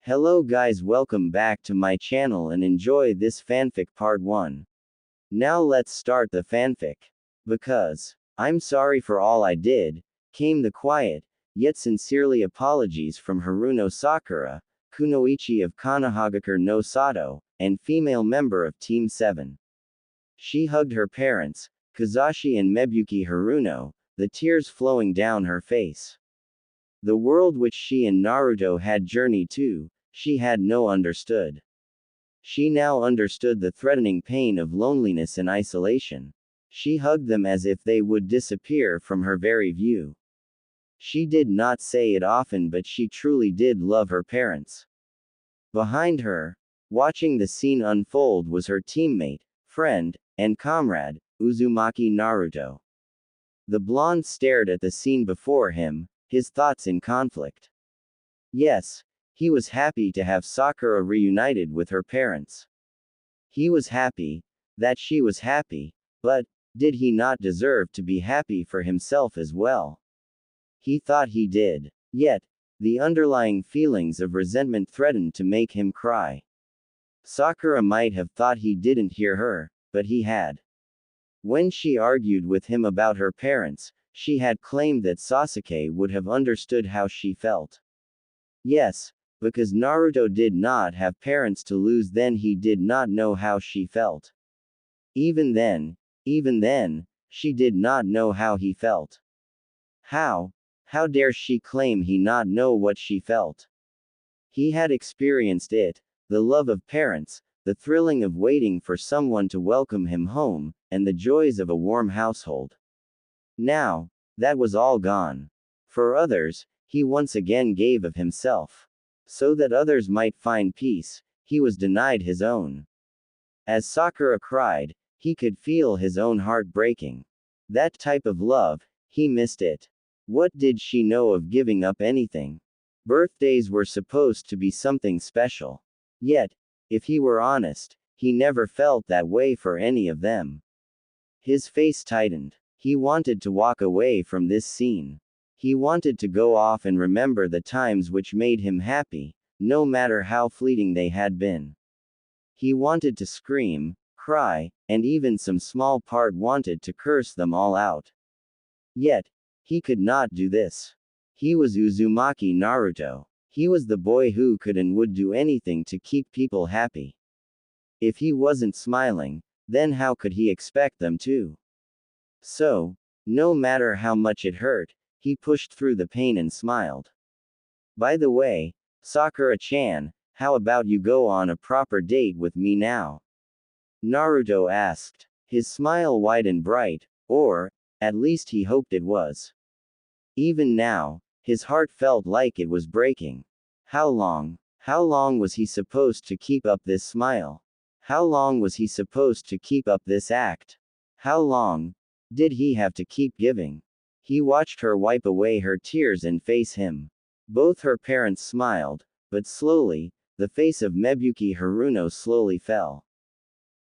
Hello guys, welcome back to my channel and enjoy this fanfic part 1. Now let's start the fanfic. Because I'm sorry for all I did, came the quiet, yet sincerely apologies from Haruno Sakura, Kunoichi of Konohagakure no Sato, and female member of Team 7. She hugged her parents, Kazashi and Mebuki Haruno, the tears flowing down her face. The world which she and Naruto had journeyed to, she had no understood. She now understood the threatening pain of loneliness and isolation. She hugged them as if they would disappear from her very view. She did not say it often, but she truly did love her parents. Behind her, watching the scene unfold, was her teammate, friend, and comrade, Uzumaki Naruto. The blonde stared at the scene before him, his thoughts in conflict. Yes, he was happy to have Sakura reunited with her parents. He was happy that she was happy, but did he not deserve to be happy for himself as well? He thought he did. Yet, the underlying feelings of resentment threatened to make him cry. Sakura might have thought he didn't hear her, but he had. When she argued with him about her parents, she had claimed that Sasuke would have understood how she felt. Yes, because Naruto did not have parents to lose, then he did not know how she felt. Even then, she did not know how he felt. How dare she claim he not know what she felt? He had experienced it, the love of parents, the thrilling of waiting for someone to welcome him home, and the joys of a warm household. Now, that was all gone. For others, he once again gave of himself. So that others might find peace, he was denied his own. As Sakura cried, he could feel his own heart breaking. That type of love, he missed it. What did she know of giving up anything? Birthdays were supposed to be something special. Yet, if he were honest, he never felt that way for any of them. His face tightened. He wanted to walk away from this scene. He wanted to go off and remember the times which made him happy, no matter how fleeting they had been. He wanted to scream, cry, and even some small part wanted to curse them all out. Yet, he could not do this. He was Uzumaki Naruto. He was the boy who could and would do anything to keep people happy. If he wasn't smiling, then how could he expect them to? So, no matter how much it hurt, he pushed through the pain and smiled. By the way, Sakura-chan, how about you go on a proper date with me now? Naruto asked. His smile wide and bright, or, at least he hoped it was. Even now, his heart felt like it was breaking. How long was he supposed to keep up this smile? How long was he supposed to keep up this act? How long did he have to keep giving? He watched her wipe away her tears and face him. Both her parents smiled, but slowly, the face of Mebuki Haruno slowly fell.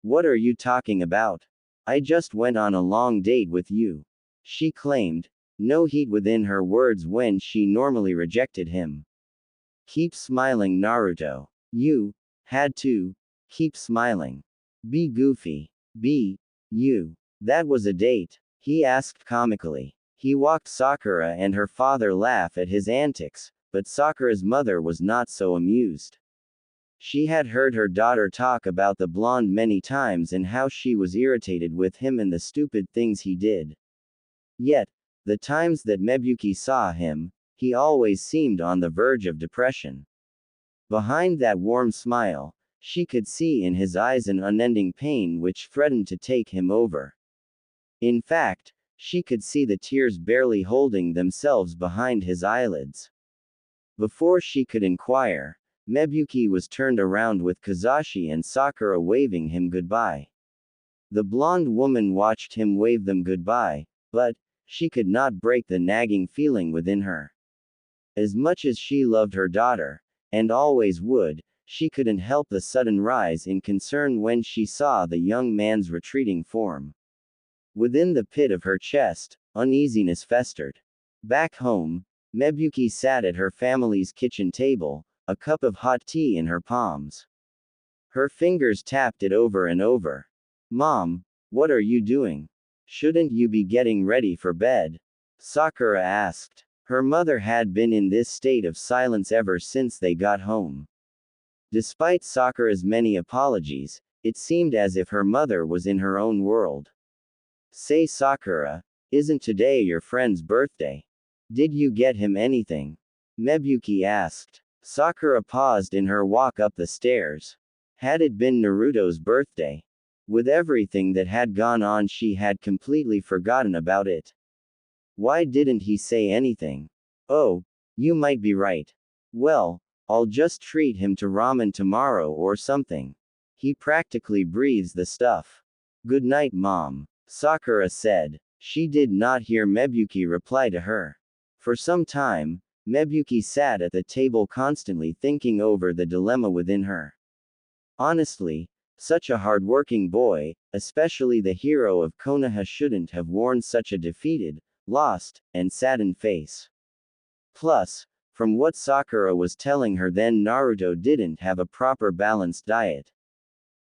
What are you talking about? I just went on a long date with you. She claimed, no heat within her words when she normally rejected him. Keep smiling, Naruto. You had to keep smiling. Be goofy. Be you. That was a date? He asked comically. He watched Sakura and her father laugh at his antics, but Sakura's mother was not so amused. She had heard her daughter talk about the blonde many times and how she was irritated with him and the stupid things he did. Yet, the times that Mebuki saw him, he always seemed on the verge of depression. Behind that warm smile, she could see in his eyes an unending pain which threatened to take him over. In fact, she could see the tears barely holding themselves behind his eyelids. Before she could inquire, Mebuki was turned around with Kazashi and Sakura waving him goodbye. The blonde woman watched him wave them goodbye, but she could not break the nagging feeling within her. As much as she loved her daughter, and always would, she couldn't help the sudden rise in concern when she saw the young man's retreating form. Within the pit of her chest, uneasiness festered. Back home, Mebuki sat at her family's kitchen table, a cup of hot tea in her palms. Her fingers tapped it over and over. Mom, what are you doing? Shouldn't you be getting ready for bed? Sakura asked. Her mother had been in this state of silence ever since they got home. Despite Sakura's many apologies, it seemed as if her mother was in her own world. Say Sakura, isn't today your friend's birthday? Did you get him anything? Mebuki asked. Sakura paused in her walk up the stairs. Had it been Naruto's birthday? With everything that had gone on, she had completely forgotten about it. Why didn't he say anything? Oh, you might be right. Well, I'll just treat him to ramen tomorrow or something. He practically breathes the stuff. Good night, Mom, Sakura said. She did not hear Mebuki reply to her. For some time, Mebuki sat at the table constantly thinking over the dilemma within her. Honestly, such a hard-working boy, especially the hero of Konoha, shouldn't have worn such a defeated, lost, and saddened face. Plus, from what Sakura was telling her then, Naruto didn't have a proper balanced diet.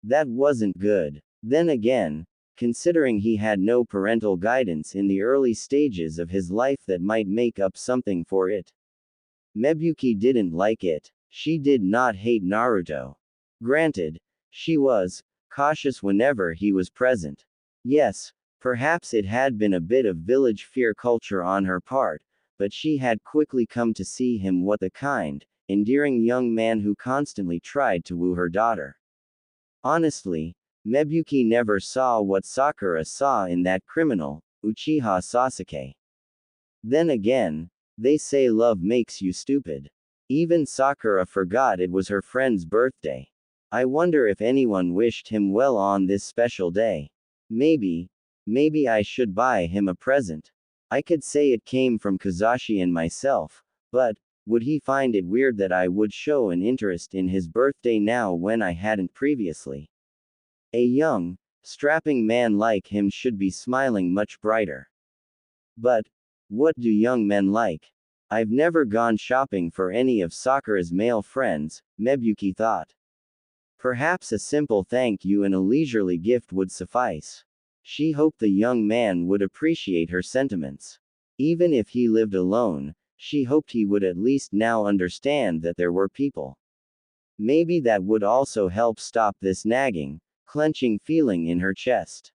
That wasn't good. Then again, considering he had no parental guidance in the early stages of his life, that might make up something for it. Mebuki didn't like it. She did not hate Naruto. Granted, she was cautious whenever he was present. Yes, perhaps it had been a bit of village fear culture on her part, but she had quickly come to see him what the kind, endearing young man who constantly tried to woo her daughter. Honestly, Mebuki never saw what Sakura saw in that criminal, Uchiha Sasuke. Then again, they say love makes you stupid. Even Sakura forgot it was her friend's birthday. I wonder if anyone wished him well on this special day. Maybe I should buy him a present. I could say it came from Kazashi and myself, but would he find it weird that I would show an interest in his birthday now when I hadn't previously? A young, strapping man like him should be smiling much brighter. But what do young men like? I've never gone shopping for any of Sakura's male friends, Mebuki thought. Perhaps a simple thank you and a leisurely gift would suffice. She hoped the young man would appreciate her sentiments. Even if he lived alone, she hoped he would at least now understand that there were people. Maybe that would also help stop this nagging, clenching feeling in her chest.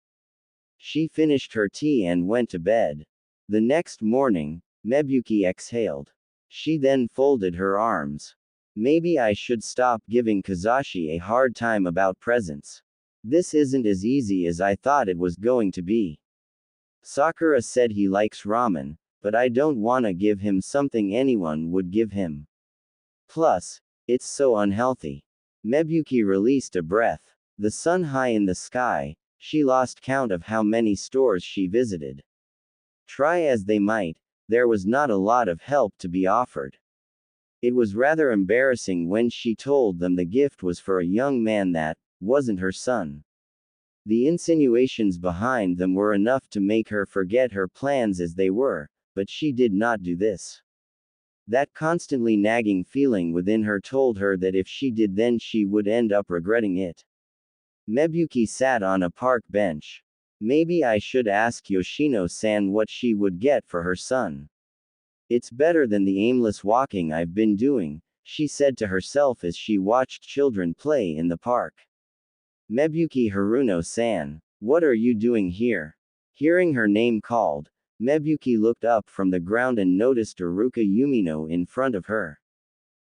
She finished her tea and went to bed. The next morning, Mebuki exhaled. She then folded her arms. Maybe I should stop giving Kazashi a hard time about presents. This isn't as easy as I thought it was going to be. Sakura said he likes ramen, but I don't wanna give him something anyone would give him. Plus, it's so unhealthy. Mebuki released a breath. The sun high in the sky, she lost count of how many stores she visited. Try as they might, there was not a lot of help to be offered. It was rather embarrassing when she told them the gift was for a young man that wasn't her son. The insinuations behind them were enough to make her forget her plans as they were, but she did not do this. That constantly nagging feeling within her told her that if she did, then she would end up regretting it. Mebuki sat on a park bench. Maybe I should ask Yoshino-san what she would get for her son. It's better than the aimless walking I've been doing, she said to herself as she watched children play in the park. Mebuki Haruno-san, what are you doing here? Hearing her name called, Mebuki looked up from the ground and noticed Iruka Yumino in front of her.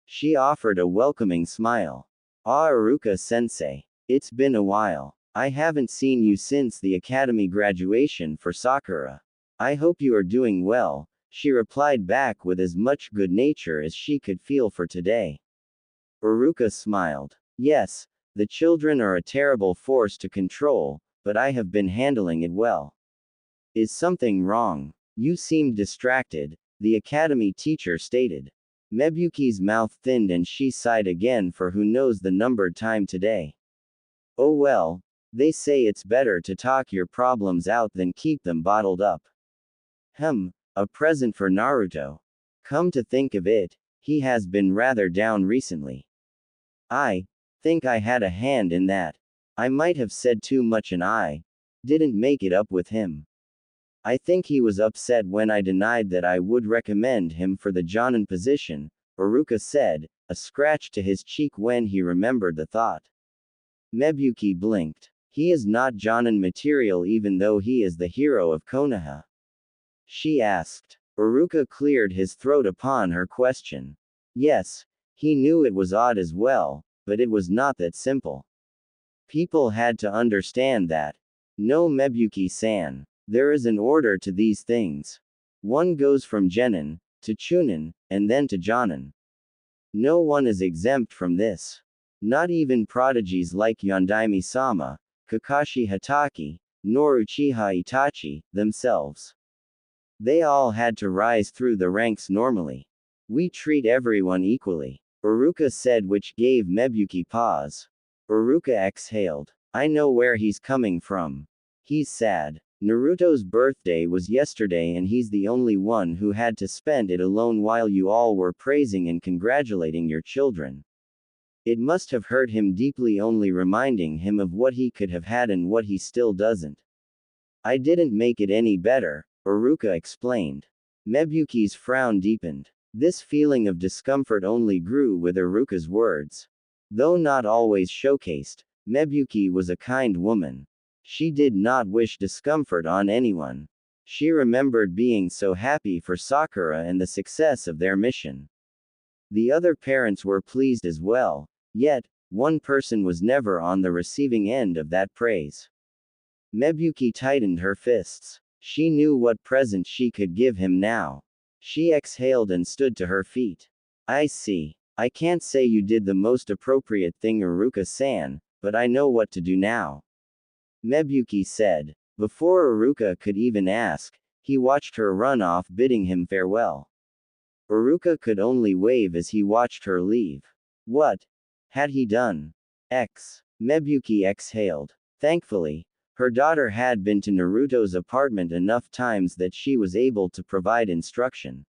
She offered a welcoming smile. Ah, Iruka-sensei. It's been a while. I haven't seen you since the academy graduation for Sakura. I hope you are doing well, she replied back with as much good nature as she could feel for today. Iruka smiled. Yes, the children are a terrible force to control, but I have been handling it well. Is something wrong? You seem distracted, the academy teacher stated. Mebuki's mouth thinned and she sighed again for who knows the numbered time today. Oh well, they say it's better to talk your problems out than keep them bottled up. A present for Naruto. Come to think of it, He has been rather down recently. I think I had a hand in that. I might have said too much and I didn't make it up with him. I think he was upset when I denied that I would recommend him for the Jonin position, Iruka said, a scratch to his cheek when he remembered the thought. Mebuki blinked. He is not Jonin material even though he is the hero of Konoha. She asked. Iruka cleared his throat upon her question. Yes, he knew it was odd as well, but it was not that simple. People had to understand that. No, Mebuki-san. There is an order to these things. One goes from Genin, to Chunin, and then to Jonin. No one is exempt from this. Not even prodigies like Yondaime-sama, Kakashi Hatake, nor Uchiha Itachi, themselves. They all had to rise through the ranks normally. We treat everyone equally, Iruka said, which gave Mebuki pause. Iruka exhaled. I know where he's coming from. He's sad. Naruto's birthday was yesterday and he's the only one who had to spend it alone while you all were praising and congratulating your children. It must have hurt him deeply, only reminding him of what he could have had and what he still doesn't. I didn't make it any better, Iruka explained. Mebuki's frown deepened. This feeling of discomfort only grew with Iruka's words. Though not always showcased, Mebuki was a kind woman. She did not wish discomfort on anyone. She remembered being so happy for Sakura and the success of their mission. The other parents were pleased as well, yet, one person was never on the receiving end of that praise. Mebuki tightened her fists. She knew what present she could give him now. She exhaled and stood to her feet. I see. I can't say you did the most appropriate thing, Iruka-san, but I know what to do now. Mebuki said. Before Iruka could even ask, he watched her run off, bidding him farewell. Iruka could only wave as he watched her leave. What had he done? Mebuki exhaled. Thankfully, her daughter had been to Naruto's apartment enough times that she was able to provide instruction.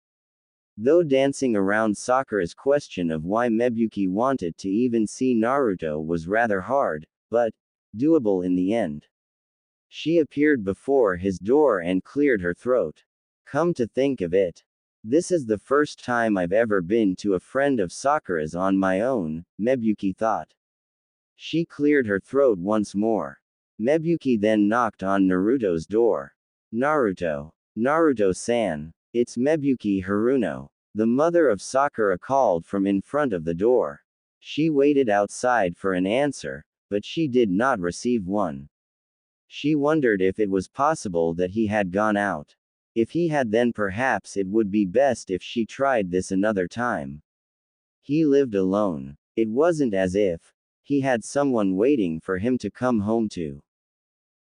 Though dancing around Sakura's question of why Mebuki wanted to even see Naruto was rather hard, but doable in the end. She appeared before his door and cleared her throat. Come to think of it, this is the first time I've ever been to a friend of Sakura's on my own, Mebuki thought. She cleared her throat once more. Mebuki then knocked on Naruto's door. Naruto. Naruto-san. It's Mebuki Haruno. The mother of Sakura called from in front of the door. She waited outside for an answer, but she did not receive one. She wondered if it was possible that he had gone out. If he had, then perhaps it would be best if she tried this another time. He lived alone. It wasn't as if he had someone waiting for him to come home to.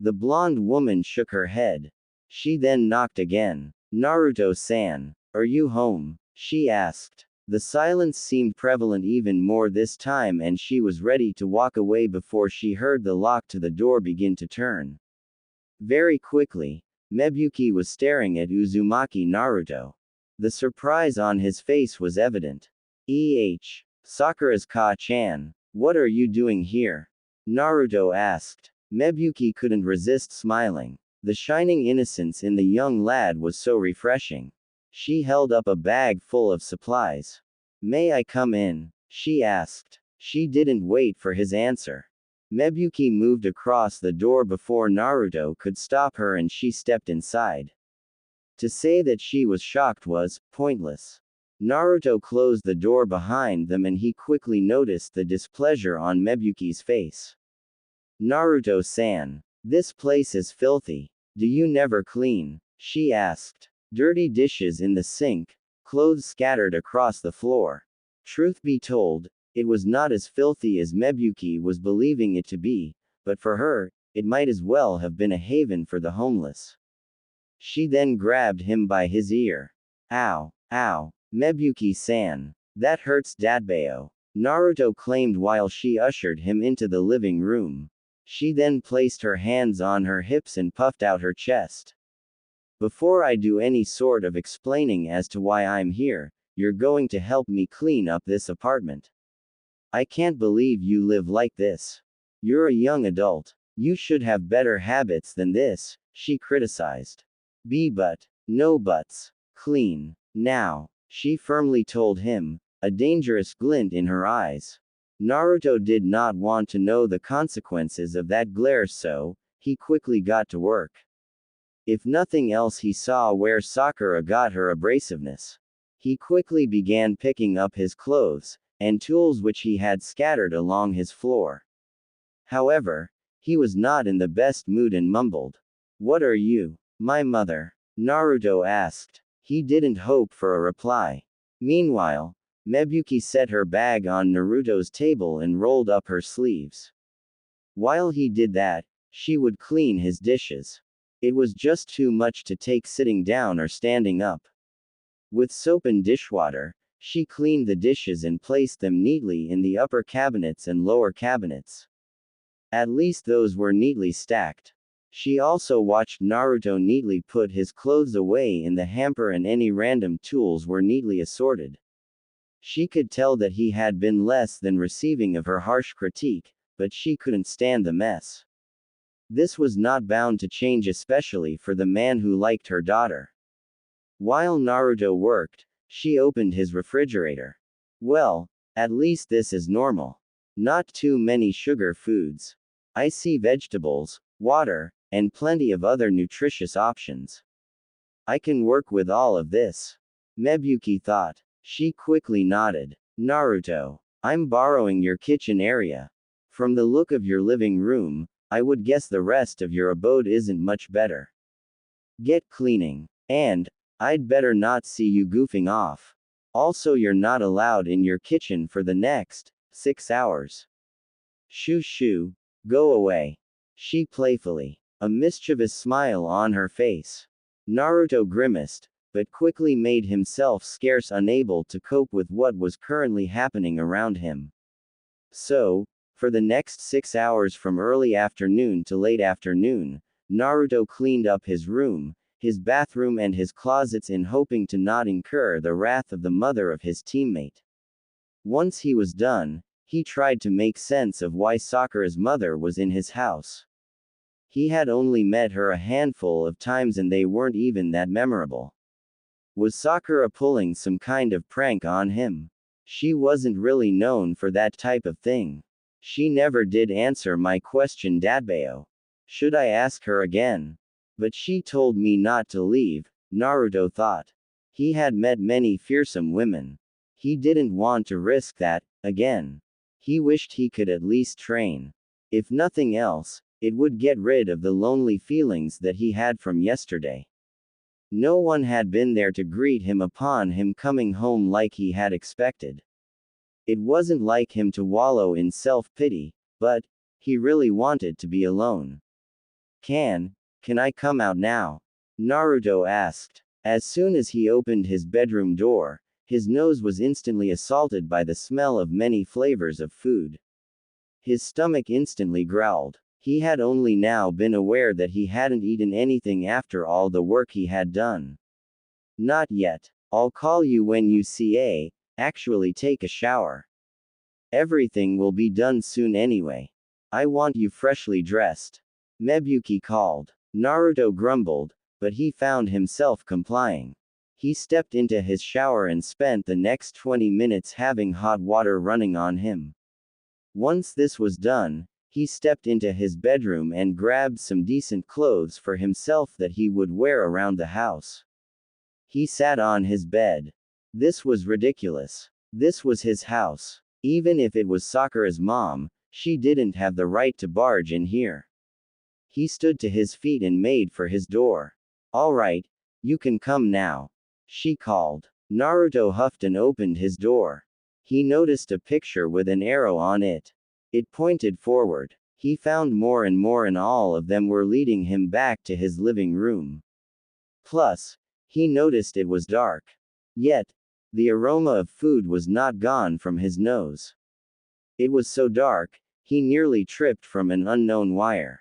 The blonde woman shook her head. She then knocked again. Naruto-san, are you home? She asked. The silence seemed prevalent even more this time, and she was ready to walk away before she heard the lock to the door begin to turn. Very quickly, Mebuki was staring at Uzumaki Naruto. The surprise on his face was evident. Sakura's Ka-chan, what are you doing here? Naruto asked. Mebuki couldn't resist smiling. The shining innocence in the young lad was so refreshing. She held up a bag full of supplies. May I come in? She asked. She didn't wait for his answer. Mebuki moved across the door before Naruto could stop her and she stepped inside. To say that she was shocked was pointless. Naruto closed the door behind them and he quickly noticed the displeasure on Mebuki's face. Naruto-san, this place is filthy. Do you never clean? She asked. Dirty dishes in the sink, clothes scattered across the floor. Truth be told, it was not as filthy as Mebuki was believing it to be, but for her, it might as well have been a haven for the homeless. She then grabbed him by his ear. Ow, ow, Mebuki-san. That hurts Datbeo, Naruto claimed while she ushered him into the living room. She then placed her hands on her hips and puffed out her chest. Before I do any sort of explaining as to why I'm here, you're going to help me clean up this apartment. I can't believe you live like this. You're a young adult. You should have better habits than this, she criticized. But, no buts. Clean. Now, she firmly told him, a dangerous glint in her eyes. Naruto did not want to know the consequences of that glare, so he quickly got to work. If nothing else, he saw where Sakura got her abrasiveness. He quickly began picking up his clothes and tools which he had scattered along his floor. However, he was not in the best mood and mumbled. "What are you?" "My mother," Naruto asked. He didn't hope for a reply. Meanwhile, Mebuki set her bag on Naruto's table and rolled up her sleeves. While he did that, she would clean his dishes. It was just too much to take sitting down or standing up. With soap and dishwater, she cleaned the dishes and placed them neatly in the upper cabinets and lower cabinets. At least those were neatly stacked. She also watched Naruto neatly put his clothes away in the hamper, and any random tools were neatly assorted. She could tell that he had been less than receiving of her harsh critique, but she couldn't stand the mess. This was not bound to change, especially for the man who liked her daughter. While Naruto worked, she opened his refrigerator. Well, at least this is normal. Not too many sugar foods. I see vegetables, water, and plenty of other nutritious options. I can work with all of this. Mebuki thought. She quickly nodded. Naruto, I'm borrowing your kitchen area. From the look of your living room, I would guess the rest of your abode isn't much better. Get cleaning. And, I'd better not see you goofing off. Also, you're not allowed in your kitchen for the next 6 hours. Shoo shoo, go away. She playfully. A mischievous smile on her face. Naruto grimaced, but quickly made himself scarce unable to cope with what was currently happening around him. So, for the next 6 hours from early afternoon to late afternoon, Naruto cleaned up his room, his bathroom and his closets in hoping to not incur the wrath of the mother of his teammate. Once he was done, he tried to make sense of why Sakura's mother was in his house. He had only met her a handful of times and they weren't even that memorable. Was Sakura pulling some kind of prank on him? She wasn't really known for that type of thing. She never did answer my question, Dadbeo. Should I ask her again? But she told me not to leave, Naruto thought. He had met many fearsome women. He didn't want to risk that, again. He wished he could at least train. If nothing else, it would get rid of the lonely feelings that he had from yesterday. No one had been there to greet him upon him coming home like he had expected. It wasn't like him to wallow in self-pity, but he really wanted to be alone. Can I come out now? Naruto asked. As soon as he opened his bedroom door, his nose was instantly assaulted by the smell of many flavors of food. His stomach instantly growled. He had only now been aware that he hadn't eaten anything after all the work he had done. Not yet. I'll call you when you actually take a shower. Everything will be done soon anyway. I want you freshly dressed. Mebuki called. Naruto grumbled, but he found himself complying. He stepped into his shower and spent the next 20 minutes having hot water running on him. Once this was done, he stepped into his bedroom and grabbed some decent clothes for himself that he would wear around the house. He sat on his bed. This was ridiculous. This was his house. Even if it was Sakura's mom, she didn't have the right to barge in here. He stood to his feet and made for his door. All right, you can come now, she called. Naruto huffed and opened his door. He noticed a picture with an arrow on it. It pointed forward. He found more and all of them were leading him back to his living room. Plus, he noticed it was dark. Yet, the aroma of food was not gone from his nose. It was so dark, he nearly tripped from an unknown wire.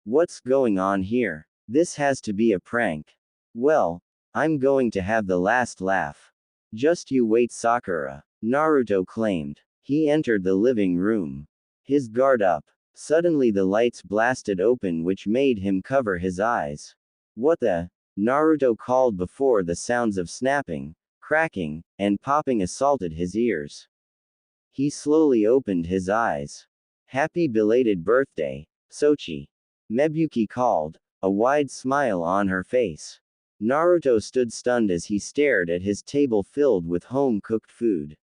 What's going on here? This has to be a prank. Well, I'm going to have the last laugh. Just you wait, Sakura, Naruto claimed. He entered the living room. His guard up. Suddenly the lights blasted open, which made him cover his eyes. What the? Naruto called before the sounds of snapping, cracking, and popping assaulted his ears. He slowly opened his eyes. Happy belated birthday, Sochi. Mebuki called, a wide smile on her face. Naruto stood stunned as he stared at his table filled with home-cooked food.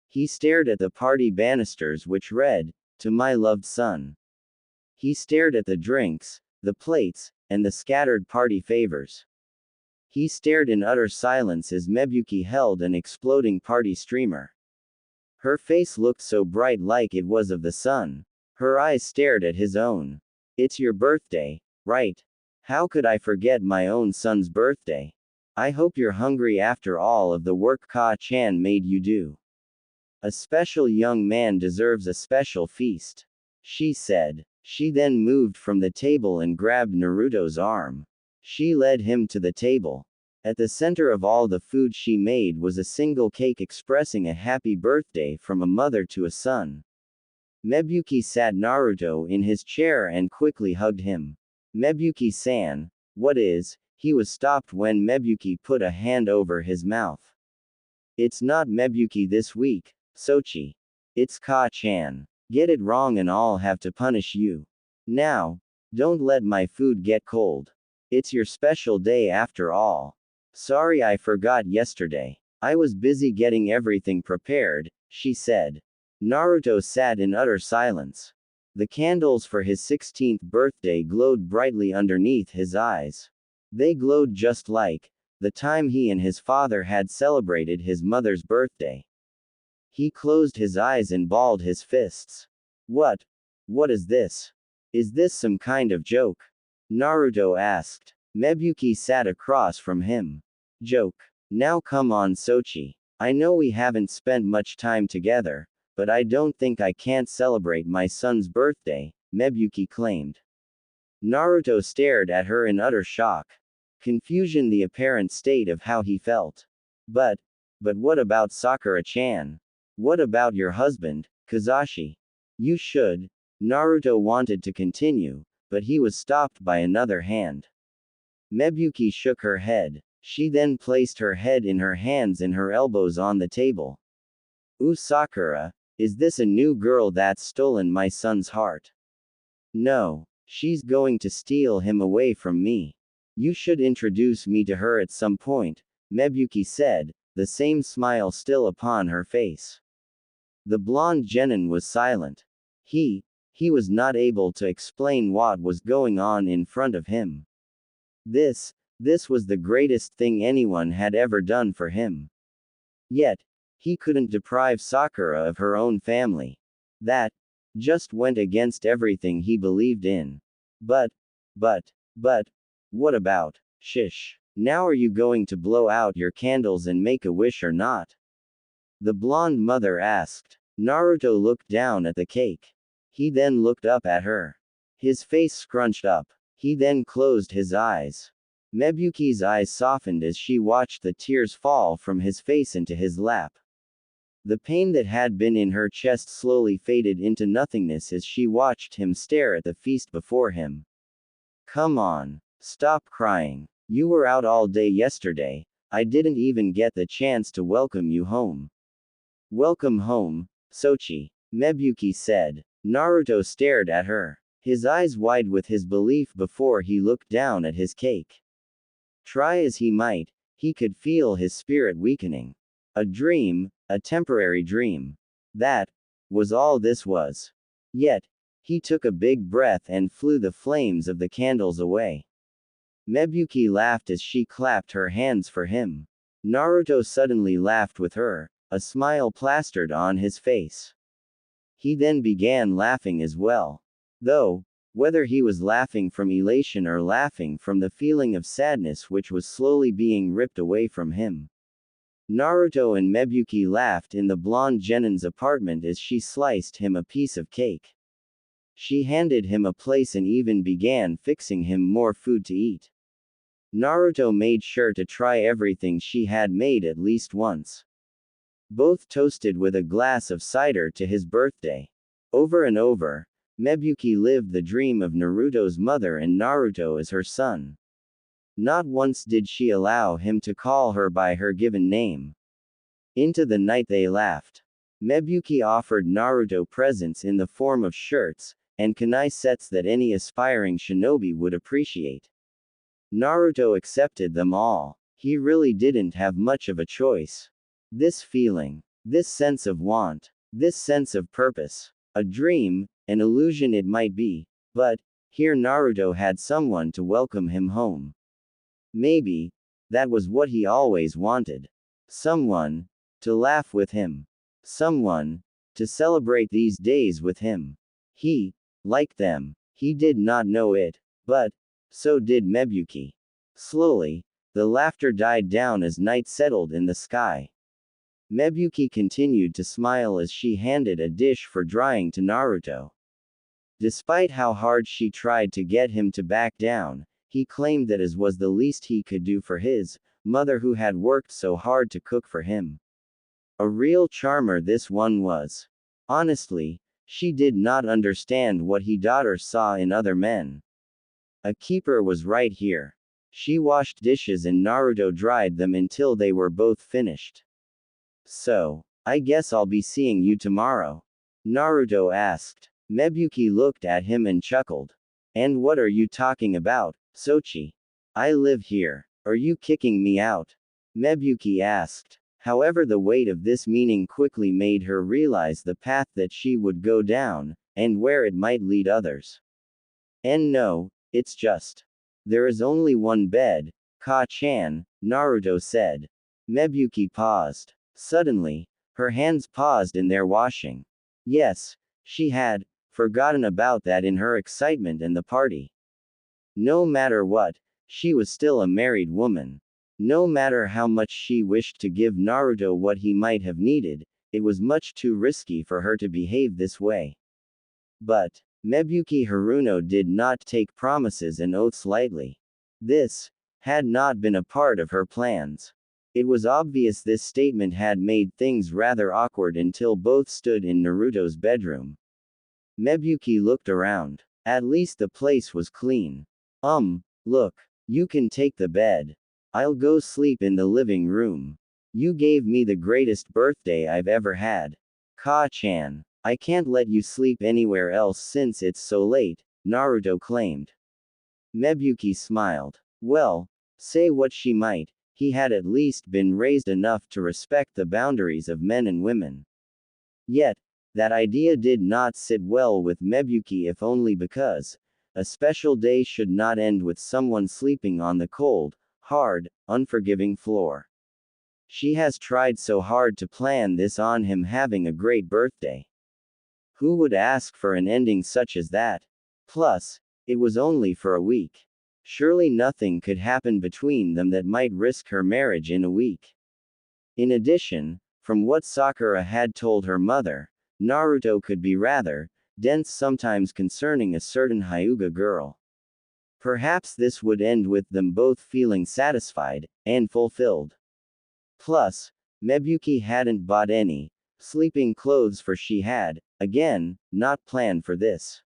He stared at the party banisters which read, "To my loved son." He stared at the drinks, the plates, and the scattered party favors. He stared in utter silence as Mebuki held an exploding party streamer. Her face looked so bright like it was of the sun. Her eyes stared at his own. It's your birthday, right? How could I forget my own son's birthday? I hope you're hungry after all of the work Ka-chan made you do. A special young man deserves a special feast, she said. She then moved from the table and grabbed Naruto's arm. She led him to the table. At the center of all the food she made was a single cake expressing a happy birthday from a mother to a son. Mebuki sat Naruto in his chair and quickly hugged him. Mebuki-san, what is? He was stopped when Mebuki put a hand over his mouth. It's not Mebuki this week, Sochi. It's Ka-chan. Get it wrong and I'll have to punish you. Now, don't let my food get cold. It's your special day after all. Sorry I forgot yesterday. I was busy getting everything prepared, she said. Naruto sat in utter silence. The candles for his 16th birthday glowed brightly underneath his eyes. They glowed just like the time he and his father had celebrated his mother's birthday. He closed his eyes and balled his fists. What? What is this? Is this some kind of joke? Naruto asked. Mebuki sat across from him. Joke. Now come on, Sochi. I know we haven't spent much time together, but I don't think I can't celebrate my son's birthday, Mebuki claimed. Naruto stared at her in utter shock. Confusion, the apparent state of how he felt. But what about Sakura-chan? What about your husband, Kazashi? You should. Naruto wanted to continue, but he was stopped by another hand. Mebuki shook her head. She then placed her head in her hands and her elbows on the table. Ooh, Sakura, is this a new girl that's stolen my son's heart? No, she's going to steal him away from me. You should introduce me to her at some point, Mebuki said, the same smile still upon her face. The blonde genin was silent. He was not able to explain what was going on in front of him. This was the greatest thing anyone had ever done for him. Yet, he couldn't deprive Sakura of her own family. That just went against everything he believed in. But, what about, shish, now are you going to blow out your candles and make a wish or not? The blonde mother asked. Naruto looked down at the cake. He then looked up at her. His face scrunched up. He then closed his eyes. Mebuki's eyes softened as she watched the tears fall from his face into his lap. The pain that had been in her chest slowly faded into nothingness as she watched him stare at the feast before him. Come on. Stop crying. You were out all day yesterday. I didn't even get the chance to welcome you home. Welcome home, Sochi, Mebuki said. Naruto stared at her, his eyes wide with his belief before he looked down at his cake. Try as he might, he could feel his spirit weakening. A dream, a temporary dream. That was all this was. Yet, he took a big breath and flew the flames of the candles away. Mebuki laughed as she clapped her hands for him. Naruto suddenly laughed with her, a smile plastered on his face. He then began laughing as well. Though, whether he was laughing from elation or laughing from the feeling of sadness which was slowly being ripped away from him. Naruto and Mebuki laughed in the blonde genin's apartment as she sliced him a piece of cake. She handed him a place and even began fixing him more food to eat. Naruto made sure to try everything she had made at least once. Both toasted with a glass of cider to his birthday. Over and over, Mebuki lived the dream of Naruto's mother and Naruto as her son. Not once did she allow him to call her by her given name. Into the night they laughed. Mebuki offered Naruto presents in the form of shirts and kunai sets that any aspiring shinobi would appreciate. Naruto accepted them all. He really didn't have much of a choice. This feeling, this sense of want, this sense of purpose, a dream, an illusion it might be, but here Naruto had someone to welcome him home. Maybe that was what he always wanted. Someone to laugh with him. Someone to celebrate these days with him. He liked them. He did not know it, but so did Mebuki. Slowly, the laughter died down as night settled in the sky. Mebuki continued to smile as she handed a dish for drying to Naruto. Despite how hard she tried to get him to back down, he claimed that as was the least he could do for his mother who had worked so hard to cook for him. A real charmer this one was. Honestly, she did not understand what her daughter saw in other men. A keeper was right here. She washed dishes and Naruto dried them until they were both finished. So, I guess I'll be seeing you tomorrow? Naruto asked. Mebuki looked at him and chuckled. And what are you talking about, Sochi? I live here. Are you kicking me out? Mebuki asked. However, the weight of this meaning quickly made her realize the path that she would go down, and where it might lead others. And no, it's just. There is only one bed, Ka-chan, Naruto said. Mebuki paused. Suddenly, her hands paused in their washing. Yes, she had forgotten about that in her excitement and the party. No matter what, she was still a married woman. No matter how much she wished to give Naruto what he might have needed, it was much too risky for her to behave this way. But Mebuki Haruno did not take promises and oaths lightly. This had not been a part of her plans. It was obvious this statement had made things rather awkward until both stood in Naruto's bedroom. Mebuki looked around. At least the place was clean. Look, you can take the bed. I'll go sleep in the living room. You gave me the greatest birthday I've ever had. Ka-chan, I can't let you sleep anywhere else since it's so late, Naruto claimed. Mebuki smiled. Well, say what she might, he had at least been raised enough to respect the boundaries of men and women. Yet, that idea did not sit well with Mebuki, if only because a special day should not end with someone sleeping on the cold, hard, unforgiving floor. She has tried so hard to plan this on him having a great birthday. Who would ask for an ending such as that? Plus, it was only for a week. Surely nothing could happen between them that might risk her marriage in a week. In addition, from what Sakura had told her mother, Naruto could be rather dense sometimes concerning a certain Hyuga girl. Perhaps this would end with them both feeling satisfied and fulfilled. Plus, Mebuki hadn't bought any sleeping clothes, for she had, again, not planned for this.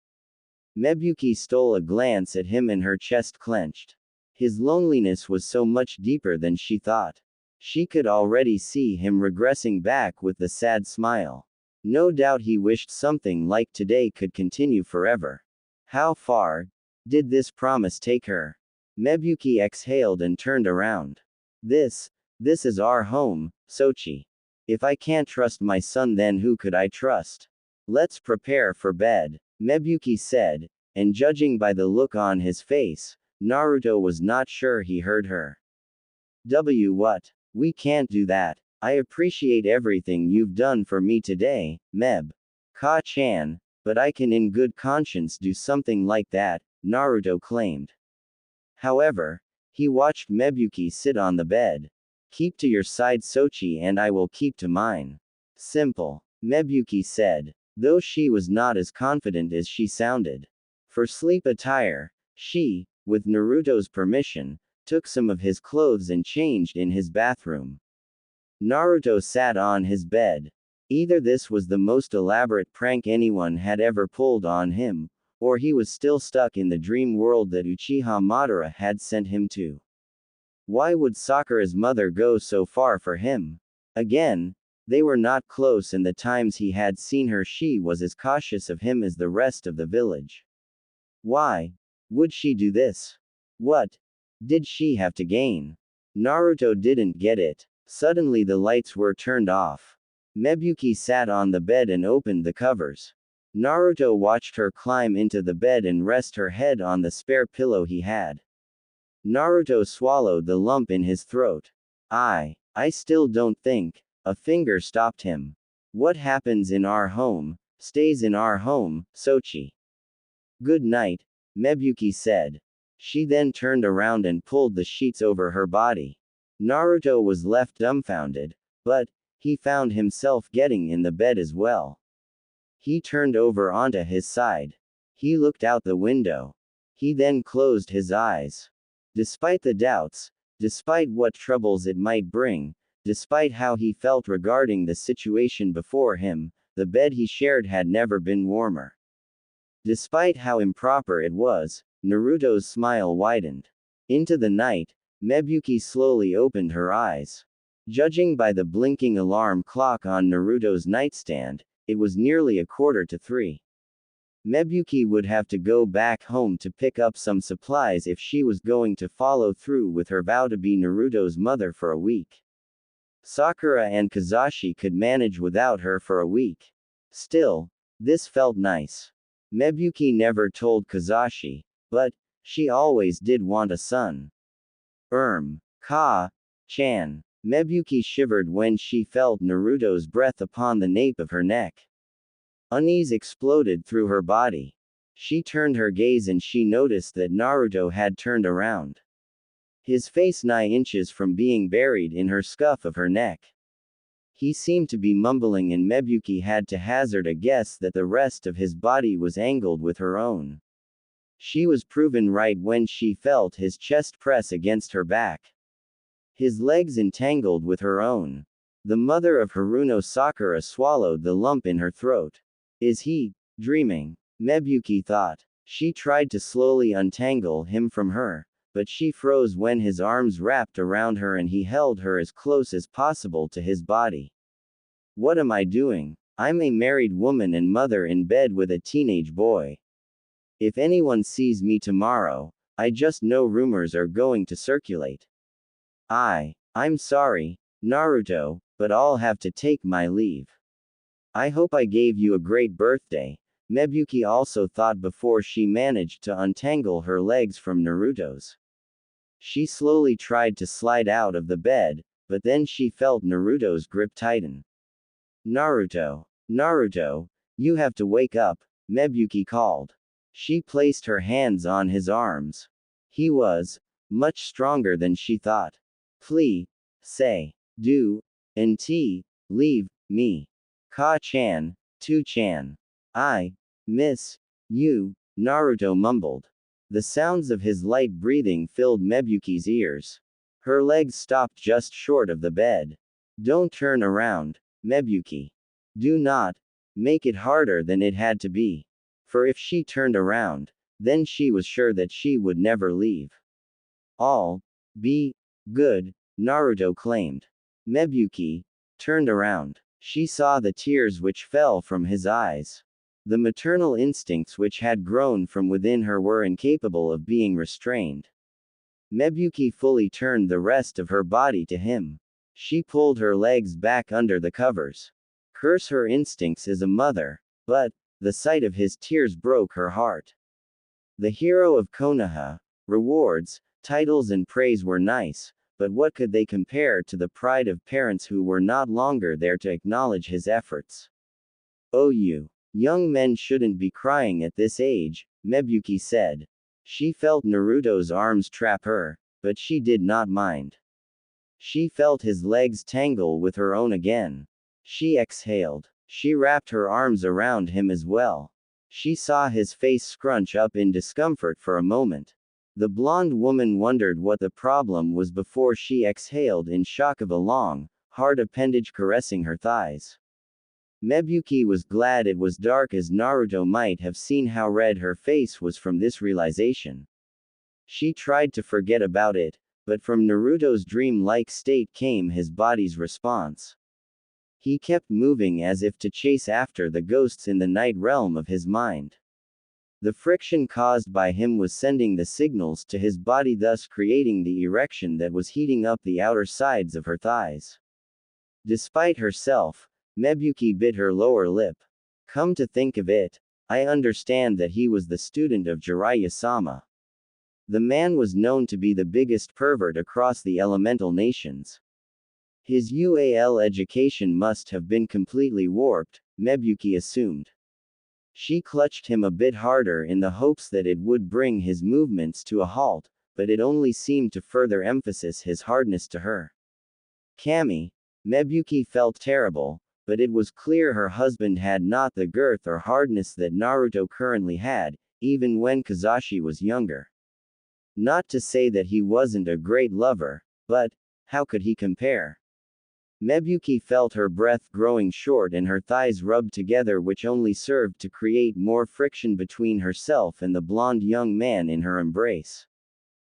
Mebuki stole a glance at him and her chest clenched. His loneliness was so much deeper than she thought. She could already see him regressing back with the sad smile. No doubt he wished something like today could continue forever. How far did this promise take her? Mebuki exhaled and turned around. This is our home, Sochi. If I can't trust my son, then who could I trust? Let's prepare for bed, Mebuki said, and judging by the look on his face, Naruto was not sure he heard her. What? We can't do that. I appreciate everything you've done for me today, Meb. Ka-chan, but I can in good conscience do something like that, Naruto claimed. However, he watched Mebuki sit on the bed. Keep to your side, Sochi, and I will keep to mine. Simple, Mebuki said, though she was not as confident as she sounded. For sleep attire, she, with Naruto's permission, took some of his clothes and changed in his bathroom. Naruto sat on his bed. Either this was the most elaborate prank anyone had ever pulled on him, or he was still stuck in the dream world that Uchiha Madara had sent him to. Why would Sakura's mother go so far for him? Again, they were not close, and the times he had seen her she was as cautious of him as the rest of the village. Why would she do this? What did she have to gain? Naruto didn't get it. Suddenly the lights were turned off. Mebuki sat on the bed and opened the covers. Naruto watched her climb into the bed and rest her head on the spare pillow he had. Naruto swallowed the lump in his throat. I still don't think. A finger stopped him. What happens in our home, stays in our home, Sochi. Good night, Mebuki said. She then turned around and pulled the sheets over her body. Naruto was left dumbfounded, but he found himself getting in the bed as well. He turned over onto his side. He looked out the window. He then closed his eyes. Despite the doubts, despite what troubles it might bring, despite how he felt regarding the situation before him, the bed he shared had never been warmer. Despite how improper it was, Naruto's smile widened. Into the night, Mebuki slowly opened her eyes. Judging by the blinking alarm clock on Naruto's nightstand, it was nearly 2:45. Mebuki would have to go back home to pick up some supplies if she was going to follow through with her vow to be Naruto's mother for a week. Sakura and Kazashi could manage without her for a week. Still, this felt nice. Mebuki never told Kazashi, but she always did want a son. Ka-chan. Mebuki shivered when she felt Naruto's breath upon the nape of her neck. Unease exploded through her body. She turned her gaze and she noticed that Naruto had turned around. His face 9 inches from being buried in her scuff of her neck. He seemed to be mumbling, and Mebuki had to hazard a guess that the rest of his body was angled with her own. She was proven right when she felt his chest press against her back. His legs entangled with her own. The mother of Haruno Sakura swallowed the lump in her throat. Is he dreaming? Mebuki thought. She tried to slowly untangle him from her, but she froze when his arms wrapped around her and he held her as close as possible to his body. What am I doing? I'm a married woman and mother in bed with a teenage boy. If anyone sees me tomorrow, I just know rumors are going to circulate. I'm sorry, Naruto, but I'll have to take my leave. I hope I gave you a great birthday, Mebuki also thought before she managed to untangle her legs from Naruto's. She slowly tried to slide out of the bed, but then she felt Naruto's grip tighten. Naruto, you have to wake up, Mebuki called. She placed her hands on his arms. He was much stronger than she thought. Please, say, do, and leave me. Ka-chan, Tu-chan. I miss you, Naruto mumbled. The sounds of his light breathing filled Mebuki's ears. Her legs stopped just short of the bed. Don't turn around, Mebuki. Do not make it harder than it had to be. For if she turned around, then she was sure that she would never leave. All be good, Naruto claimed. Mebuki turned around. She saw the tears which fell from his eyes. The maternal instincts which had grown from within her were incapable of being restrained. Mebuki fully turned the rest of her body to him. She pulled her legs back under the covers. Curse her instincts as a mother, but the sight of his tears broke her heart. The hero of Konoha, rewards, titles and praise were nice, but what could they compare to the pride of parents who were not longer there to acknowledge his efforts? Oh, you young men shouldn't be crying at this age, Mebuki said. She felt Naruto's arms trap her, but she did not mind. She felt his legs tangle with her own again. She exhaled. She wrapped her arms around him as well. She saw his face scrunch up in discomfort for a moment. The blonde woman wondered what the problem was before she exhaled in shock of a long, hard appendage caressing her thighs. Mebuki was glad it was dark, as Naruto might have seen how red her face was from this realization. She tried to forget about it, but from Naruto's dream-like state came his body's response. He kept moving as if to chase after the ghosts in the night realm of his mind. The friction caused by him was sending the signals to his body, thus creating the erection that was heating up the outer sides of her thighs. Despite herself, Mebuki bit her lower lip. Come to think of it, I understand that he was the student of Jiraiya-sama. The man was known to be the biggest pervert across the elemental nations. His UAL education must have been completely warped, Mebuki assumed. She clutched him a bit harder in the hopes that it would bring his movements to a halt, but it only seemed to further emphasize his hardness to her. Kami, Mebuki felt terrible, but it was clear her husband had not the girth or hardness that Naruto currently had, even when Kazashi was younger. Not to say that he wasn't a great lover, but how could he compare? Mebuki felt her breath growing short and her thighs rubbed together, which only served to create more friction between herself and the blonde young man in her embrace.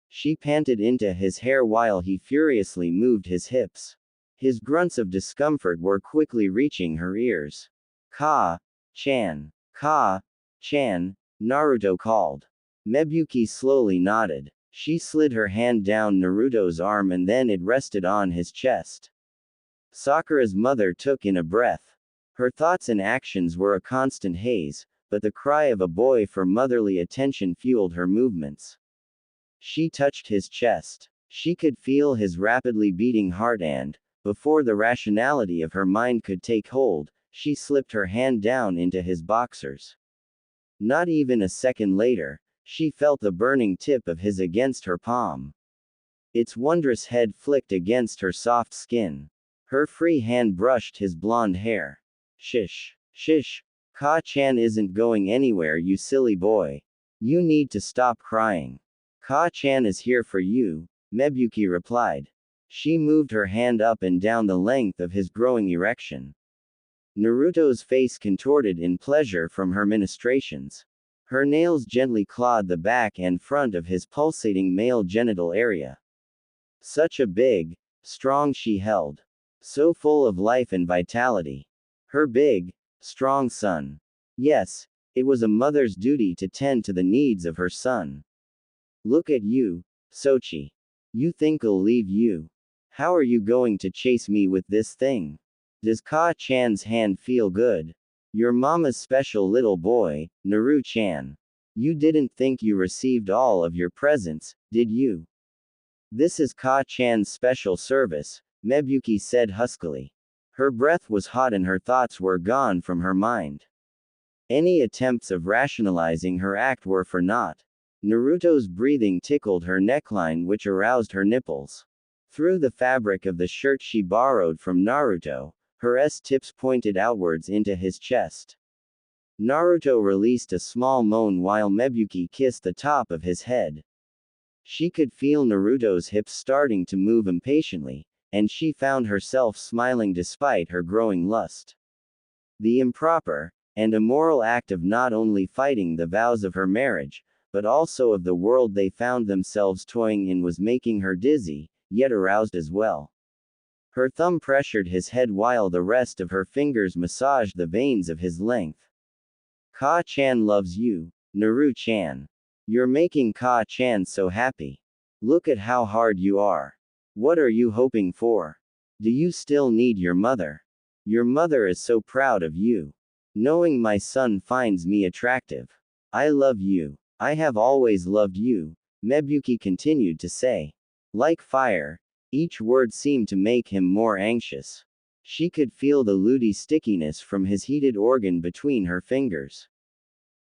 She panted into his hair while he furiously moved his hips. His grunts of discomfort were quickly reaching her ears. Ka-chan, Ka-chan, Naruto called. Mebuki slowly nodded. She slid her hand down Naruto's arm and then it rested on his chest. Sakura's mother took in a breath. Her thoughts and actions were a constant haze, but the cry of a boy for motherly attention fueled her movements. She touched his chest. She could feel his rapidly beating heart and, before the rationality of her mind could take hold, she slipped her hand down into his boxers. Not even a second later, she felt the burning tip of his against her palm. Its wondrous head flicked against her soft skin. Her free hand brushed his blonde hair. Shish. Ka-chan isn't going anywhere, you silly boy. You need to stop crying. Ka-chan is here for you, Mebuki replied. She moved her hand up and down the length of his growing erection. Naruto's face contorted in pleasure from her ministrations. Her nails gently clawed the back and front of his pulsating male genital area. Such a big, strong she held. So full of life and vitality. Her big, strong son. Yes, it was a mother's duty to tend to the needs of her son. Look at you, Sochi. You think I'll leave you? How are you going to chase me with this thing? Does Ka-chan's hand feel good? Your mama's special little boy, Naru-chan. You didn't think you received all of your presents, did you? This is Ka-chan's special service, Mebuki said huskily. Her breath was hot and her thoughts were gone from her mind. Any attempts of rationalizing her act were for naught. Naruto's breathing tickled her neckline, which aroused her nipples. Through the fabric of the shirt she borrowed from Naruto, her S-tips pointed outwards into his chest. Naruto released a small moan while Mebuki kissed the top of his head. She could feel Naruto's hips starting to move impatiently, and she found herself smiling despite her growing lust. The improper and immoral act of not only fighting the vows of her marriage, but also of the world they found themselves toying in was making her dizzy, yet aroused as well. Her thumb pressured his head while the rest of her fingers massaged the veins of his length. Ka-chan loves you, Naru-chan. You're making Ka-chan so happy. Look at how hard you are. What are you hoping for? Do you still need your mother? Your mother is so proud of you. Knowing my son finds me attractive. I love you. I have always loved you, Mebuki continued to say. Like fire, each word seemed to make him more anxious. She could feel the lewdy stickiness from his heated organ between her fingers.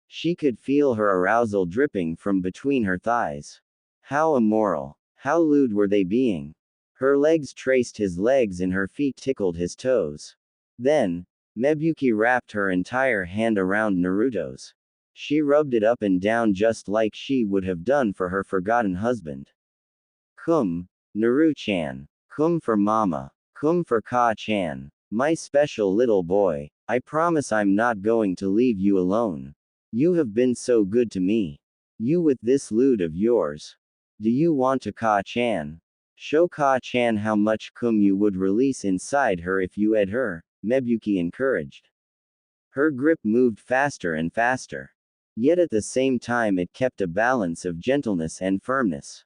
She could feel her arousal dripping from between her thighs. How immoral. How lewd were they being? Her legs traced his legs and her feet tickled his toes. Then, Mebuki wrapped her entire hand around Naruto's. She rubbed it up and down just like she would have done for her forgotten husband. Naru-chan. For mama. For Ka-chan. My special little boy. I promise I'm not going to leave you alone. You have been so good to me. You with this lute of yours. Do you want to Ka-chan? Show Ka-chan how much you would release inside her if you ed her, Mebuki encouraged. Her grip moved faster and faster. Yet at the same time it kept a balance of gentleness and firmness.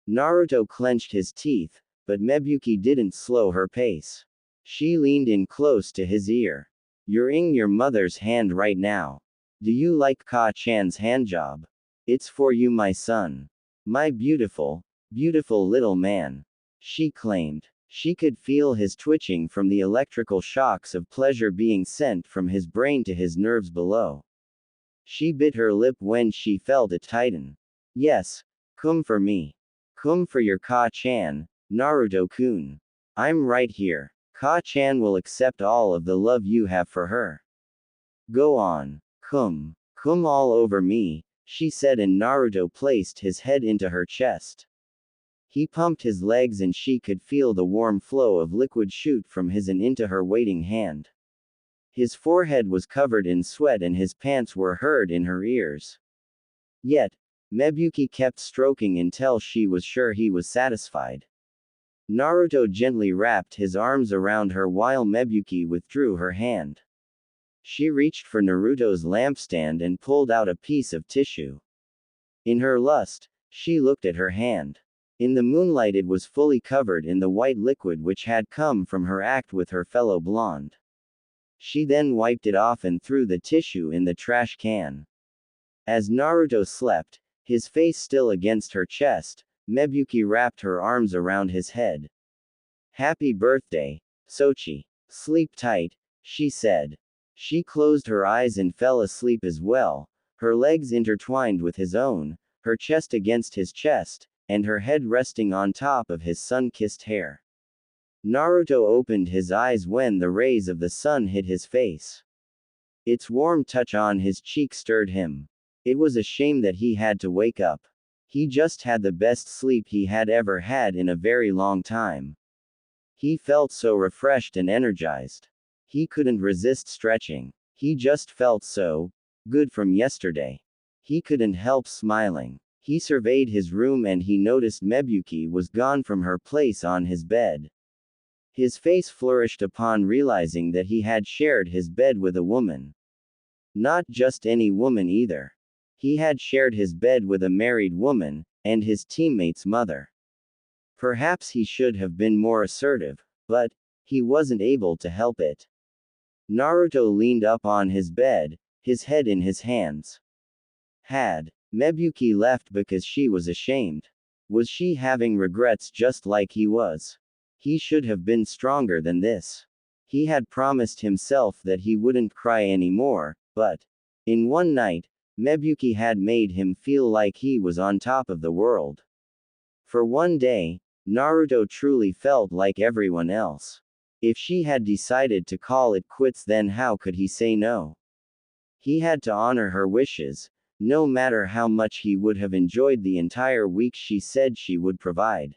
Naruto clenched his teeth, but Mebuki didn't slow her pace. She leaned in close to his ear. You're in your mother's hand right now. Do you like Ka-chan's handjob? It's for you, my son. My beautiful, beautiful little man. She claimed. She could feel his twitching from the electrical shocks of pleasure being sent from his brain to his nerves below. She bit her lip when she felt it tighten. Yes, for me. For your Ka-chan, Naruto-kun. I'm right here. Ka-chan will accept all of the love you have for her. Go on. Come all over me, she said, and Naruto placed his head into her chest. He pumped his legs and she could feel the warm flow of liquid shoot from his and into her waiting hand. His forehead was covered in sweat and his pants were heard in her ears. Yet, Mebuki kept stroking until she was sure he was satisfied. Naruto gently wrapped his arms around her while Mebuki withdrew her hand. She reached for Naruto's lampstand and pulled out a piece of tissue. In her lust, she looked at her hand. In the moonlight it was fully covered in the white liquid which had come from her act with her fellow blonde. She then wiped it off and threw the tissue in the trash can. As Naruto slept, his face still against her chest, Mebuki wrapped her arms around his head. Happy birthday, Sochi. Sleep tight, she said. She closed her eyes and fell asleep as well, her legs intertwined with his own, her chest against his chest, and her head resting on top of his sun-kissed hair. Naruto opened his eyes when the rays of the sun hit his face. Its warm touch on his cheek stirred him. It was a shame that he had to wake up. He just had the best sleep he had ever had in a very long time. He felt so refreshed and energized. He couldn't resist stretching. He just felt so good from yesterday. He couldn't help smiling. He surveyed his room and he noticed Mebuki was gone from her place on his bed. His face flourished upon realizing that he had shared his bed with a woman. Not just any woman either. He had shared his bed with a married woman, and his teammate's mother. Perhaps he should have been more assertive, but he wasn't able to help it. Naruto leaned up on his bed, his head in his hands. Had Mebuki left because she was ashamed? Was she having regrets just like he was? He should have been stronger than this. He had promised himself that he wouldn't cry anymore, but in one night, Mebuki had made him feel like he was on top of the world. For one day, Naruto truly felt like everyone else. If she had decided to call it quits, then how could he say no? He had to honor her wishes, no matter how much he would have enjoyed the entire week she said she would provide.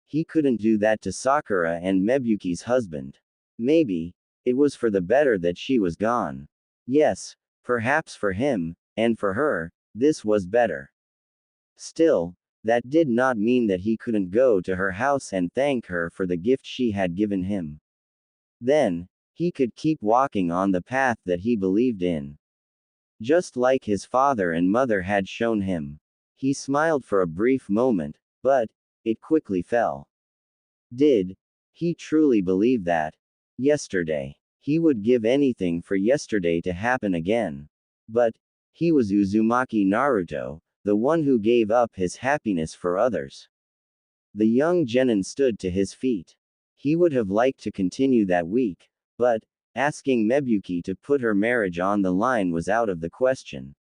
He couldn't do that to Sakura and Mebuki's husband. Maybe it was for the better that she was gone. Yes, perhaps for him, and for her, this was better. Still, that did not mean that he couldn't go to her house and thank her for the gift she had given him. Then, he could keep walking on the path that he believed in. Just like his father and mother had shown him. He smiled for a brief moment, but it quickly fell. Did he truly believe that? Yesterday. He would give anything for yesterday to happen again. But he was Uzumaki Naruto, the one who gave up his happiness for others. The young genin stood to his feet. He would have liked to continue that week, but asking Mebuki to put her marriage on the line was out of the question.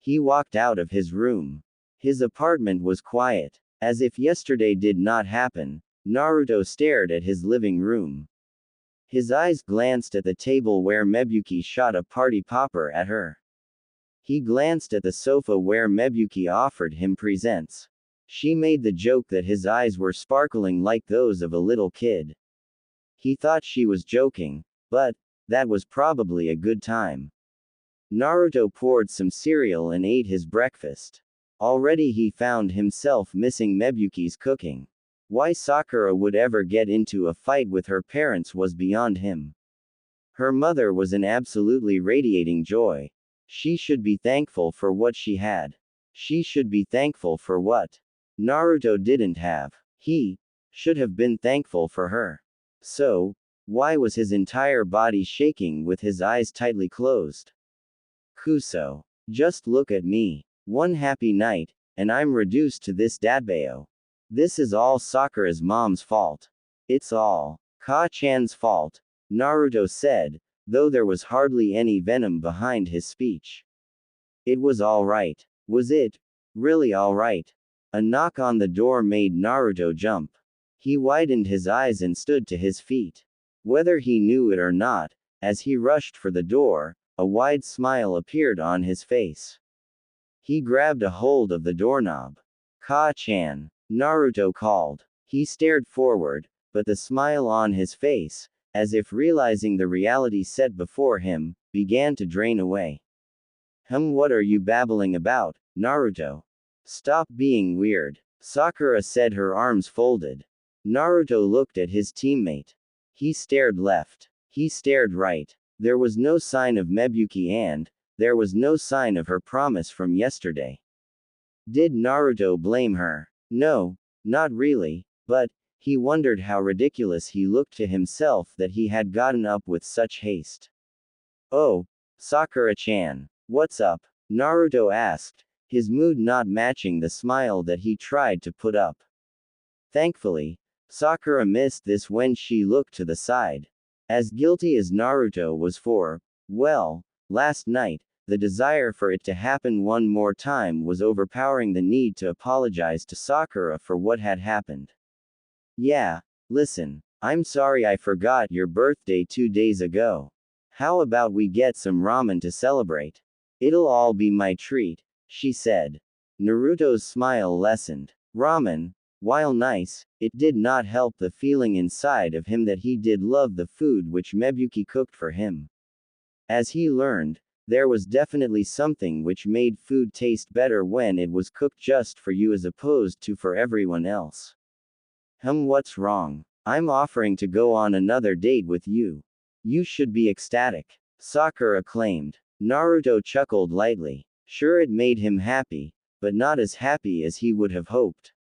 He walked out of his room. His apartment was quiet. As if yesterday did not happen, Naruto stared at his living room. His eyes glanced at the table where Mebuki shot a party popper at her. He glanced at the sofa where Mebuki offered him presents. She made the joke that his eyes were sparkling like those of a little kid. He thought she was joking, but that was probably a good time. Naruto poured some cereal and ate his breakfast. Already he found himself missing Mebuki's cooking. Why Sakura would ever get into a fight with her parents was beyond him. Her mother was an absolutely radiating joy. She should be thankful for what she had. She should be thankful for what Naruto didn't have. He should have been thankful for her. So, why was his entire body shaking with his eyes tightly closed? Kuso. Just look at me. One happy night, and I'm reduced to this dadbao. This is all Sakura's mom's fault. It's all Ka-chan's fault, Naruto said, though there was hardly any venom behind his speech. It was alright. Was it really alright? A knock on the door made Naruto jump. He widened his eyes and stood to his feet. Whether he knew it or not, as he rushed for the door, a wide smile appeared on his face. He grabbed a hold of the doorknob. Ka-chan, Naruto called. He stared forward, but the smile on his face, as if realizing the reality set before him, began to drain away. What are you babbling about, Naruto? Stop being weird, Sakura said, her arms folded. Naruto looked at his teammate. He stared left. He stared right. There was no sign of Mebuki and there was no sign of her promise from yesterday. Did Naruto blame her? No, not really, but he wondered how ridiculous he looked to himself that he had gotten up with such haste. Oh, Sakura-chan, what's up? Naruto asked, his mood not matching the smile that he tried to put up. Thankfully, Sakura missed this when she looked to the side. As guilty as Naruto was for, well, last night, the desire for it to happen one more time was overpowering the need to apologize to Sakura for what had happened. Yeah, listen, I'm sorry I forgot your birthday 2 days ago. How about we get some ramen to celebrate? It'll all be my treat, she said. Naruto's smile lessened. Ramen, while nice, it did not help the feeling inside of him that he did love the food which Mebuki cooked for him. As he learned, there was definitely something which made food taste better when it was cooked just for you as opposed to for everyone else. What's wrong? I'm offering to go on another date with you. You should be ecstatic, Sakura claimed. Naruto chuckled lightly. Sure, it made him happy, but not as happy as he would have hoped.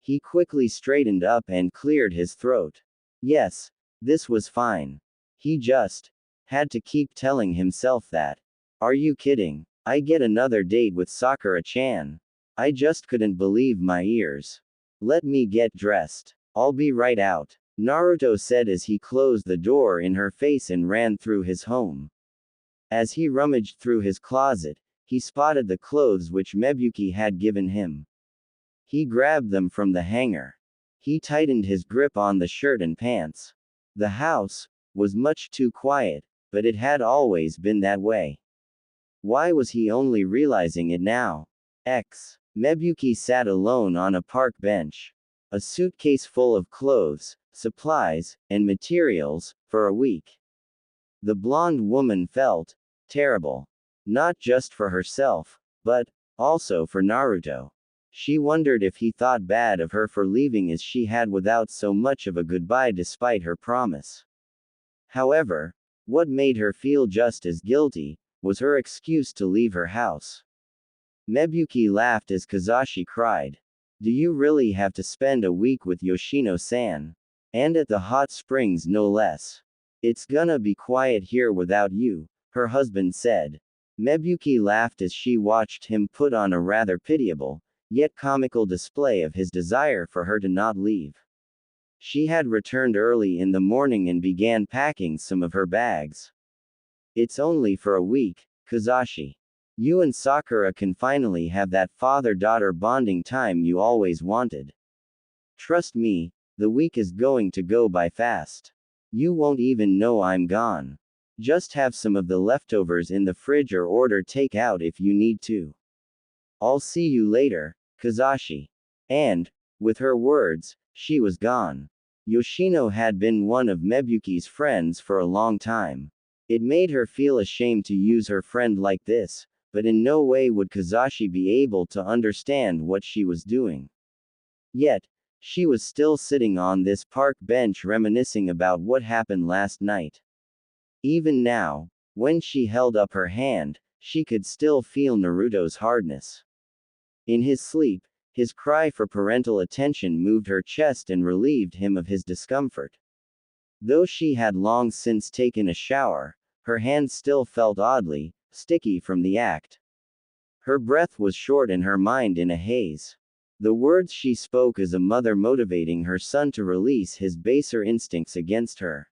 He quickly straightened up and cleared his throat. Yes, this was fine. He just had to keep telling himself that. Are you kidding? I get another date with Sakura-chan? I just couldn't believe my ears. Let me get dressed. I'll be right out, Naruto said as he closed the door in her face and ran through his home. As he rummaged through his closet, he spotted the clothes which Mebuki had given him. He grabbed them from the hanger. He tightened his grip on the shirt and pants. The house was much too quiet, but it had always been that way. Why was he only realizing it now? Mebuki sat alone on a park bench. A suitcase full of clothes, supplies, and materials, for a week. The blonde woman felt terrible. Not just for herself, but also for Naruto. She wondered if he thought bad of her for leaving as she had without so much of a goodbye despite her promise. However, what made her feel just as guilty was her excuse to leave her house. Mebuki laughed as Kazashi cried. Do you really have to spend a week with Yoshino-san? And at the hot springs no less. It's gonna be quiet here without you, her husband said. Mebuki laughed as she watched him put on a rather pitiable, yet comical display of his desire for her to not leave. She had returned early in the morning and began packing some of her bags. It's only for a week, Kazashi. You and Sakura can finally have that father-daughter bonding time you always wanted. Trust me, the week is going to go by fast. You won't even know I'm gone. Just have some of the leftovers in the fridge or order takeout if you need to. I'll see you later, Kazashi. And, with her words, she was gone. Yoshino had been one of Mebuki's friends for a long time. It made her feel ashamed to use her friend like this, but in no way would Kazashi be able to understand what she was doing. Yet, she was still sitting on this park bench reminiscing about what happened last night. Even now, when she held up her hand, she could still feel Naruto's hardness. In his sleep, his cry for parental attention moved her chest and relieved him of his discomfort. Though she had long since taken a shower, her hand still felt oddly sticky from the act. Her breath was short and her mind in a haze. The words she spoke as a mother motivating her son to release his baser instincts against her.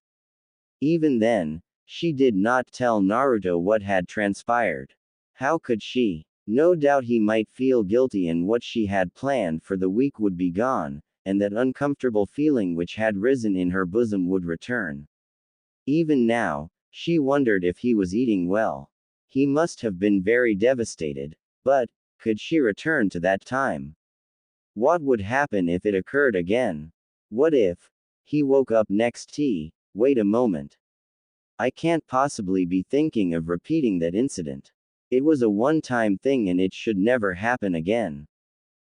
Even then, she did not tell Naruto what had transpired. How could she? No doubt he might feel guilty and what she had planned for the week would be gone, and that uncomfortable feeling which had risen in her bosom would return. Even now, she wondered if he was eating well. He must have been very devastated. But, could she return to that time? What would happen if it occurred again? What if? He woke up next tea. Wait a moment. I can't possibly be thinking of repeating that incident. It was a one-time thing and it should never happen again.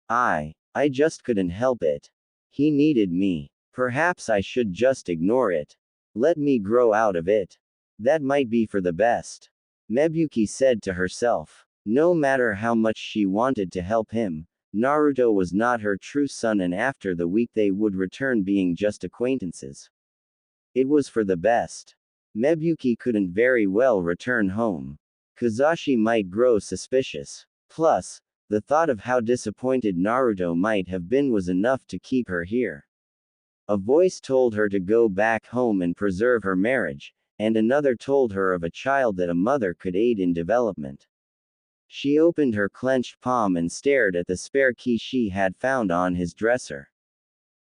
I just couldn't help it. He needed me. Perhaps I should just ignore it. Let me grow out of it. That might be for the best. Mebuki said to herself. No matter how much she wanted to help him, Naruto was not her true son and after the week they would return being just acquaintances. It was for the best. Mebuki couldn't very well return home. Kazashi might grow suspicious. Plus, the thought of how disappointed Naruto might have been was enough to keep her here. A voice told her to go back home and preserve her marriage, and another told her of a child that a mother could aid in development. She opened her clenched palm and stared at the spare key she had found on his dresser.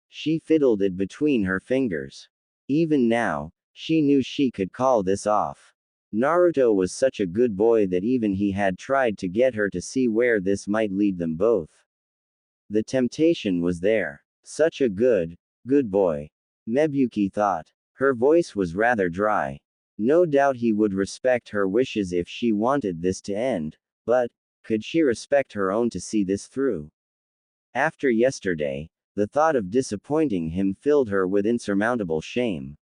She fiddled it between her fingers. Even now, she knew she could call this off. Naruto was such a good boy that even he had tried to get her to see where this might lead them both. The temptation was there. Such a good boy. Mebuki thought. Her voice was rather dry. No doubt he would respect her wishes if she wanted this to end, but, could she respect her own to see this through? After yesterday, the thought of disappointing him filled her with insurmountable shame.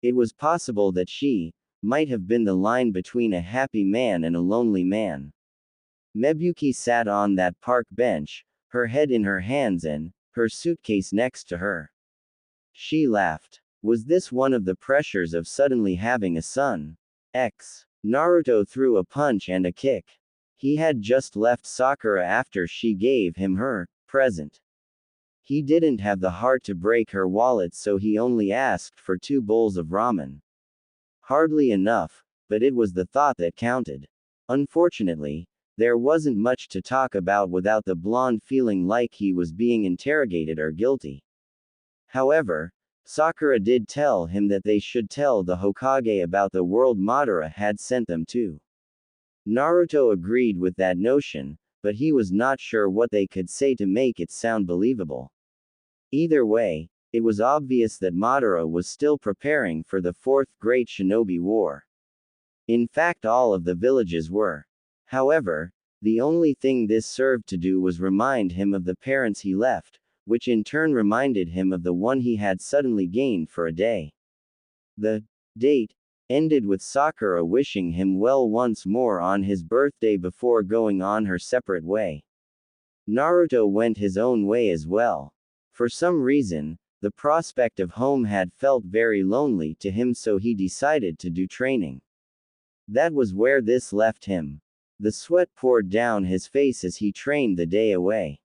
It was possible that she might have been the line between a happy man and a lonely man. Mebuki sat on that park bench, her head in her hands and her suitcase next to her. She laughed. Was this one of the pressures of suddenly having a son? Naruto threw a punch and a kick. He had just left Sakura after she gave him her present. He didn't have the heart to break her wallet, so he only asked for 2 bowls of ramen. Hardly enough, but it was the thought that counted. Unfortunately, there wasn't much to talk about without the blonde feeling like he was being interrogated or guilty. However, Sakura did tell him that they should tell the Hokage about the world Madara had sent them to. Naruto agreed with that notion, but he was not sure what they could say to make it sound believable. Either way, it was obvious that Madara was still preparing for the 4th Great Shinobi War. In fact, all of the villages were. However, the only thing this served to do was remind him of the parents he left, which in turn reminded him of the one he had suddenly gained for a day. The date ended with Sakura wishing him well once more on his birthday before going on her separate way. Naruto went his own way as well. For some reason, the prospect of home had felt very lonely to him, so he decided to do training. That was where this left him. The sweat poured down his face as he trained the day away.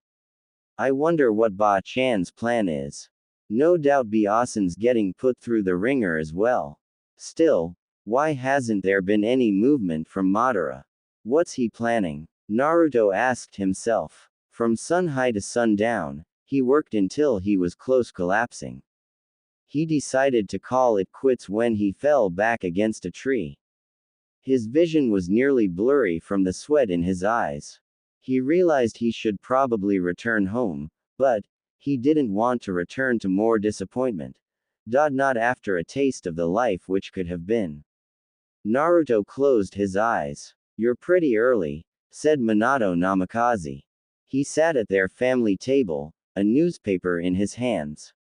I wonder what Ba-chan's plan is. No doubt Byasan's getting put through the ringer as well. Still, why hasn't there been any movement from Madara? What's he planning? Naruto asked himself. From sun high to sundown, he worked until he was close collapsing. He decided to call it quits when he fell back against a tree. His vision was nearly blurry from the sweat in his eyes. He realized he should probably return home, but he didn't want to return to more disappointment. Not after a taste of the life which could have been. Naruto closed his eyes. "You're pretty early," said Minato Namikaze. He sat at their family table, a newspaper in his hands.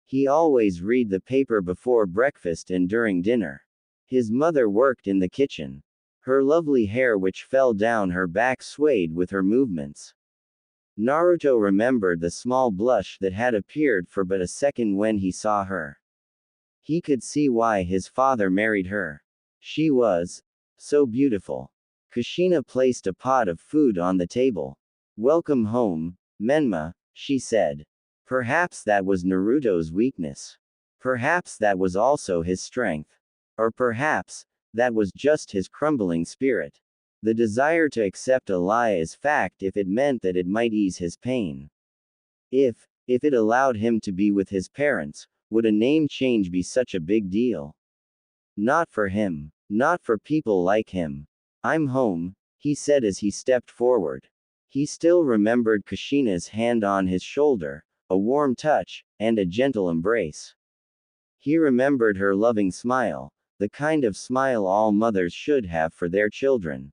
He always read the paper before breakfast and during dinner. His mother worked in the kitchen. Her lovely hair which fell down her back swayed with her movements. Naruto remembered the small blush that had appeared for but a second when he saw her. He could see why his father married her. She was so beautiful. Kushina placed a pot of food on the table. "Welcome home, Menma," she said. Perhaps that was Naruto's weakness. Perhaps that was also his strength. Or perhaps, that was just his crumbling spirit. The desire to accept a lie as fact if it meant that it might ease his pain. If it allowed him to be with his parents, would a name change be such a big deal? Not for him. Not for people like him. "I'm home," he said as he stepped forward. He still remembered Kushina's hand on his shoulder, a warm touch, and a gentle embrace. He remembered her loving smile, the kind of smile all mothers should have for their children.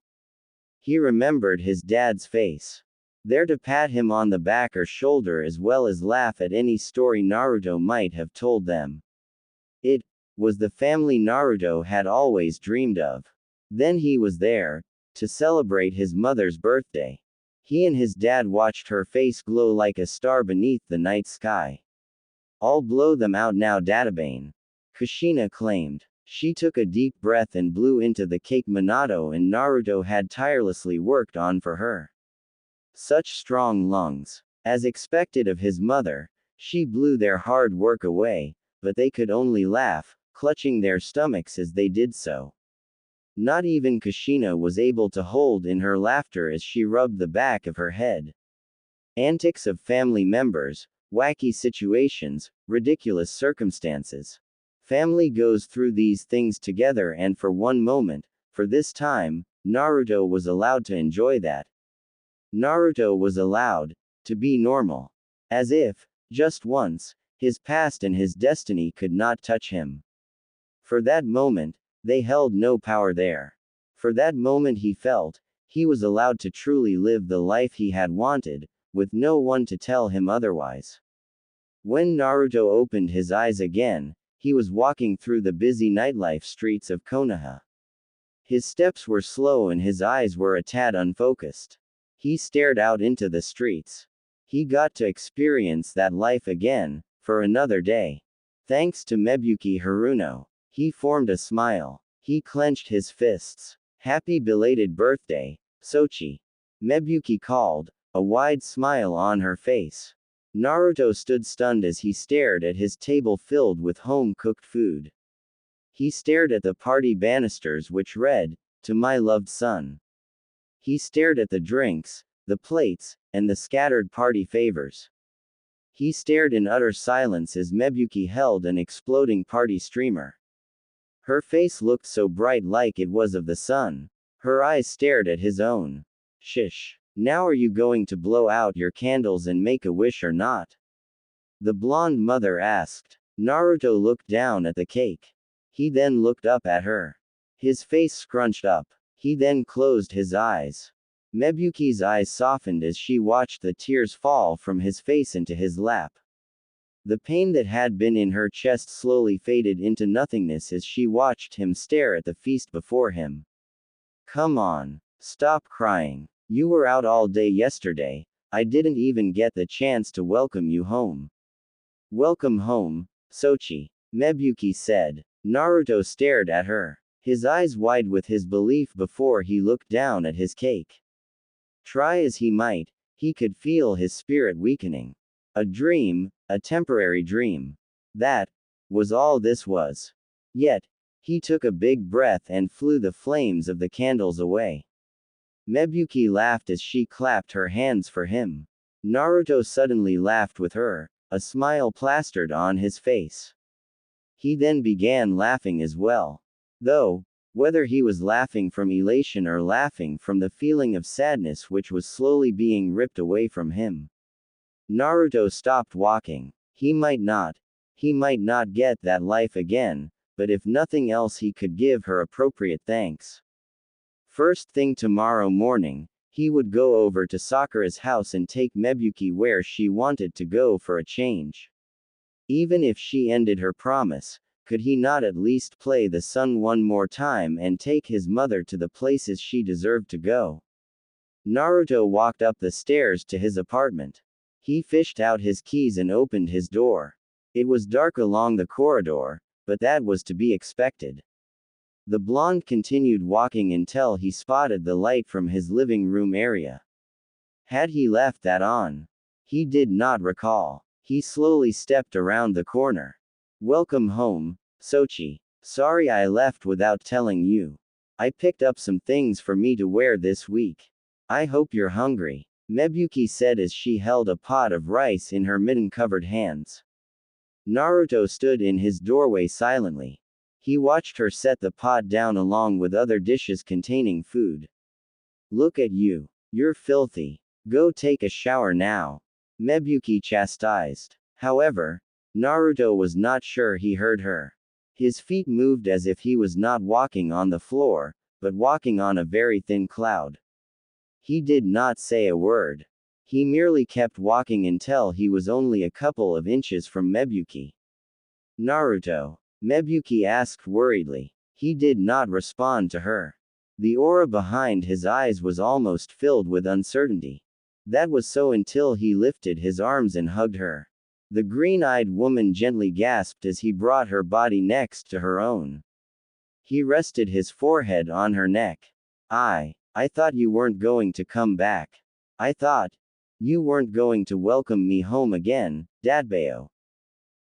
He remembered his dad's face. There to pat him on the back or shoulder as well as laugh at any story Naruto might have told them. It was the family Naruto had always dreamed of. Then he was there, to celebrate his mother's birthday. He and his dad watched her face glow like a star beneath the night sky. "I'll blow them out now, Databane," Kushina claimed. She took a deep breath and blew into the cake Minato and Naruto had tirelessly worked on for her. Such strong lungs. As expected of his mother, she blew their hard work away, but they could only laugh, clutching their stomachs as they did so. Not even Kushina was able to hold in her laughter as she rubbed the back of her head. Antics of family members, wacky situations, ridiculous circumstances. Family goes through these things together and for one moment, for this time, Naruto was allowed to enjoy that. Naruto was allowed to be normal. As if, just once, his past and his destiny could not touch him. For that moment, they held no power there. For that moment he felt, he was allowed to truly live the life he had wanted, with no one to tell him otherwise. When Naruto opened his eyes again, he was walking through the busy nightlife streets of Konoha. His steps were slow and his eyes were a tad unfocused. He stared out into the streets. He got to experience that life again, for another day. Thanks to Mebuki Haruno. He formed a smile. He clenched his fists. "Happy belated birthday, Sochi," Mebuki called, a wide smile on her face. Naruto stood stunned as he stared at his table filled with home-cooked food. He stared at the party banisters which read, "To my loved son." He stared at the drinks, the plates, and the scattered party favors. He stared in utter silence as Mebuki held an exploding party streamer. Her face looked so bright like it was of the sun. Her eyes stared at his own. "Shish. Now are you going to blow out your candles and make a wish or not?" the blonde mother asked. Naruto looked down at the cake. He then looked up at her. His face scrunched up. He then closed his eyes. Mebuki's eyes softened as she watched the tears fall from his face into his lap. The pain that had been in her chest slowly faded into nothingness as she watched him stare at the feast before him. "Come on. Stop crying. You were out all day yesterday. I didn't even get the chance to welcome you home." "Welcome home, Sochi," Mebuki said. Naruto stared at her, his eyes wide with his belief before he looked down at his cake. Try as he might, he could feel his spirit weakening. A dream, a temporary dream. That was all this was. Yet, he took a big breath and flew the flames of the candles away. Mebuki laughed as she clapped her hands for him. Naruto suddenly laughed with her, a smile plastered on his face. He then began laughing as well. Though, whether he was laughing from elation or laughing from the feeling of sadness which was slowly being ripped away from him, Naruto stopped walking. He might not get that life again, but if nothing else he could give her appropriate thanks. First thing tomorrow morning, he would go over to Sakura's house and take Mebuki where she wanted to go for a change. Even if she ended her promise, could he not at least play the sun one more time and take his mother to the places she deserved to go? Naruto walked up the stairs to his apartment. He fished out his keys and opened his door. It was dark along the corridor, but that was to be expected. The blonde continued walking until he spotted the light from his living room area. Had he left that on? He did not recall. He slowly stepped around the corner. Welcome home, Sochi. Sorry I left without telling you. I picked up some things for me to wear this week. I hope you're hungry, Mebuki said as she held a pot of rice in her mitten-covered hands. Naruto stood in his doorway silently. He watched her set the pot down along with other dishes containing food. Look at you. You're filthy. Go take a shower now, Mebuki chastised. However, Naruto was not sure he heard her. His feet moved as if he was not walking on the floor, but walking on a very thin cloud. He did not say a word. He merely kept walking until he was only a couple of inches from Mebuki. Naruto? Mebuki asked worriedly. He did not respond to her. The aura behind his eyes was almost filled with uncertainty. That was so until he lifted his arms and hugged her. The green-eyed woman gently gasped as he brought her body next to her own. He rested his forehead on her neck. I thought you weren't going to come back. I thought you weren't going to welcome me home again, Dadbao.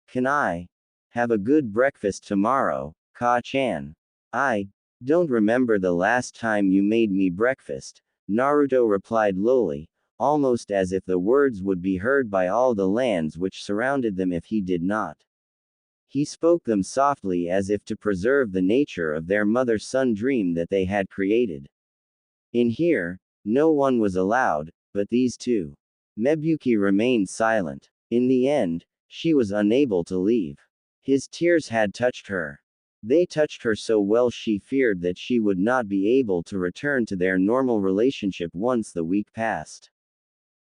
Can I have a good breakfast tomorrow, Ka-chan? I don't remember the last time you made me breakfast, Naruto replied lowly, almost as if the words would be heard by all the lands which surrounded them if he did not. He spoke them softly as if to preserve the nature of their mother-son dream that they had created. In here, no one was allowed, but these two. Mebuki remained silent. In the end, she was unable to leave. His tears had touched her. They touched her so well she feared that she would not be able to return to their normal relationship once the week passed.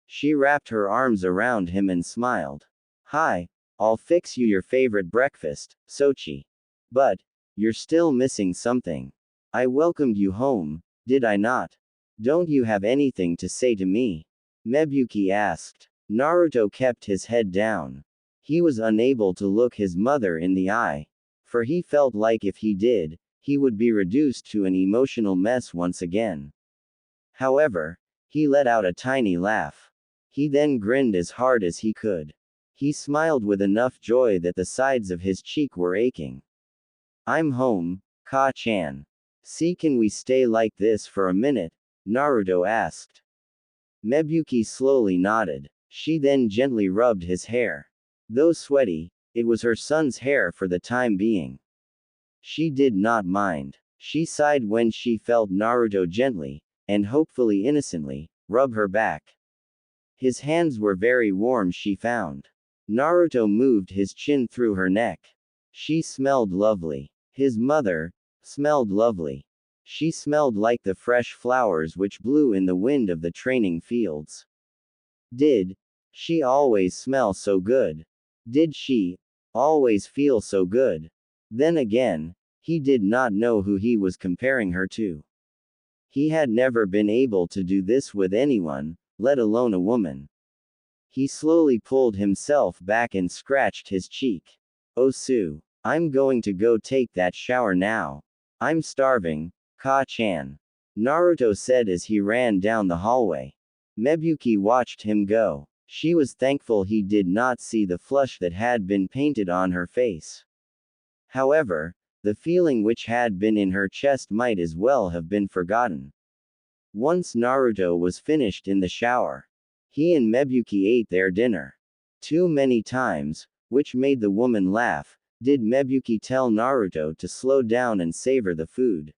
She wrapped her arms around him and smiled. Hi, I'll fix you your favorite breakfast, Sochi. But you're still missing something. I welcomed you home, did I not? Don't you have anything to say to me? Mebuki asked. Naruto kept his head down. He was unable to look his mother in the eye, for he felt like if he did, he would be reduced to an emotional mess once again. However, he let out a tiny laugh. He then grinned as hard as he could. He smiled with enough joy that the sides of his cheek were aching. I'm home, Ka-chan. See, can we stay like this for a minute? Naruto asked. Mebuki slowly nodded. She then gently rubbed his hair. Though sweaty, it was her son's hair for the time being. She did not mind. She sighed when she felt Naruto gently, and hopefully innocently, rub her back. His hands were very warm, she found. Naruto moved his chin through her neck. She smelled lovely. His mother smelled lovely. She smelled like the fresh flowers which blew in the wind of the training fields. Did she always smell so good? Did she always feel so good? Then again, he did not know who he was comparing her to. He had never been able to do this with anyone, let alone a woman. He slowly pulled himself back and scratched his cheek. Oh Sue, I'm going to go take that shower now. I'm starving, Ka-chan. Naruto said as he ran down the hallway. Mebuki watched him go. She was thankful he did not see the flush that had been painted on her face. However, the feeling which had been in her chest might as well have been forgotten. Once Naruto was finished in the shower, he and Mebuki ate their dinner. Too many times, which made the woman laugh, Did Mebuki tell Naruto to slow down and savor the food?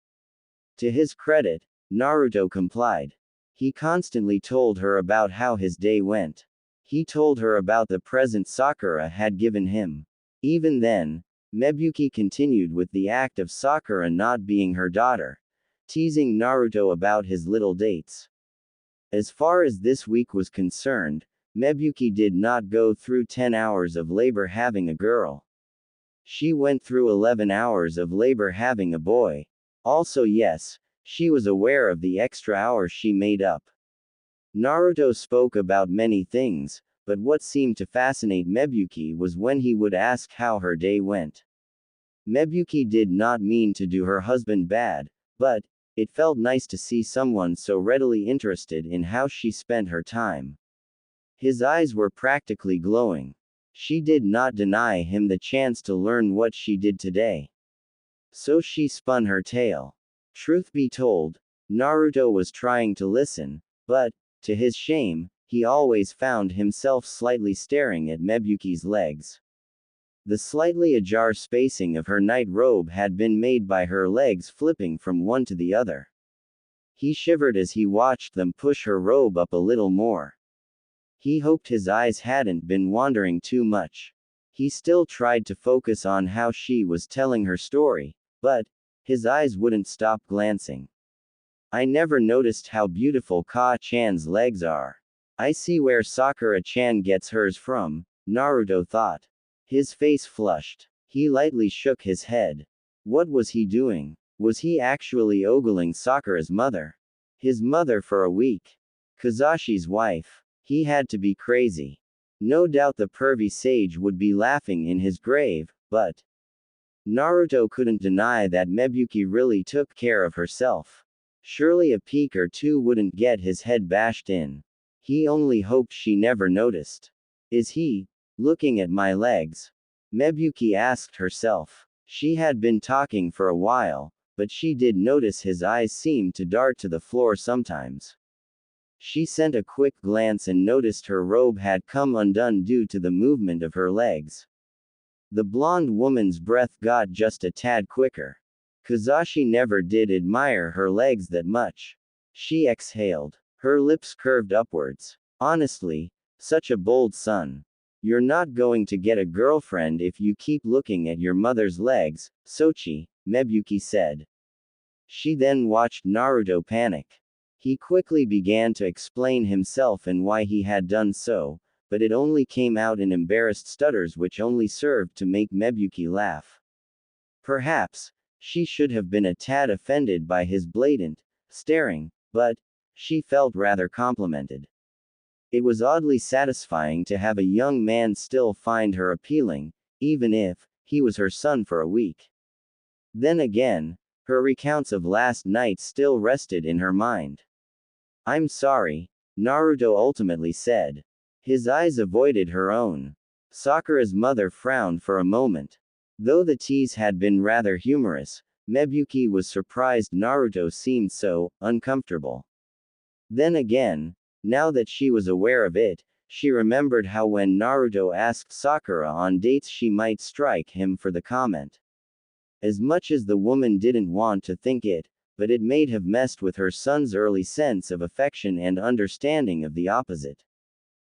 To his credit, Naruto complied. He constantly told her about how his day went. He told her about the present Sakura had given him. Even then, Mebuki continued with the act of Sakura not being her daughter, teasing Naruto about his little dates. As far as this week was concerned, Mebuki did not go through 10 hours of labor having a girl. She went through 11 hours of labor having a boy. Also, yes, she was aware of the extra hours she made up. Naruto spoke about many things, but what seemed to fascinate Mebuki was when he would ask how her day went. Mebuki did not mean to do her husband bad, but it felt nice to see someone so readily interested in how she spent her time. His eyes were practically glowing. She did not deny him the chance to learn what she did today. So she spun her tale. Truth be told, Naruto was trying to listen, but, to his shame, he always found himself slightly staring at Mebuki's legs. The slightly ajar spacing of her night robe had been made by her legs flipping from one to the other. He shivered as he watched them push her robe up a little more. He hoped his eyes hadn't been wandering too much. He still tried to focus on how she was telling her story, but his eyes wouldn't stop glancing. I never noticed how beautiful Ka-chan's legs are. I see where Sakura-chan gets hers from, Naruto thought. His face flushed. He lightly shook his head. What was he doing? Was he actually ogling Sakura's mother? His mother for a week? Kazashi's wife? He had to be crazy. No doubt the pervy sage would be laughing in his grave, but Naruto couldn't deny that Mebuki really took care of herself. Surely a peek or two wouldn't get his head bashed in. He only hoped she never noticed. Is he looking at my legs? Mebuki asked herself. She had been talking for a while, but she did notice his eyes seemed to dart to the floor sometimes. She sent a quick glance and noticed her robe had come undone due to the movement of her legs. The blonde woman's breath got just a tad quicker. Kazashi never did admire her legs that much. She exhaled. Her lips curved upwards. Honestly, such a bold son. You're not going to get a girlfriend if you keep looking at your mother's legs, Sochi, Mebuki said. She then watched Naruto panic. He quickly began to explain himself and why he had done so, but it only came out in embarrassed stutters which only served to make Mebuki laugh. Perhaps, she should have been a tad offended by his blatant staring, but she felt rather complimented. It was oddly satisfying to have a young man still find her appealing, even if he was her son for a week. Then again, her recounts of last night still rested in her mind. I'm sorry, Naruto ultimately said. His eyes avoided her own. Sakura's mother frowned for a moment. Though the tease had been rather humorous, Mebuki was surprised Naruto seemed so uncomfortable. Then again, now that she was aware of it, she remembered how when Naruto asked Sakura on dates she might strike him for the comment. As much as the woman didn't want to think it, but it may have messed with her son's early sense of affection and understanding of the opposite.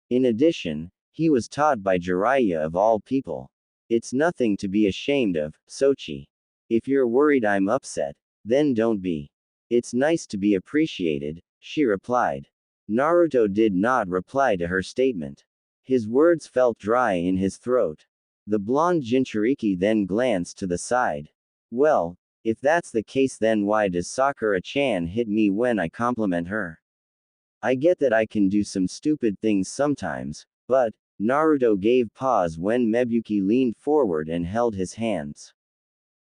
In addition, he was taught by Jiraiya of all people. It's nothing to be ashamed of, Sochi. If you're worried I'm upset, then don't be. It's nice to be appreciated, she replied. Naruto did not reply to her statement. His words felt dry in his throat. The blonde Jinchuriki then glanced to the side. Well, if that's the case then why does Sakura-chan hit me when I compliment her? I get that I can do some stupid things sometimes, but Naruto gave pause when Mebuki leaned forward and held his hands.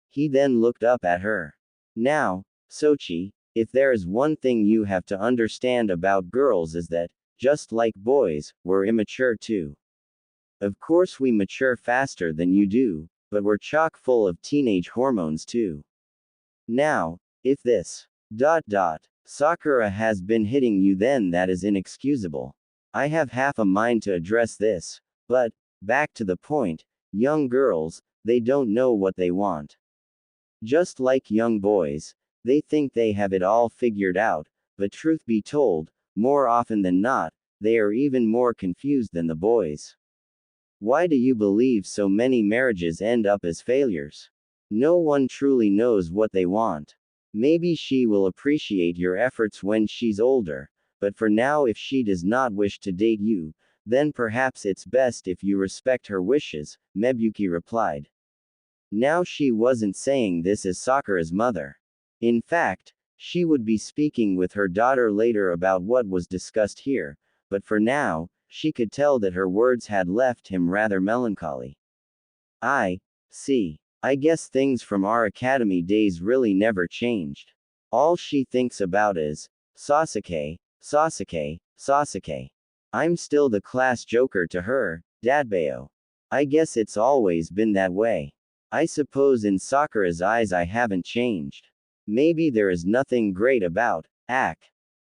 He then looked up at her. Now, Sochi, if there is one thing you have to understand about girls is that, just like boys, we're immature too. Of course we mature faster than you do, but we're chock full of teenage hormones too. Now, if this Sakura has been hitting you then that is inexcusable. I have half a mind to address this, but, back to the point, young girls, they don't know what they want. Just like young boys, they think they have it all figured out, but truth be told, more often than not, they are even more confused than the boys. Why do you believe so many marriages end up as failures? No one truly knows what they want. Maybe she will appreciate your efforts when she's older, but for now, if she does not wish to date you, then perhaps it's best if you respect her wishes, Mebuki replied. Now she wasn't saying this as Sakura's mother. In fact, she would be speaking with her daughter later about what was discussed here, but for now, she could tell that her words had left him rather melancholy. I see. I guess things from our academy days really never changed. All she thinks about is, Sasuke, Sasuke, Sasuke. I'm still the class joker to her, Dadbeo. I guess it's always been that way. I suppose in Sakura's eyes I haven't changed. Maybe there is nothing great about,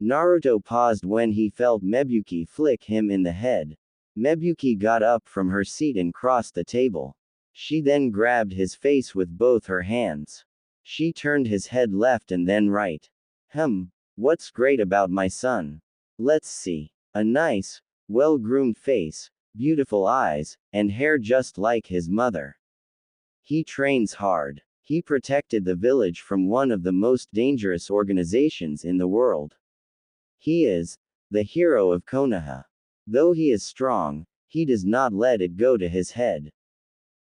Naruto paused when he felt Mebuki flick him in the head. Mebuki got up from her seat and crossed the table. She then grabbed his face with both her hands. She turned his head left and then right. What's great about my son? Let's see. A nice, well-groomed face, beautiful eyes, and hair just like his mother. He trains hard. He protected the village from one of the most dangerous organizations in the world. He is the hero of Konoha. Though he is strong, he does not let it go to his head.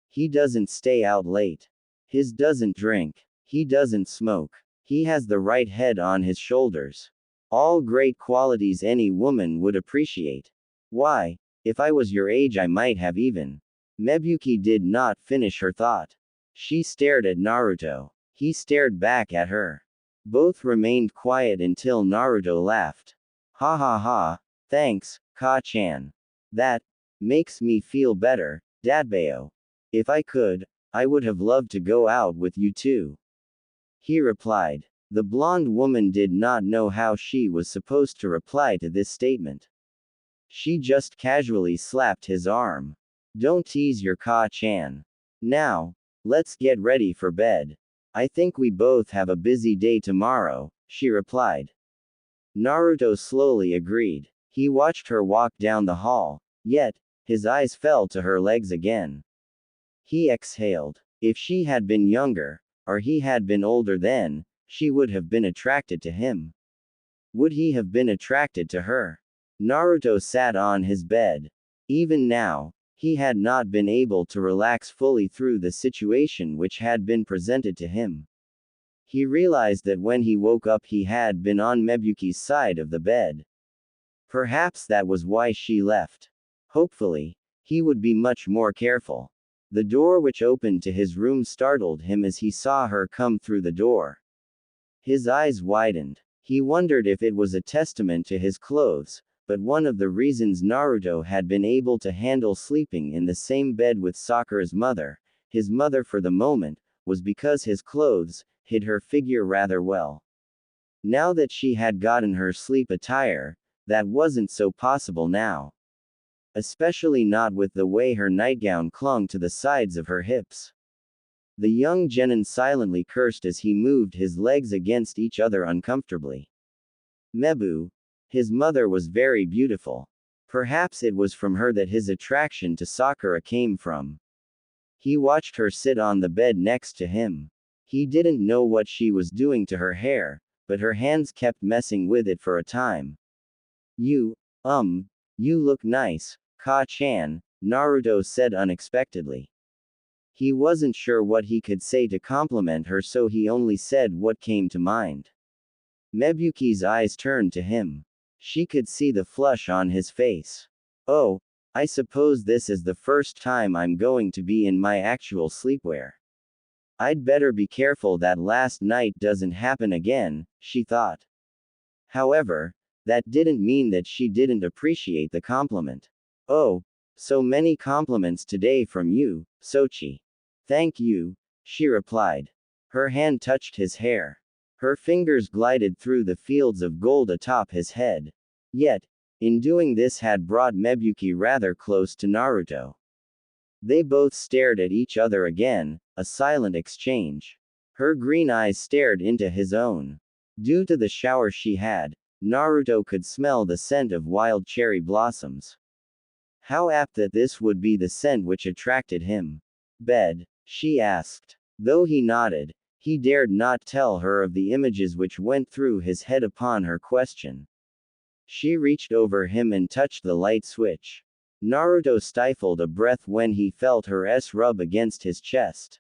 He doesn't stay out late. He doesn't drink. He doesn't smoke. He has the right head on his shoulders. All great qualities any woman would appreciate. Why, if I was your age I might have even. Mebuki did not finish her thought. She stared at Naruto. He stared back at her. Both remained quiet until Naruto laughed. Ha ha ha, thanks, Ka-chan. That makes me feel better, Dadbeo. If I could, I would have loved to go out with you too. He replied. The blonde woman did not know how she was supposed to reply to this statement. She just casually slapped his arm. Don't tease your Ka-chan. Now, let's get ready for bed. I think we both have a busy day tomorrow, she replied. Naruto slowly agreed. He watched her walk down the hall, yet, his eyes fell to her legs again. He exhaled. If she had been younger, or he had been older then, she would have been attracted to him. Would he have been attracted to her? Naruto sat on his bed. Even now, he had not been able to relax fully through the situation which had been presented to him. He realized that when he woke up he had been on Mebuki's side of the bed. Perhaps that was why she left. Hopefully, he would be much more careful. The door which opened to his room startled him as he saw her come through the door. His eyes widened. He wondered if it was a testament to his clothes, but one of the reasons Naruto had been able to handle sleeping in the same bed with Sakura's mother, his mother for the moment, was because his clothes hid her figure rather well. Now that she had gotten her sleep attire, that wasn't so possible now. Especially not with the way her nightgown clung to the sides of her hips. The young genin silently cursed as he moved his legs against each other uncomfortably. Mebu. His mother was very beautiful. Perhaps it was from her that his attraction to Sakura came from. He watched her sit on the bed next to him. He didn't know what she was doing to her hair, but her hands kept messing with it for a time. You look nice, Ka-chan, Naruto said unexpectedly. He wasn't sure what he could say to compliment her, so he only said what came to mind. Mebuki's eyes turned to him. She could see the flush on his face. Oh, I suppose this is the first time I'm going to be in my actual sleepwear. I'd better be careful that last night doesn't happen again, she thought. However, that didn't mean that she didn't appreciate the compliment. Oh, so many compliments today from you, Sochi. Thank you, she replied. Her hand touched his hair. Her fingers glided through the fields of gold atop his head. Yet, in doing this had brought Mebuki rather close to Naruto. They both stared at each other again, a silent exchange. Her green eyes stared into his own. Due to the shower she had, Naruto could smell the scent of wild cherry blossoms. How apt that this would be the scent which attracted him. Bed? She asked. Though he nodded, he dared not tell her of the images which went through his head upon her question. She reached over him and touched the light switch. Naruto stifled a breath when he felt her rub against his chest.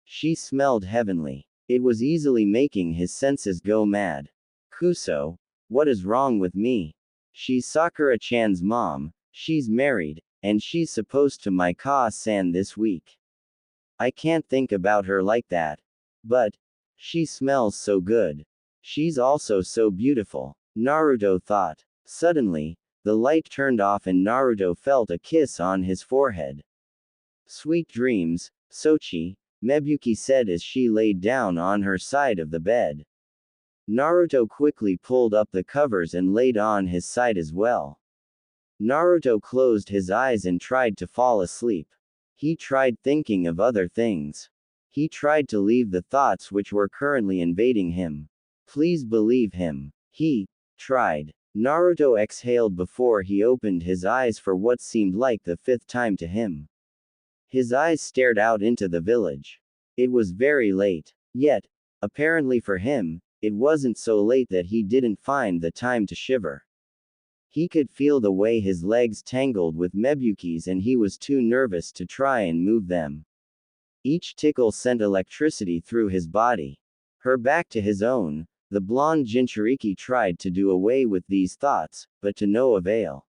She smelled heavenly. It was easily making his senses go mad. Kuso, what is wrong with me? She's Sakura-chan's mom, she's married, and she's supposed to my ka-san this week. I can't think about her like that. But, she smells so good. She's also so beautiful, Naruto thought. Suddenly, the light turned off and Naruto felt a kiss on his forehead. Sweet dreams, Sochi, Mebuki said as she laid down on her side of the bed. Naruto quickly pulled up the covers and laid on his side as well. Naruto closed his eyes and tried to fall asleep. He tried thinking of other things. He tried to leave the thoughts which were currently invading him. Please believe him. He tried. Naruto exhaled before he opened his eyes for what seemed like the 5th time to him. His eyes stared out into the village. It was very late. Yet, apparently for him, it wasn't so late that he didn't find the time to shiver. He could feel the way his legs tangled with Mebuki's and he was too nervous to try and move them. Each tickle sent electricity through his body. Her back to his own, the blonde Jinchuriki tried to do away with these thoughts, but to no avail.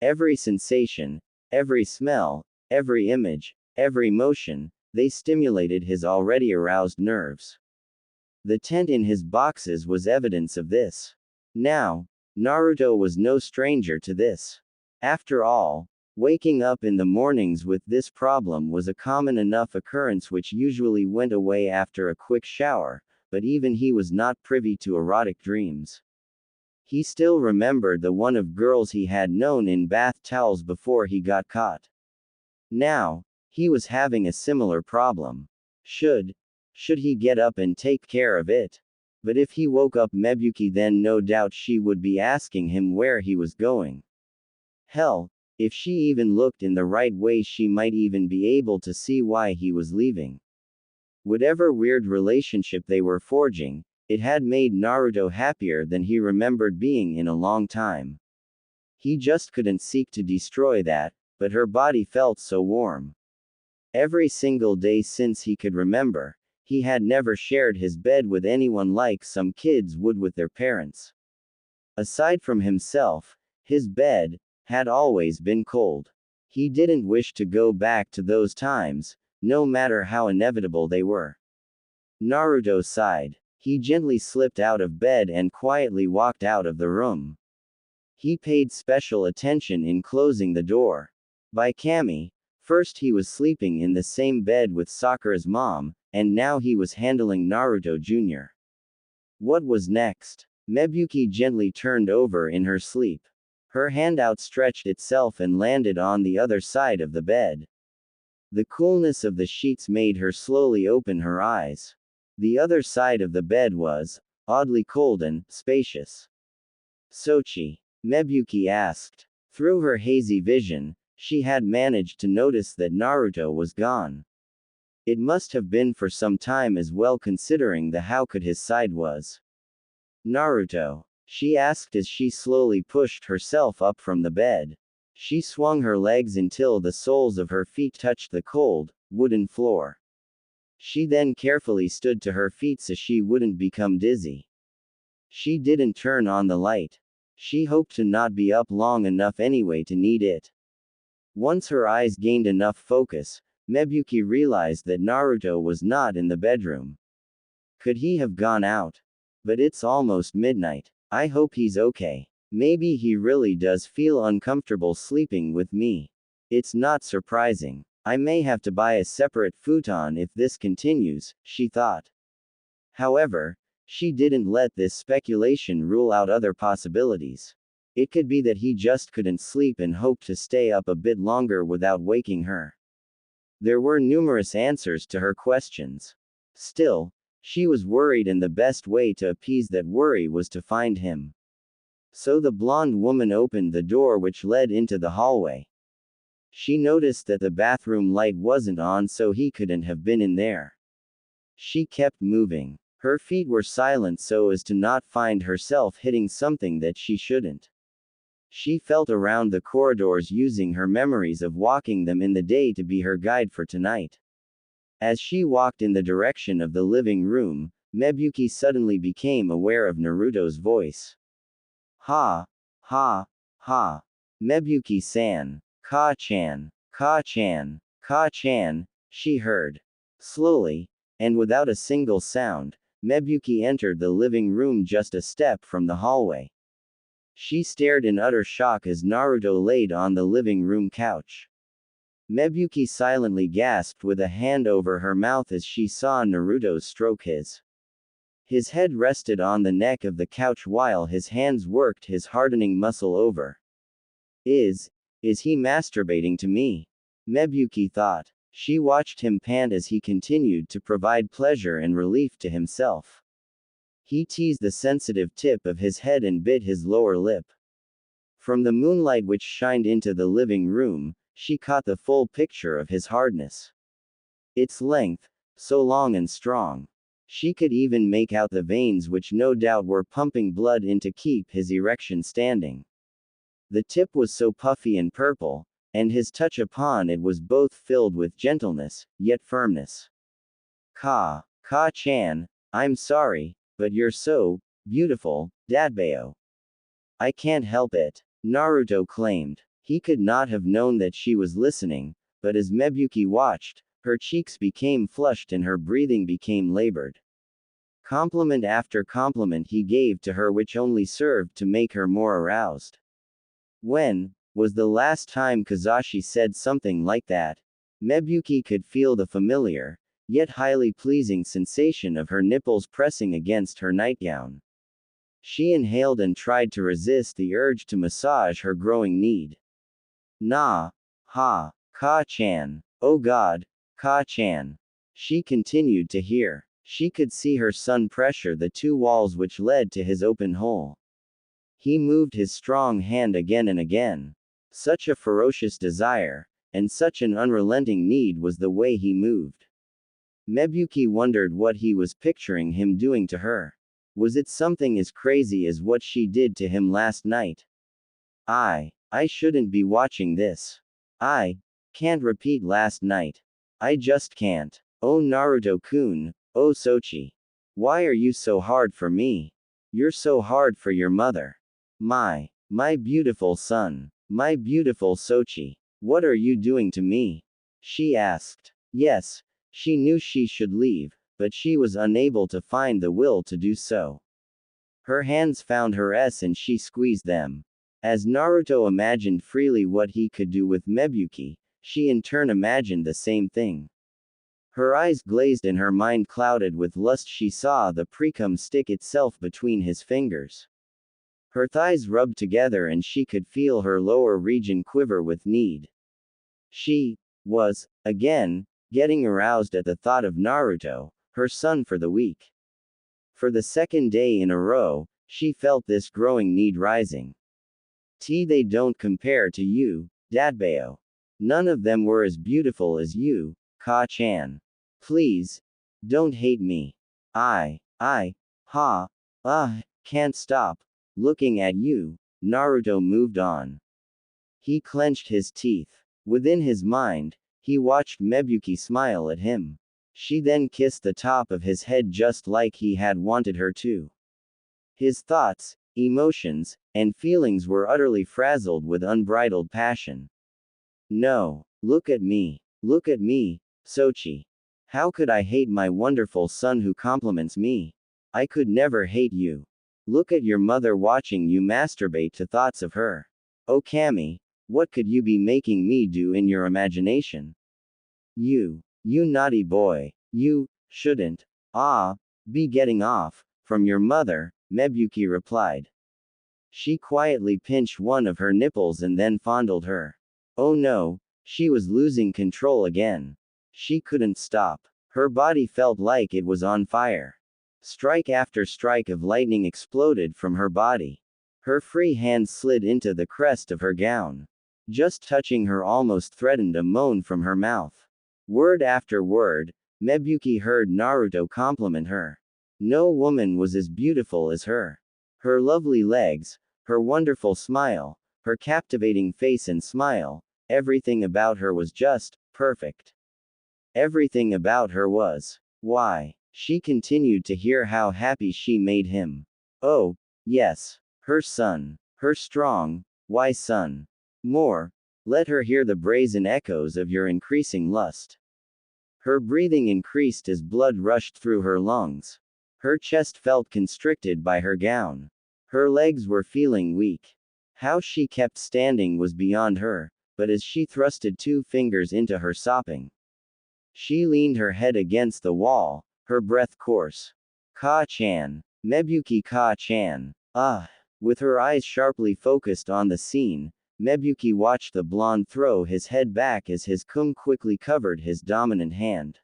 Every sensation, every smell, every image, every motion, they stimulated his already aroused nerves. The tent in his boxes was evidence of this. Now, Naruto was no stranger to this. After all, waking up in the mornings with this problem was a common enough occurrence which usually went away after a quick shower, but even he was not privy to erotic dreams. He still remembered the one of girls he had known in bath towels before he got caught. Now, he was having a similar problem. Should he get up and take care of it? But if he woke up Mebuki, then no doubt she would be asking him where he was going. Hell, if she even looked in the right way, she might even be able to see why he was leaving. Whatever weird relationship they were forging, it had made Naruto happier than he remembered being in a long time. He just couldn't seek to destroy that, but her body felt so warm. Every single day since he could remember, he had never shared his bed with anyone like some kids would with their parents. Aside from himself, his bed had always been cold. He didn't wish to go back to those times, no matter how inevitable they were. Naruto sighed. He gently slipped out of bed and quietly walked out of the room. He paid special attention in closing the door. By Kami, first he was sleeping in the same bed with Sakura's mom, and now he was handling Naruto Jr. What was next? Mebuki gently turned over in her sleep. Her hand outstretched itself and landed on the other side of the bed. The coolness of the sheets made her slowly open her eyes. The other side of the bed was oddly cold and spacious. Sochi? Mebuki asked. Through her hazy vision, she had managed to notice that Naruto was gone. It must have been for some time as well, considering the how could his side was. Naruto? She asked as she slowly pushed herself up from the bed. She swung her legs until the soles of her feet touched the cold, wooden floor. She then carefully stood to her feet so she wouldn't become dizzy. She didn't turn on the light. She hoped to not be up long enough anyway to need it. Once her eyes gained enough focus, Mebuki realized that Naruto was not in the bedroom. Could he have gone out? But it's almost midnight. I hope he's okay. Maybe he really does feel uncomfortable sleeping with me. It's not surprising. I may have to buy a separate futon if this continues, she thought. However, she didn't let this speculation rule out other possibilities. It could be that he just couldn't sleep and hoped to stay up a bit longer without waking her. There were numerous answers to her questions. Still, she was worried, and the best way to appease that worry was to find him. So the blonde woman opened the door which led into the hallway. She noticed that the bathroom light wasn't on, so he couldn't have been in there. She kept moving. Her feet were silent so as to not find herself hitting something that she shouldn't. She felt around the corridors, using her memories of walking them in the day to be her guide for tonight. As she walked in the direction of the living room, Mebuki suddenly became aware of Naruto's voice. Ha! Ha! Ha! Mebuki-san! Ka-chan! Ka-chan! Ka-chan! She heard. Slowly, and without a single sound, Mebuki entered the living room just a step from the hallway. She stared in utter shock as Naruto laid on the living room couch. Mebuki silently gasped with a hand over her mouth as she saw Naruto stroke his. His head rested on the neck of the couch while his hands worked his hardening muscle over. Is he masturbating to me? Mebuki thought. She watched him pant as he continued to provide pleasure and relief to himself. He teased the sensitive tip of his head and bit his lower lip. From the moonlight which shined into the living room, she caught the full picture of his hardness. Its length, so long and strong. She could even make out the veins which no doubt were pumping blood in to keep his erection standing. The tip was so puffy and purple, and his touch upon it was both filled with gentleness, yet firmness. Ka-chan, I'm sorry, but you're so beautiful, Dadbao. I can't help it, Naruto claimed. He could not have known that she was listening, but as Mebuki watched, her cheeks became flushed and her breathing became labored. Compliment after compliment he gave to her, which only served to make her more aroused. When was the last time Kazashi said something like that? Mebuki could feel the familiar, yet highly pleasing sensation of her nipples pressing against her nightgown. She inhaled and tried to resist the urge to massage her growing need. Ka-chan. Oh God, Ka-chan. She continued to hear. She could see her son pressure the two walls which led to his open hole. He moved his strong hand again and again. Such a ferocious desire, and such an unrelenting need was the way he moved. Mebuki wondered what he was picturing him doing to her. Was it something as crazy as what she did to him last night? I shouldn't be watching this. I can't repeat last night. I just can't. Oh Naruto-kun, oh Sochi. Why are you so hard for me? You're so hard for your mother. My beautiful son. My beautiful Sochi. What are you doing to me? She asked. Yes, she knew she should leave, but she was unable to find the will to do so. Her hands found hers and she squeezed them. As Naruto imagined freely what he could do with Mebuki, she in turn imagined the same thing. Her eyes glazed and her mind clouded with lust. She saw the precum stick itself between his fingers. Her thighs rubbed together and she could feel her lower region quiver with need. She was, again, getting aroused at the thought of Naruto, her son for the week. For the second day in a row, she felt this growing need rising. They don't compare to you, Dadbao. None of them were as beautiful as you, Ka-chan. Please, don't hate me. Can't stop looking at you. Naruto moved on. He clenched his teeth. Within his mind, he watched Mebuki smile at him. She then kissed the top of his head just like he had wanted her to. His thoughts, emotions, and feelings were utterly frazzled with unbridled passion. No, look at me, Sochi. How could I hate my wonderful son who compliments me? I could never hate you. Look at your mother watching you masturbate to thoughts of her. Oh Kami, what could you be making me do in your imagination? You naughty boy, you shouldn't be getting off from your mother, Mebuki replied. She quietly pinched one of her nipples and then fondled her. Oh no, she was losing control again. She couldn't stop. Her body felt like it was on fire. Strike after strike of lightning exploded from her body. Her free hand slid into the crest of her gown. Just touching her almost threatened a moan from her mouth. Word after word, Mebuki heard Naruto compliment her. No woman was as beautiful as her. Her lovely legs, her wonderful smile, her captivating face and smile, everything about her was just perfect. Everything about her was. Why? She continued to hear how happy she made him. Oh, yes. Her son. Her strong, wise son. More. Let her hear the brazen echoes of your increasing lust. Her breathing increased as blood rushed through her lungs. Her chest felt constricted by her gown. Her legs were feeling weak. How she kept standing was beyond her, but as she thrusted 2 fingers into her sopping, she leaned her head against the wall, her breath coarse. Ka-chan. Mebuki Ka-chan. Ah. With her eyes sharply focused on the scene, Mebuki watched the blonde throw his head back as his cum quickly covered his dominant hand.